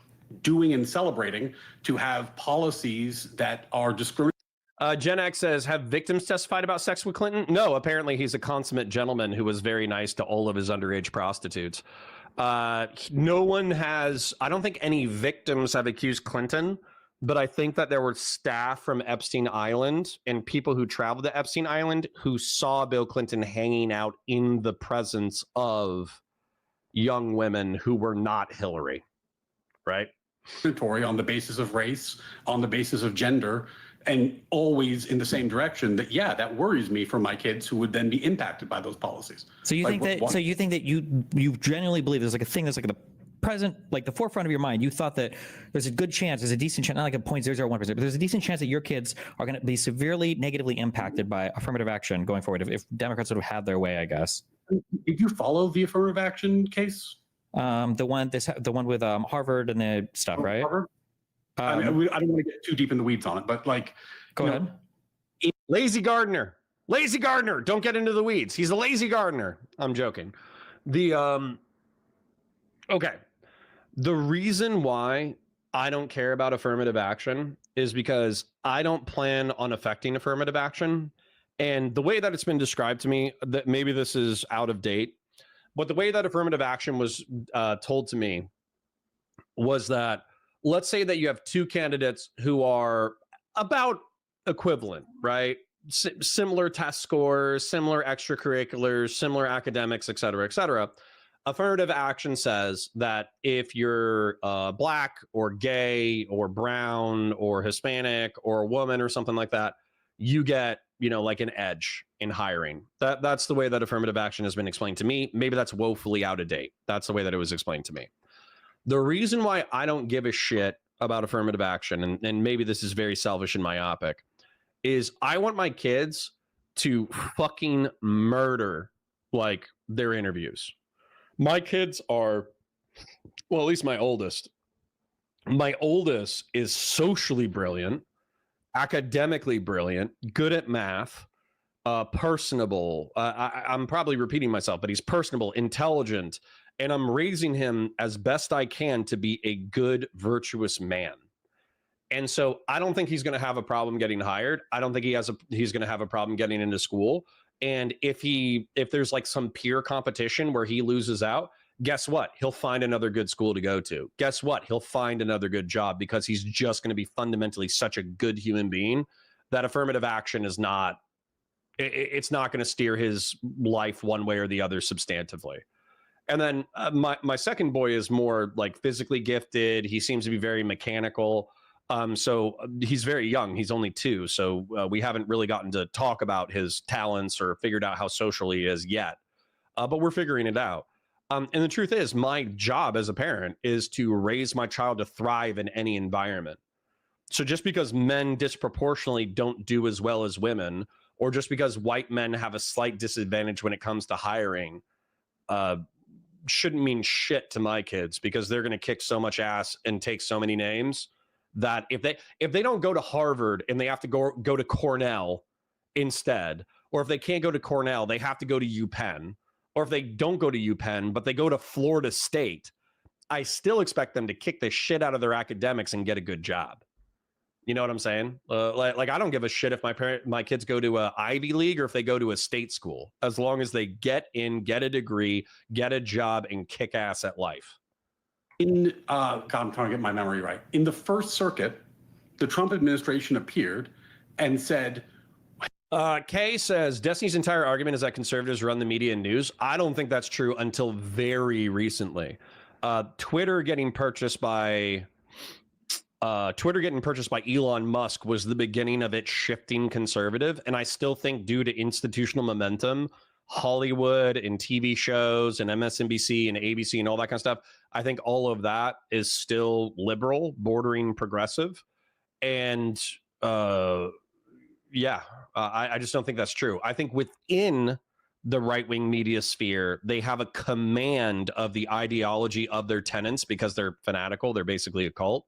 doing and celebrating to have policies that are discriminatory. Gen X says, have victims testified about sex with Clinton? No, apparently he's a consummate gentleman who was very nice to all of his underage prostitutes. No one has, I don't think any victims have accused Clinton, but I think that there were staff from Epstein Island and people who traveled to Epstein Island who saw Bill Clinton hanging out in the presence of young women who were not Hillary, right? On the basis of race, on the basis of gender, and always in the same direction. That worries me for my kids who would then be impacted by those policies. So you think that you genuinely believe there's like a thing that's like the present, like the forefront of your mind. You thought that there's a decent chance, not like a 0.001%, but there's a decent chance that your kids are going to be severely negatively impacted by affirmative action going forward if Democrats would have had their way, I guess. Did you follow the affirmative action case? The one with Harvard and the stuff, right? Harvard? I don't want to get too deep in the weeds on it, but like, go ahead. Lazy Gardner. Lazy gardener. Don't get into the weeds. He's a lazy gardener. I'm joking. Okay. The reason why I don't care about affirmative action is because I don't plan on affecting affirmative action. And the way that it's been described to me, that maybe this is out of date, but the way that affirmative action was told to me was that, let's say that you have two candidates who are about equivalent, right? Similar test scores, similar extracurriculars, similar academics, et cetera, et cetera. Affirmative action says that if you're black or gay or brown or Hispanic or a woman or something like that, you get, like an edge in hiring. That's the way that affirmative action has been explained to me. Maybe that's woefully out of date. That's the way that it was explained to me. The reason why I don't give a shit about affirmative action, and maybe this is very selfish and myopic, is I want my kids to fucking murder like their interviews. My kids are, well, at least my oldest. My oldest is socially brilliant, academically brilliant, good at math, personable. I'm probably repeating myself, but he's personable, intelligent, and I'm raising him as best I can to be a good, virtuous man. And so I don't think he's going to have a problem getting hired. I don't think he's going to have a problem getting into school. And if there's like some peer competition where he loses out, guess what? He'll find another good school to go to. Guess what? He'll find another good job because he's just going to be fundamentally such a good human being that affirmative action is not, it's not going to steer his life one way or the other substantively. And then my second boy is more like physically gifted. He seems to be very mechanical. So he's very young. He's only 2. So we haven't really gotten to talk about his talents or figured out how social he is yet. But we're figuring it out. And the truth is, my job as a parent is to raise my child to thrive in any environment. So just because men disproportionately don't do as well as women, or just because white men have a slight disadvantage when it comes to hiring, shouldn't mean shit to my kids, because they're going to kick so much ass and take so many names that if they don't go to Harvard and they have to go to Cornell instead, or if they can't go to Cornell, they have to go to UPenn, or if they don't go to UPenn, but they go to Florida State, I still expect them to kick the shit out of their academics and get a good job. You know what I'm saying? Like I don't give a shit if my kids go to a Ivy League or if they go to a state school, as long as they get in, get a degree, get a job, and kick ass at life. God, I'm trying to get my memory right. In the First Circuit, the Trump administration appeared and said, Kay says, Destiny's entire argument is that conservatives run the media and news. I don't think that's true until very recently. Twitter getting purchased by Elon Musk was the beginning of it shifting conservative. And I still think, due to institutional momentum, Hollywood and TV shows and MSNBC and ABC and all that kind of stuff, I think all of that is still liberal, bordering progressive. And I just don't think that's true. I think within the right-wing media sphere, they have a command of the ideology of their tenants because they're fanatical. They're basically a cult.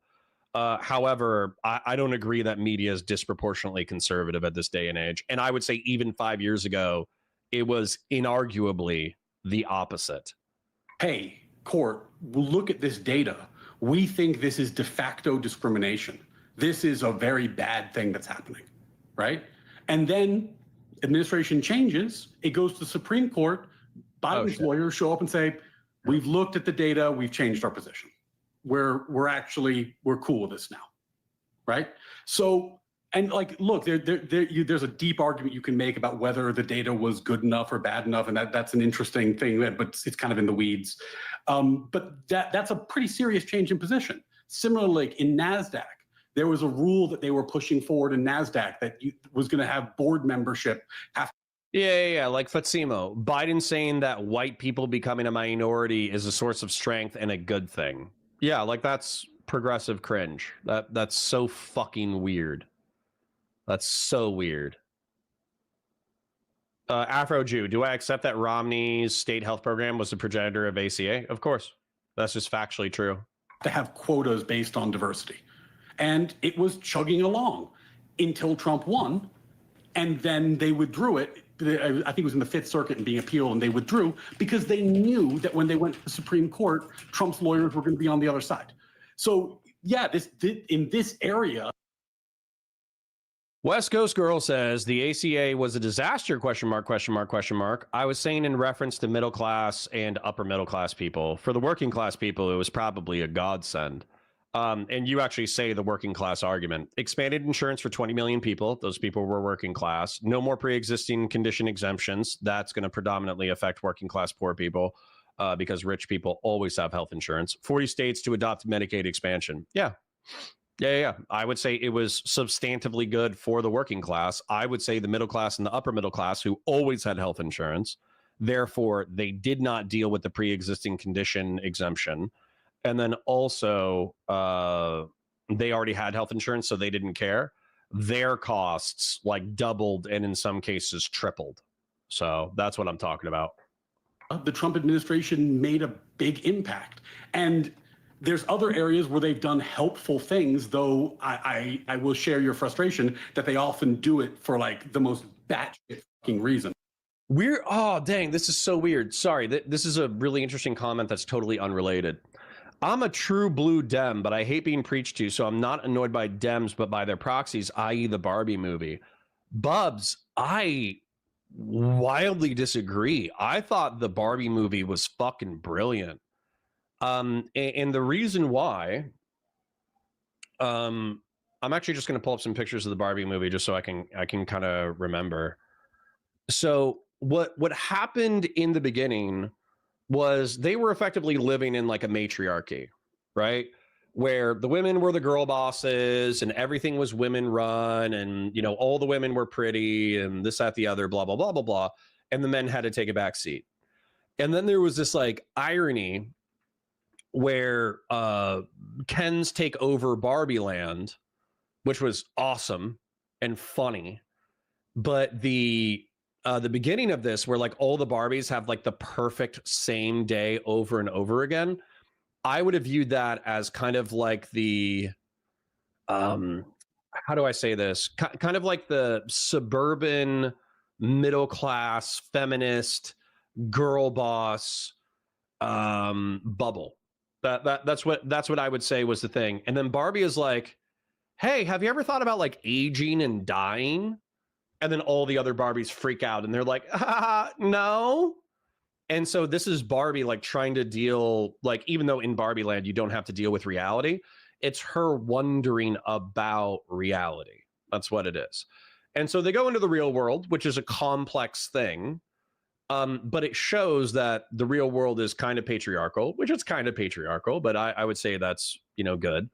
However, I don't agree that media is disproportionately conservative at this day and age. And I would say even 5 years ago, it was inarguably the opposite. Hey, court, look at this data. We think this is de facto discrimination. This is a very bad thing that's happening, right? And then administration changes, it goes to the Supreme Court, Biden's lawyers show up and say, we've looked at the data, we've changed our position. We're cool with this now, right? So, and like, look, there's a deep argument you can make about whether the data was good enough or bad enough, and that's an interesting thing, but it's kind of in the weeds. But that's a pretty serious change in position. Similarly, like in NASDAQ, there was a rule that they were pushing forward in NASDAQ that was going to have board membership after. Yeah, like Fatsimo. Biden saying that white people becoming a minority is a source of strength and a good thing. Yeah, like that's progressive cringe. That's so fucking weird. That's so weird. Afro Jew, do I accept that Romney's state health program was the progenitor of ACA? Of course. That's just factually true. To have quotas based on diversity. And it was chugging along until Trump won. And then they withdrew it. I think it was in the Fifth Circuit and being appealed, and they withdrew because they knew that when they went to the Supreme Court, Trump's lawyers were going to be on the other side. So yeah, in this area. West Coast Girl says the ACA was a disaster, question mark, question mark, question mark. I was saying in reference to middle class and upper middle class people. For the working class people, it was probably a godsend. And you actually say the working class argument. Expanded insurance for 20 million people. Those people were working class. No more pre-existing condition exemptions. That's going to predominantly affect working class poor people because rich people always have health insurance. 40 states to adopt Medicaid expansion. Yeah. I would say it was substantively good for the working class. I would say the middle class and the upper middle class who always had health insurance. Therefore, they did not deal with the pre-existing condition exemption. And then also, they already had health insurance, so they didn't care. Their costs like doubled and in some cases tripled. So that's what I'm talking about. The Trump administration made a big impact. And there's other areas where they've done helpful things, though I will share your frustration that they often do it for like the most batshit fucking reason. Oh, dang, this is so weird. Sorry, this is a really interesting comment that's totally unrelated. I'm a true blue Dem, but I hate being preached to, so I'm not annoyed by Dems, but by their proxies, i.e. the Barbie movie. Bubs, I wildly disagree. I thought the Barbie movie was fucking brilliant. And the reason why, I'm actually just going to pull up some pictures of the Barbie movie just so I can kind of remember. So what happened in the beginning was they were effectively living in like a matriarchy, right? Where the women were the girl bosses and everything was women run and, you know, all the women were pretty and this, that, the other, blah, blah, blah, blah, blah. And the men had to take a back seat. And then there was this like irony where Ken's take over Barbie Land, which was awesome and funny. But the beginning of this, where like all the Barbies have like the perfect same day over and over again, I would have viewed that as kind of like the, how do I say this? Kind of like the suburban middle class feminist girl boss bubble. That's what I would say was the thing. And then Barbie is like, hey, have you ever thought about like aging and dying? And then all the other Barbies freak out and they're like, no. And so this is Barbie like trying to deal, like, even though in Barbie Land you don't have to deal with reality, it's her wondering about reality. That's what it is. And so they go into the real world, which is a complex thing. But it shows that the real world is kind of patriarchal, which is kind of patriarchal, but I would say that's, you know, good,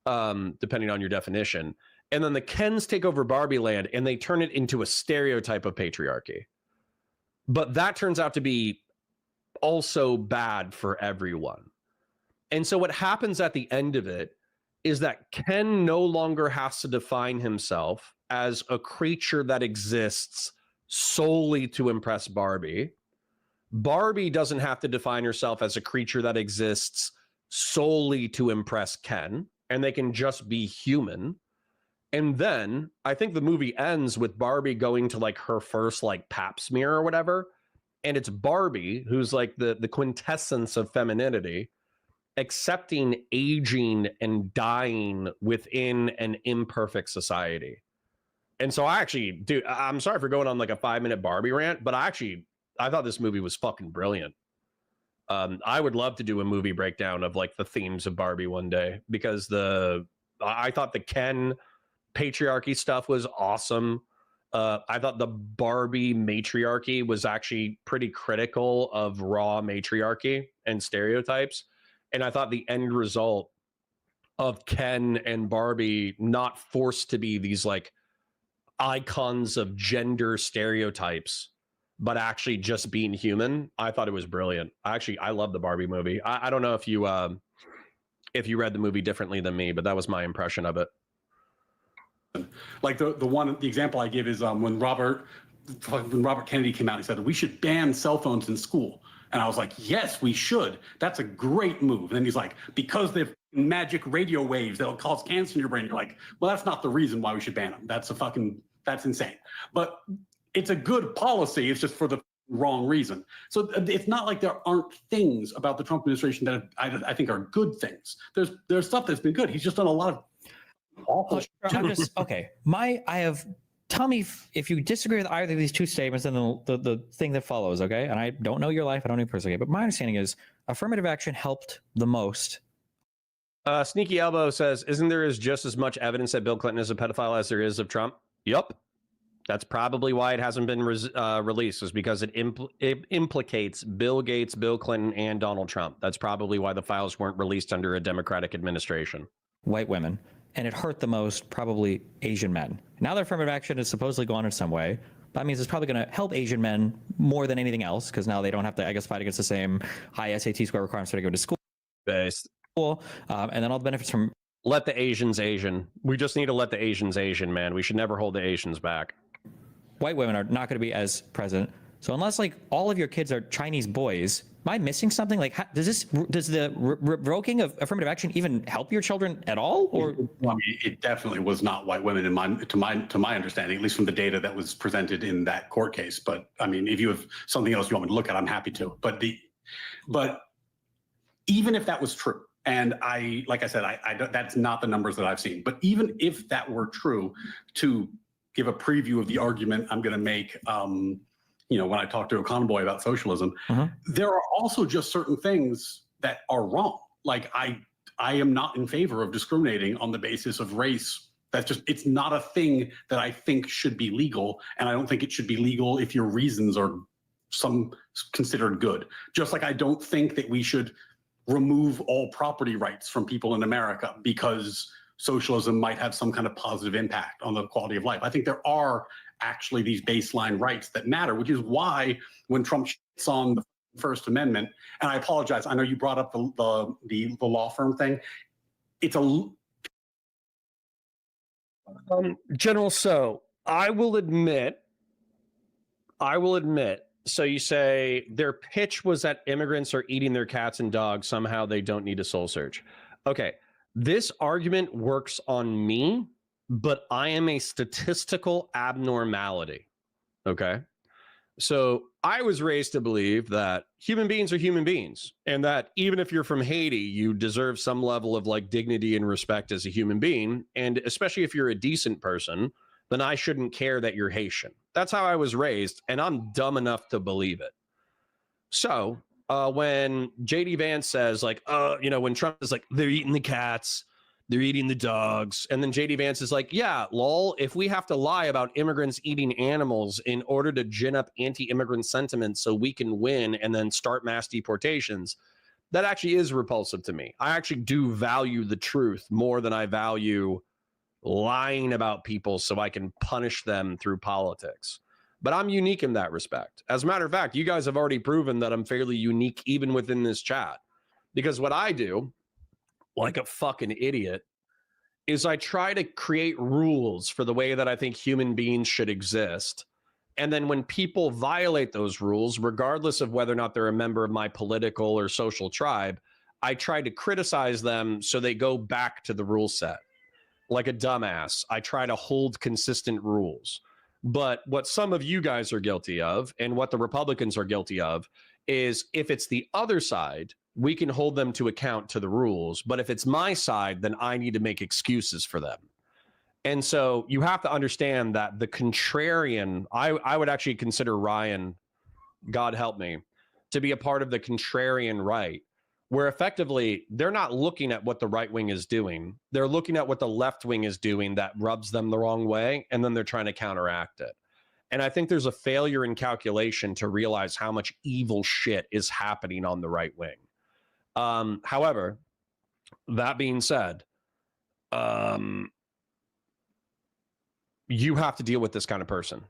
depending on your definition. And then the Kens take over Barbie Land and they turn it into a stereotype of patriarchy. But that turns out to be also bad for everyone. And so what happens at the end of it is that Ken no longer has to define himself as a creature that exists solely to impress Barbie. Barbie doesn't have to define herself as a creature that exists solely to impress Ken, and they can just be human. And then I think the movie ends with Barbie going to like her first like pap smear or whatever. And it's Barbie, who's like the quintessence of femininity, accepting aging and dying within an imperfect society. And so I actually, dude, I'm sorry for going on like a 5-minute Barbie rant, but I thought this movie was fucking brilliant. I would love to do a movie breakdown of like the themes of Barbie one day, because I thought the Ken patriarchy stuff was awesome. I thought the Barbie matriarchy was actually pretty critical of raw matriarchy and stereotypes. And I thought the end result of Ken and Barbie not forced to be these like icons of gender stereotypes, but actually just being human, I thought it was brilliant. I love the Barbie movie. I don't know if you read the movie differently than me, but that was my impression of it. Like the example I give is when Robert Kennedy came out, he said we should ban cell phones in school, and I was like, yes, we should. That's a great move. And then he's like, because they've magic radio waves that'll cause cancer in your brain. You're like, well, that's not the reason why we should ban them. That's That's insane. But it's a good policy. It's just for the wrong reason. So it's not like there aren't things about the Trump administration that I think are good things. There's stuff that's been good. He's just done a lot of awful. Okay. Tell me if you disagree with either of these two statements and the thing that follows, okay? And I don't know your life, I don't know you personally, but my understanding is affirmative action helped the most. Sneaky Elbow says, isn't there just as much evidence that Bill Clinton is a pedophile as there is of Trump? Yup. That's probably why it hasn't been released, is because it implicates Bill Gates, Bill Clinton, and Donald Trump. That's probably why the files weren't released under a Democratic administration. White women. And it hurt the most probably Asian men. Now that affirmative action has supposedly gone in some way, that means it's probably going to help Asian men more than anything else, because now they don't have to, I guess, fight against the same high SAT score requirements to go to school. Based. And then all the benefits from... Let the Asians Asian. We just need to let the Asians Asian, man. We should never hold the Asians back. White women are not going to be as present. So unless like all of your kids are Chinese boys, am I missing something? Like, does the revoking of affirmative action even help your children at all? Or I mean, it definitely was not white women to my understanding, at least from the data that was presented in that court case. But I mean, if you have something else you want me to look at, I'm happy to. But even if that was true, and like I said, that's not the numbers that I've seen. But even if that were true, to give a preview of the argument I'm going to make, when I talk to a convoy about socialism, there are also just certain things that are wrong. Like I am not in favor of discriminating on the basis of race. It's not a thing that I think should be legal. And I don't think it should be legal if your reasons are considered good. Just like I don't think that we should remove all property rights from people in America because socialism might have some kind of positive impact on the quality of life. I think there are actually these baseline rights that matter, which is why when Trump shits on the First Amendment, and I apologize, I know you brought up the law firm thing. It's General, so I will admit, so you say their pitch was that immigrants are eating their cats and dogs, somehow they don't need a soul search. Okay. This argument works on me, but I am a statistical abnormality. Okay. So I was raised to believe that human beings are human beings, and that even if you're from Haiti, you deserve some level of like dignity and respect as a human being. And especially if you're a decent person, then I shouldn't care that you're Haitian. That's how I was raised, and I'm dumb enough to believe it. So when JD Vance says like, when Trump is like, they're eating the cats, they're eating the dogs. And then JD Vance is like, yeah, lol, if we have to lie about immigrants eating animals in order to gin up anti-immigrant sentiment so we can win and then start mass deportations, that actually is repulsive to me. I actually do value the truth more than I value lying about people so I can punish them through politics. But I'm unique in that respect. As a matter of fact, you guys have already proven that I'm fairly unique even within this chat. Because what I do, like a fucking idiot, is I try to create rules for the way that I think human beings should exist. And then when people violate those rules, regardless of whether or not they're a member of my political or social tribe, I try to criticize them so they go back to the rule set. Like a dumbass, I try to hold consistent rules. But what some of you guys are guilty of, and what the Republicans are guilty of, is if it's the other side, we can hold them to account to the rules. But if it's my side, then I need to make excuses for them. And so you have to understand that the contrarian, I would actually consider Ryan, God help me, to be a part of the contrarian right, where effectively they're not looking at what the right wing is doing. They're looking at what the left wing is doing that rubs them the wrong way, and then they're trying to counteract it. And I think there's a failure in calculation to realize how much evil shit is happening on the right wing. However, that being said, you have to deal with this kind of person.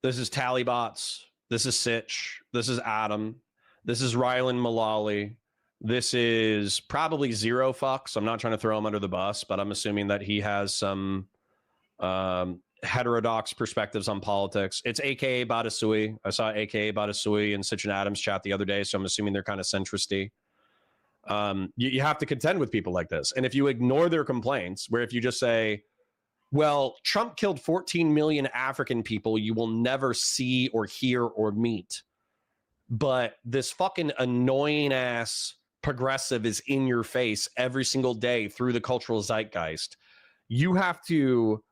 This is Tallybots. This is Sitch. This is Adam. This is Ryan Mullaly. This is probably Zero Fucks. I'm not trying to throw him under the bus, but I'm assuming that he has some heterodox perspectives on politics. It's AKA Badasui. I saw AKA Badasui in Sitch and Adams chat the other day, so I'm assuming they're kind of centristy. You have to contend with people like this. And if you ignore their complaints, where if you just say, Well, Trump killed 14 million African people you will never see or hear or meet. But this fucking annoying ass progressive is in your face every single day through the cultural zeitgeist. You have to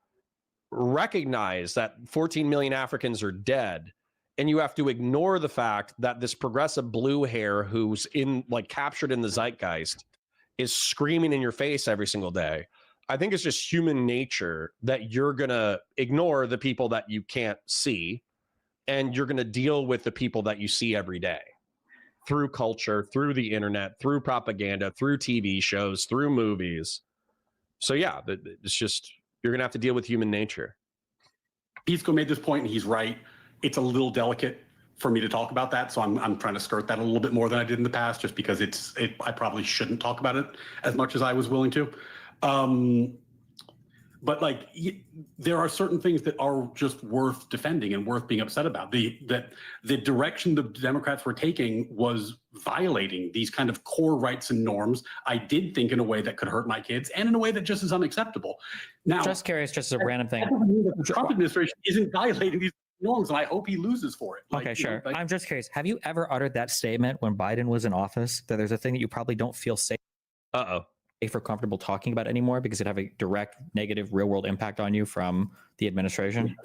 recognize that 14 million Africans are dead, and you have to ignore the fact that this progressive blue hair who's in like captured in the zeitgeist is screaming in your face every single day. I think it's just human nature that you're going to ignore the people that you can't see, and you're going to deal with the people that you see every day through culture, through the internet, through propaganda, through TV shows, through movies. So yeah, it's just, you're going to have to deal with human nature. Pisco made this point, and he's right. It's a little delicate for me to talk about that, so I'm trying to skirt that a little bit more than I did in the past, just because I probably shouldn't talk about it as much as I was willing to. But like, there are certain things that are just worth defending and worth being upset about. The direction the Democrats were taking was violating these kind of core rights and norms. I did think in a way that could hurt my kids, and in a way that just is unacceptable. Now, just curious, just as a random thing, the Trump administration isn't violating these norms, and I hope he loses for it. Okay, sure. I'm just curious. Have you ever uttered that statement when Biden was in office, that there's a thing that you probably don't feel safe or comfortable talking about anymore because it have a direct negative real world impact on you from the administration?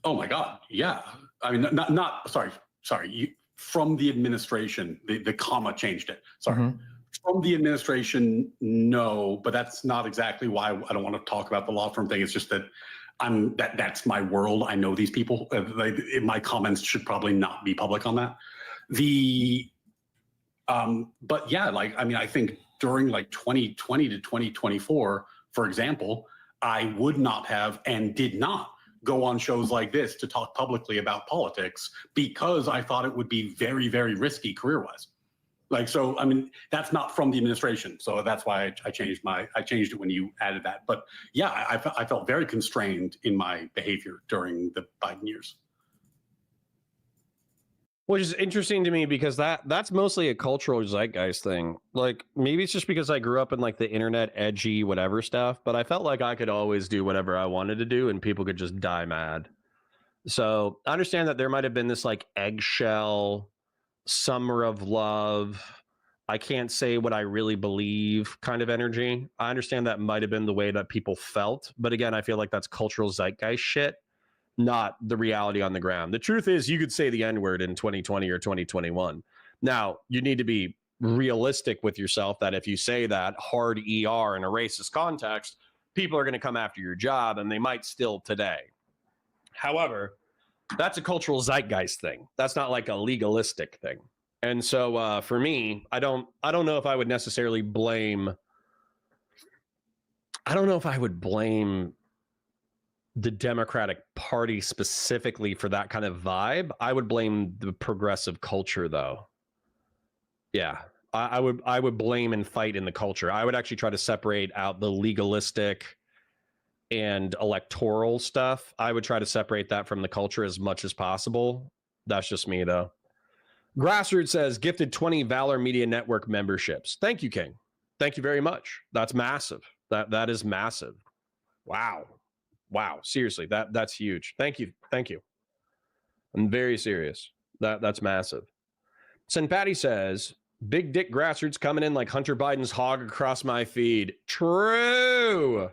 Oh my God, yeah. I mean, not sorry. From the administration, the comma changed it. Sorry. Mm-hmm. From the administration, no, but that's not exactly why I don't want to talk about the law firm thing. It's just that that's my world. I know these people. My comments should probably not be public on that. But yeah, like, I mean, I think during like 2020 to 2024, for example, I would not have and did not go on shows like this to talk publicly about politics because I thought it would be very, very risky career-wise. Like, so, I mean, that's not from the administration. So that's why I changed it when you added that. But yeah, I felt very constrained in my behavior during the Biden years. Which is interesting to me because that's mostly a cultural zeitgeist thing. Like, maybe it's just because I grew up in like the internet edgy whatever stuff, but I felt like I could always do whatever I wanted to do and people could just die mad. So I understand that there might have been this like eggshell summer of love, I can't say what I really believe kind of energy. I understand that might have been the way that people felt, but again, I feel like that's cultural zeitgeist shit, not the reality on the ground. The truth is, you could say the N-word in 2020 or 2021. Now, you need to be realistic with yourself that if you say that hard ER in a racist context, people are going to come after your job, and they might still today. However, that's a cultural zeitgeist thing. That's not like a legalistic thing. And so for me, I don't know if I would necessarily blame. I don't know if I would blame the Democratic Party specifically for that kind of vibe. I would blame the progressive culture, though. Yeah, I would blame and fight in the culture. I would actually try to separate out the legalistic and electoral stuff. I would try to separate that from the culture as much as possible. That's just me, though. Grassroots says, gifted 20 Valor Media Network memberships. Thank you, King. Thank you very much. That's massive. That is massive. Wow. Seriously, that's huge. Thank you. I'm very serious. That's massive. Sen Patty says, big dick Grassroots coming in like Hunter Biden's hog across my feed. True.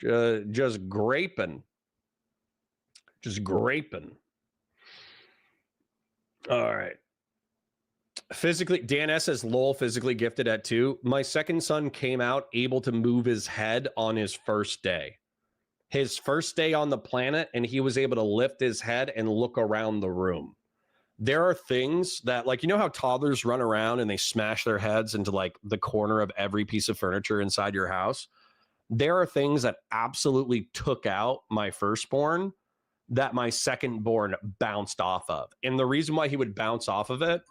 Just graping. All right. Physically, Dan S says, lol, physically gifted at 2. My second son came out able to move his head on his first day. His first day on the planet, and he was able to lift his head and look around the room. There are things that, like, you know how toddlers run around and they smash their heads into like the corner of every piece of furniture inside your house? There are things that absolutely took out my firstborn that my secondborn bounced off of. And the reason why he would bounce off of it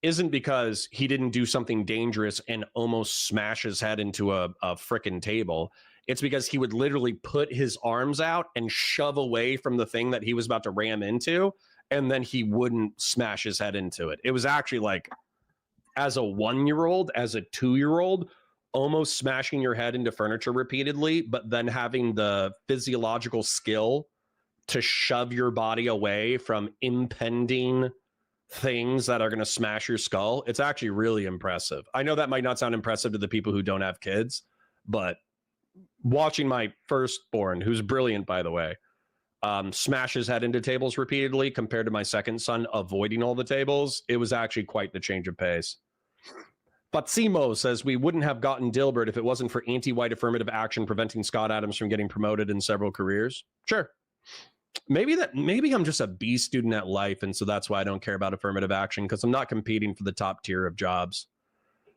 isn't because he didn't do something dangerous and almost smash his head into a frickin' table. It's because he would literally put his arms out and shove away from the thing that he was about to ram into, and then he wouldn't smash his head into it. It was actually like, as a 1-year-old, as a 2-year-old, almost smashing your head into furniture repeatedly, but then having the physiological skill to shove your body away from impending things that are going to smash your skull. It's actually really impressive. I know that might not sound impressive to the people who don't have kids, but watching my firstborn, who's brilliant, by the way, smash his head into tables repeatedly compared to my second son avoiding all the tables, it was actually quite the change of pace. But Simo says we wouldn't have gotten Dilbert if it wasn't for anti-white affirmative action preventing Scott Adams from getting promoted in several careers. Sure. Maybe I'm just a B student at life, and so that's why I don't care about affirmative action, because I'm not competing for the top tier of jobs.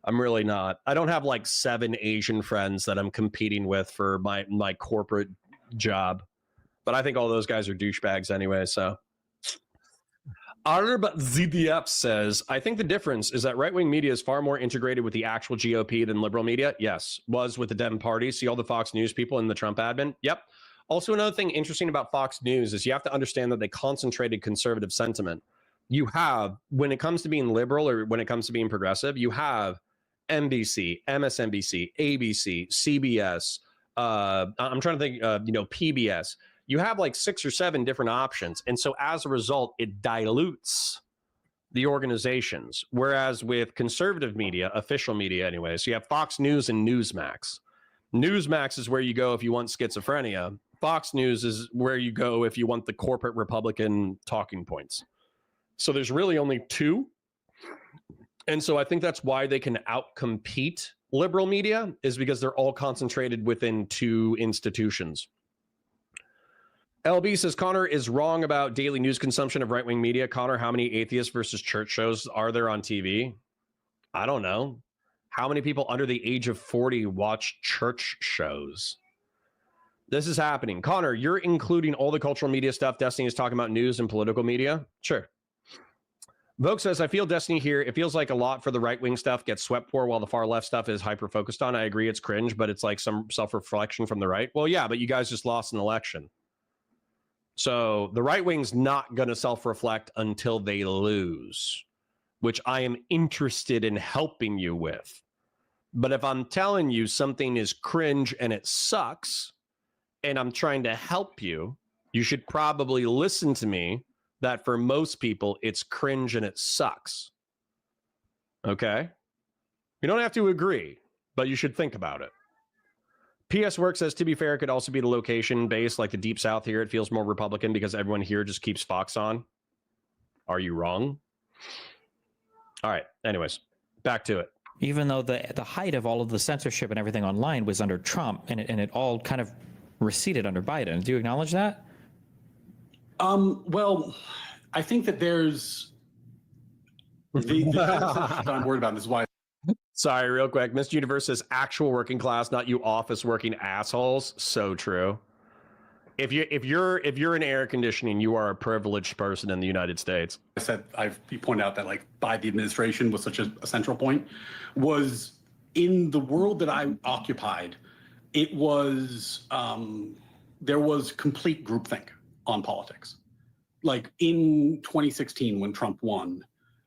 I'm really not. I don't have like 7 Asian friends that I'm competing with for my corporate job. But I think all those guys are douchebags anyway, so. Arb ZDF says, I think the difference is that right-wing media is far more integrated with the actual GOP than liberal media. Yes, was with the Dem party. See all the Fox News people and the Trump admin? Yep. Also, another thing interesting about Fox News is you have to understand that they concentrated conservative sentiment. You have, when it comes to being liberal or when it comes to being progressive, you have NBC, MSNBC, ABC, CBS, I'm trying to think, PBS. You have like 6 or 7 different options. And so as a result, it dilutes the organizations. Whereas with conservative media, official media anyway, so you have Fox News and Newsmax. Newsmax is where you go if you want schizophrenia. Fox News is where you go if you want the corporate Republican talking points. So there's really only 2. And so I think that's why they can outcompete liberal media, is because they're all concentrated within 2 institutions. LB says, Connor is wrong about daily news consumption of right-wing media. Connor, how many atheist versus church shows are there on TV? I don't know. How many people under the age of 40 watch church shows? This is happening. Connor, you're including all the cultural media stuff. Destiny is talking about news and political media. Sure. Vogue says, I feel Destiny here. It feels like a lot for the right-wing stuff gets swept for while the far left stuff is hyper-focused on. I agree it's cringe, but it's like some self-reflection from the right. Well, yeah, but you guys just lost an election. So the right wing's not going to self-reflect until they lose, which I am interested in helping you with. But if I'm telling you something is cringe and it sucks, and I'm trying to help you, you should probably listen to me that for most people, it's cringe and it sucks. Okay? You don't have to agree, but you should think about it. PS Work says, to be fair, it could also be the location based, like the Deep South here. It feels more Republican because everyone here just keeps Fox on. Are you wrong? All right. Anyways, back to it. Even though the height of all of the censorship and everything online was under Trump, and it all kind of receded under Biden. Do you acknowledge that? Well, I think that there's the censorship that I'm worried about. This is why. Sorry, real quick. Miss Universe says actual working class, not you office working assholes. So true. If you're in air conditioning, you are a privileged person in the United States. I said you pointed out that like by the administration was such a central point, was in the world that I occupied, it was there was complete groupthink on politics. Like in 2016 when Trump won.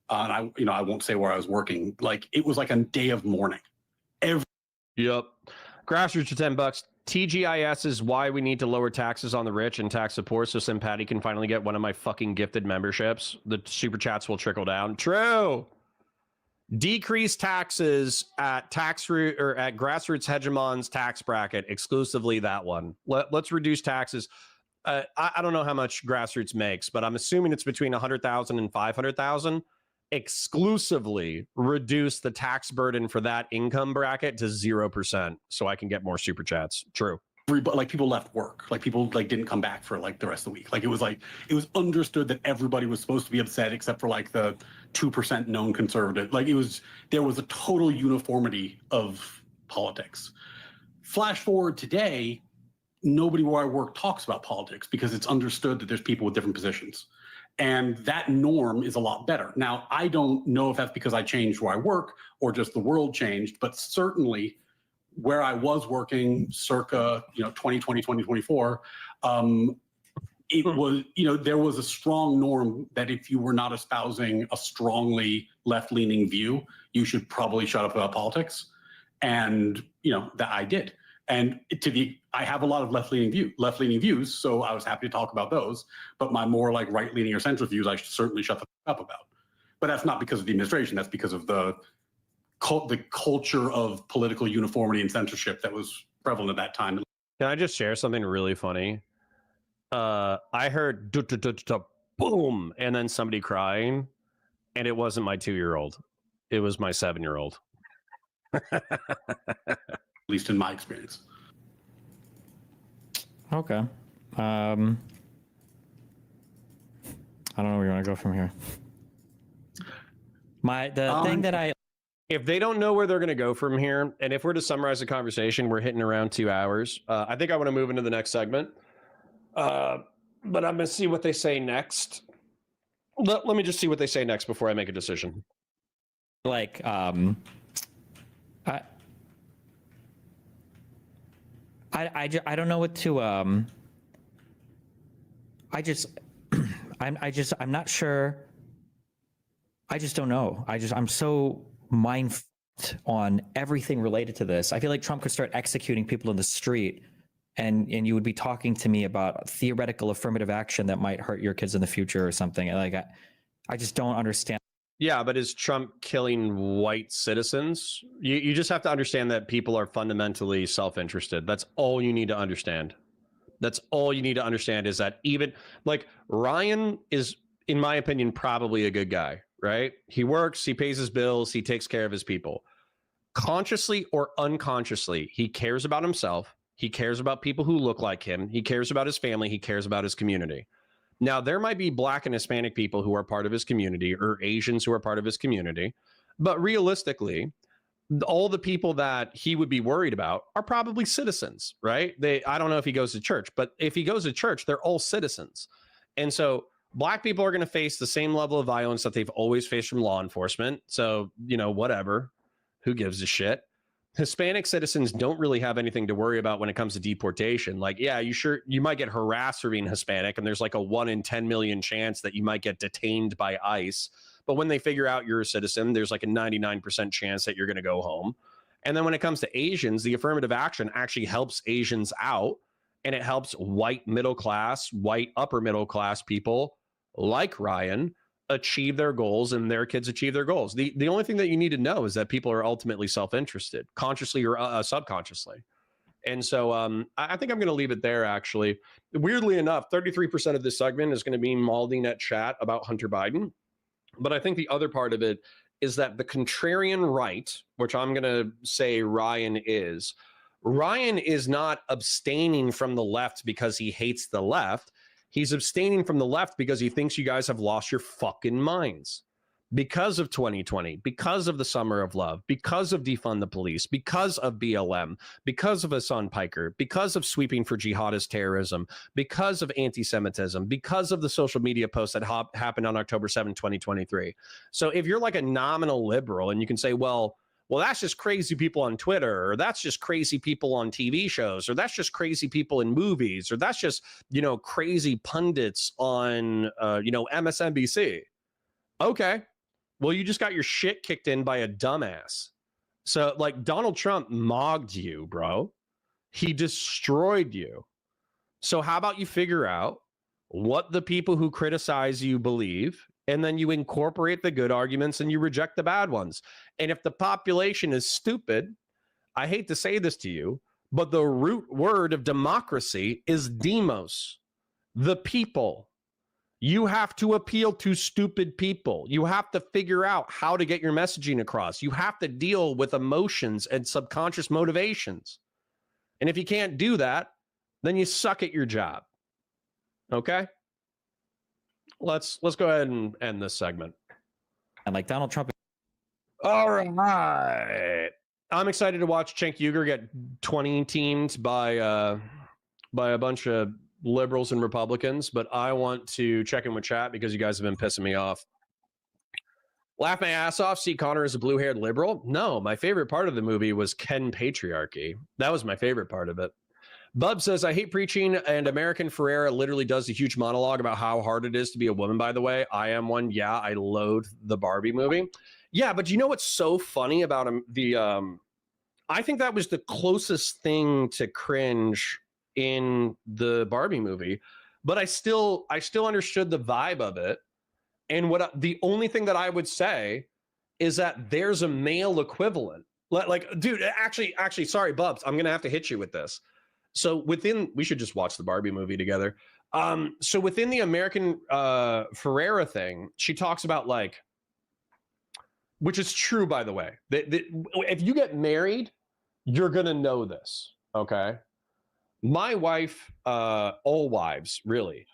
And I won't say where I was working. Like it was like a day of mourning. Yep. Grassroots for $10. TGIS is why we need to lower taxes on the rich and tax support so Sim Patty can finally get one of my fucking gifted memberships. The super chats will trickle down. True. Decrease taxes at grassroots hegemon's tax bracket, exclusively that one. Let's reduce taxes. I don't know how much grassroots makes, but I'm assuming it's between 100,000 and 500,000. Exclusively reduce the tax burden for that income bracket to 0% so I can get more super chats. True. Like people left work, like people like didn't come back for like the rest of the week. Like it was understood that everybody was supposed to be upset except for like the 2% known conservative. Like there was a total uniformity of politics. Flash forward today, nobody where I work talks about politics because it's understood that there's people with different positions. And that norm is a lot better. Now, I don't know if that's because I changed where I work or just the world changed, but certainly where I was working circa 2020, 2024, it was, there was a strong norm that if you were not espousing a strongly left-leaning view, you should probably shut up about politics. And, that I did. And I have a lot of left-leaning views, so I was happy to talk about those. But my more like right-leaning or centrist views, I should certainly shut the fuck up about. But that's not because of the administration. That's because of the culture of political uniformity and censorship that was prevalent at that time. Can I just share something really funny? I heard boom, and then somebody crying, and it wasn't my 2-year-old. It was my 7-year-old. At least in my experience. Okay. I don't know where you want to go from here. The thing that I... If they don't know where they're going to go from here, and if we're to summarize the conversation, we're hitting around 2 hours. I think I want to move into the next segment. But I'm going to see what they say next. Let me just see what they say next before I make a decision. Like, I don't know what to I'm not sure. I just don't know. I'm so mind on everything related to this. I feel like Trump could start executing people in the street, and you would be talking to me about theoretical affirmative action that might hurt your kids in the future or something. Like I just don't understand. Yeah, but is Trump killing white citizens? You just have to understand that people are fundamentally self-interested. That's all you need to understand. That's all you need to understand, is that even like Ryan is, in my opinion, probably a good guy, right? He works, he pays his bills, he takes care of his people. Consciously or unconsciously, he cares about himself. He cares about people who look like him. He cares about his family. He cares about his community. Now, there might be Black and Hispanic people who are part of his community, or Asians who are part of his community. But realistically, all the people that he would be worried about are probably citizens, right? I don't know if he goes to church, but if he goes to church, they're all citizens. And so Black people are going to face the same level of violence that they've always faced from law enforcement. So, whatever. Who gives a shit? Hispanic citizens don't really have anything to worry about when it comes to deportation. Like, yeah, you might get harassed for being Hispanic, and there's like a 1 in 10 million chance that you might get detained by ICE. But when they figure out you're a citizen, there's like a 99% chance that you're going to go home. And then when it comes to Asians, the affirmative action actually helps Asians out, and it helps white middle class, white upper middle class people like Ryan achieve their goals, and their kids achieve their goals. The only thing that you need to know is that people are ultimately self-interested, consciously or subconsciously. And so I think I'm going to leave it there, actually. Weirdly enough, 33% of this segment is going to be mauling at chat about Hunter Biden. But I think the other part of it is that the contrarian right, which I'm going to say Ryan is not abstaining from the left because he hates the left. He's abstaining from the left because he thinks you guys have lost your fucking minds. Because of 2020, because of the Summer of Love, because of defund the police, because of BLM, because of Hassan Piker, because of sweeping for jihadist terrorism, because of anti-Semitism, because of the social media posts that happened on October 7, 2023. So if you're like a nominal liberal and you can say, well, that's just crazy people on Twitter, or that's just crazy people on TV shows, or that's just crazy people in movies, or that's just, crazy pundits on, MSNBC. Okay. Well, you just got your shit kicked in by a dumbass. So like Donald Trump mogged you, bro. He destroyed you. So how about you figure out what the people who criticize you believe, and then you incorporate the good arguments and you reject the bad ones. And if the population is stupid, I hate to say this to you, but the root word of democracy is demos, the people. You have to appeal to stupid people. You have to figure out how to get your messaging across. You have to deal with emotions and subconscious motivations. And if you can't do that, then you suck at your job. Okay? Let's go ahead and end this segment. And like Donald Trump. All right. I'm excited to watch Cenk Uygur get 20 teamed by a bunch of liberals and Republicans, but I want to check in with chat because you guys have been pissing me off. Laugh my ass off, see Connor as a blue-haired liberal? No, my favorite part of the movie was Ken Patriarchy. That was my favorite part of it. Bub says, I hate preaching, and American Ferrera literally does a huge monologue about how hard it is to be a woman, by the way. I am one. Yeah, I loathe the Barbie movie. Yeah, but you know what's so funny about I think that was the closest thing to cringe in the Barbie movie, but I still understood the vibe of it. And the only thing that I would say is that there's a male equivalent. Like, dude, actually, sorry, Bubs, I'm gonna have to hit you with this. So we should just watch the Barbie movie together. So within the American Ferrera thing, she talks about, like, which is true, by the way, that if you get married, you're gonna know this. Okay, my wife, all wives, really,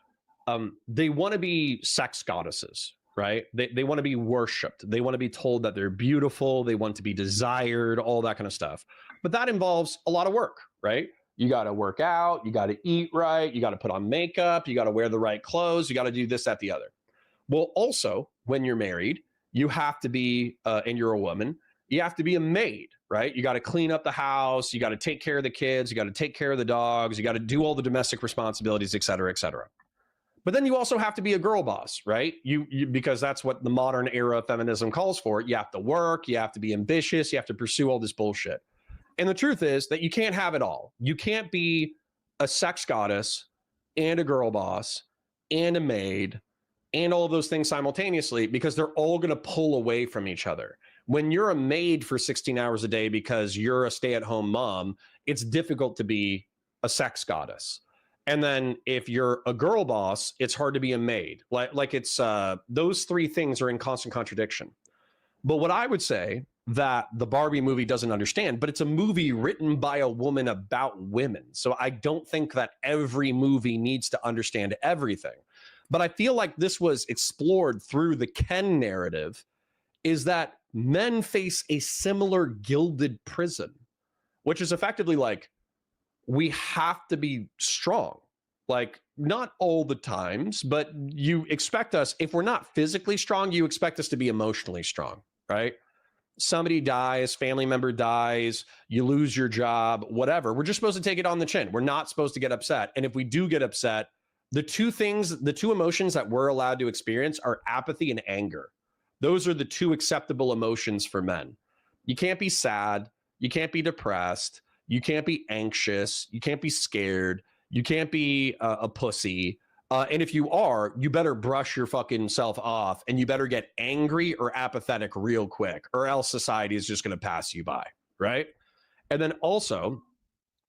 they want to be sex goddesses, right? They want to be worshipped. They want to be told that they're beautiful. They want to be desired, all that kind of stuff. But that involves a lot of work, right? You got to work out. You got to eat right. You got to put on makeup. You got to wear the right clothes. You got to do this, that, the other. Well, also, when you're married, you have to be, and you're a woman, you have to be a maid, right? You got to clean up the house. You got to take care of the kids. You got to take care of the dogs. You got to do all the domestic responsibilities, et cetera, et cetera. But then you also have to be a girl boss, right? You because that's what the modern era of feminism calls for. You have to work, you have to be ambitious, you have to pursue all this bullshit. And the truth is that you can't have it all. You can't be a sex goddess and a girl boss and a maid and all of those things simultaneously, because they're all going to pull away from each other. When you're a maid for 16 hours a day because you're a stay-at-home mom, it's difficult to be a sex goddess. And then if you're a girl boss, it's hard to be a maid. Like it's those three things are in constant contradiction. But what I would say that the Barbie movie doesn't understand, but it's a movie written by a woman about women. So I don't think that every movie needs to understand everything. But I feel like this was explored through the Ken narrative, is that men face a similar gilded prison, which is effectively like, we have to be strong. Like, not all the times, but you expect us, if we're not physically strong, you expect us to be emotionally strong, right? Somebody dies, family member dies, you lose your job, whatever. We're just supposed to take it on the chin. We're not supposed to get upset. And if we do get upset, the two emotions that we're allowed to experience are apathy and anger. Those are the two acceptable emotions for men. You can't be sad. You can't be depressed. You can't be anxious. You can't be scared. You can't be a pussy. And if you are, you better brush your fucking self off, and you better get angry or apathetic real quick, or else society is just going to pass you by, right? And then also,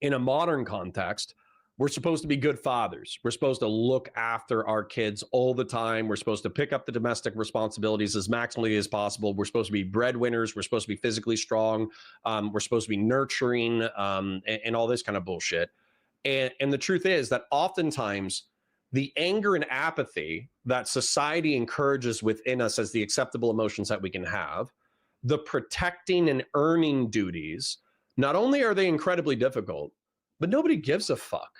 in a modern context, we're supposed to be good fathers. We're supposed to look after our kids all the time. We're supposed to pick up the domestic responsibilities as maximally as possible. We're supposed to be breadwinners. We're supposed to be physically strong. We're supposed to be nurturing, and all this kind of bullshit. And the truth is that oftentimes the anger and apathy that society encourages within us as the acceptable emotions that we can have, the protecting and earning duties, not only are they incredibly difficult, but nobody gives a fuck.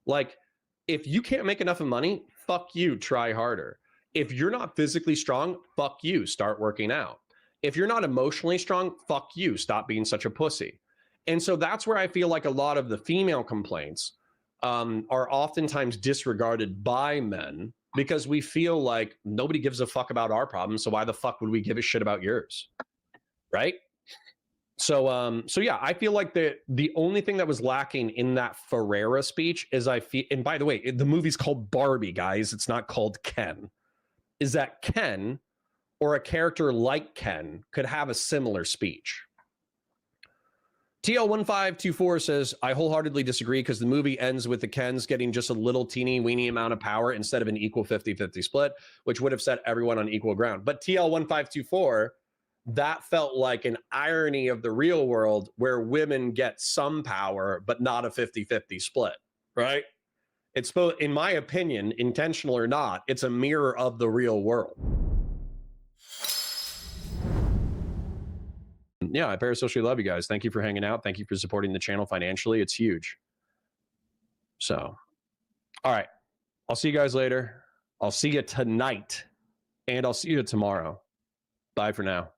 Like, if you can't make enough money, fuck you, try harder. If you're not physically strong, fuck you, start working out. If you're not emotionally strong, fuck you, stop being such a pussy. And so that's where I feel like a lot of the female complaints are oftentimes disregarded by men, because we feel like nobody gives a fuck about our problems, so why the fuck would we give a shit about yours, right? So yeah, I feel like the only thing that was lacking in that Ferrera speech is, I feel, and by the way, the movie's called Barbie, guys, it's not called Ken, is that Ken, or a character like Ken, could have a similar speech. TL1524 says, I wholeheartedly disagree, because the movie ends with the Kens getting just a little teeny weeny amount of power instead of an equal 50-50 split, which would have set everyone on equal ground. But TL1524, that felt like an irony of the real world, where women get some power, but not a 50-50 split, right? It's, in my opinion, intentional or not, it's a mirror of the real world. Yeah, I parasocially love you guys. Thank you for hanging out. Thank you for supporting the channel financially. It's huge. So, all right. I'll see you guys later. I'll see you tonight, and I'll see you tomorrow. Bye for now.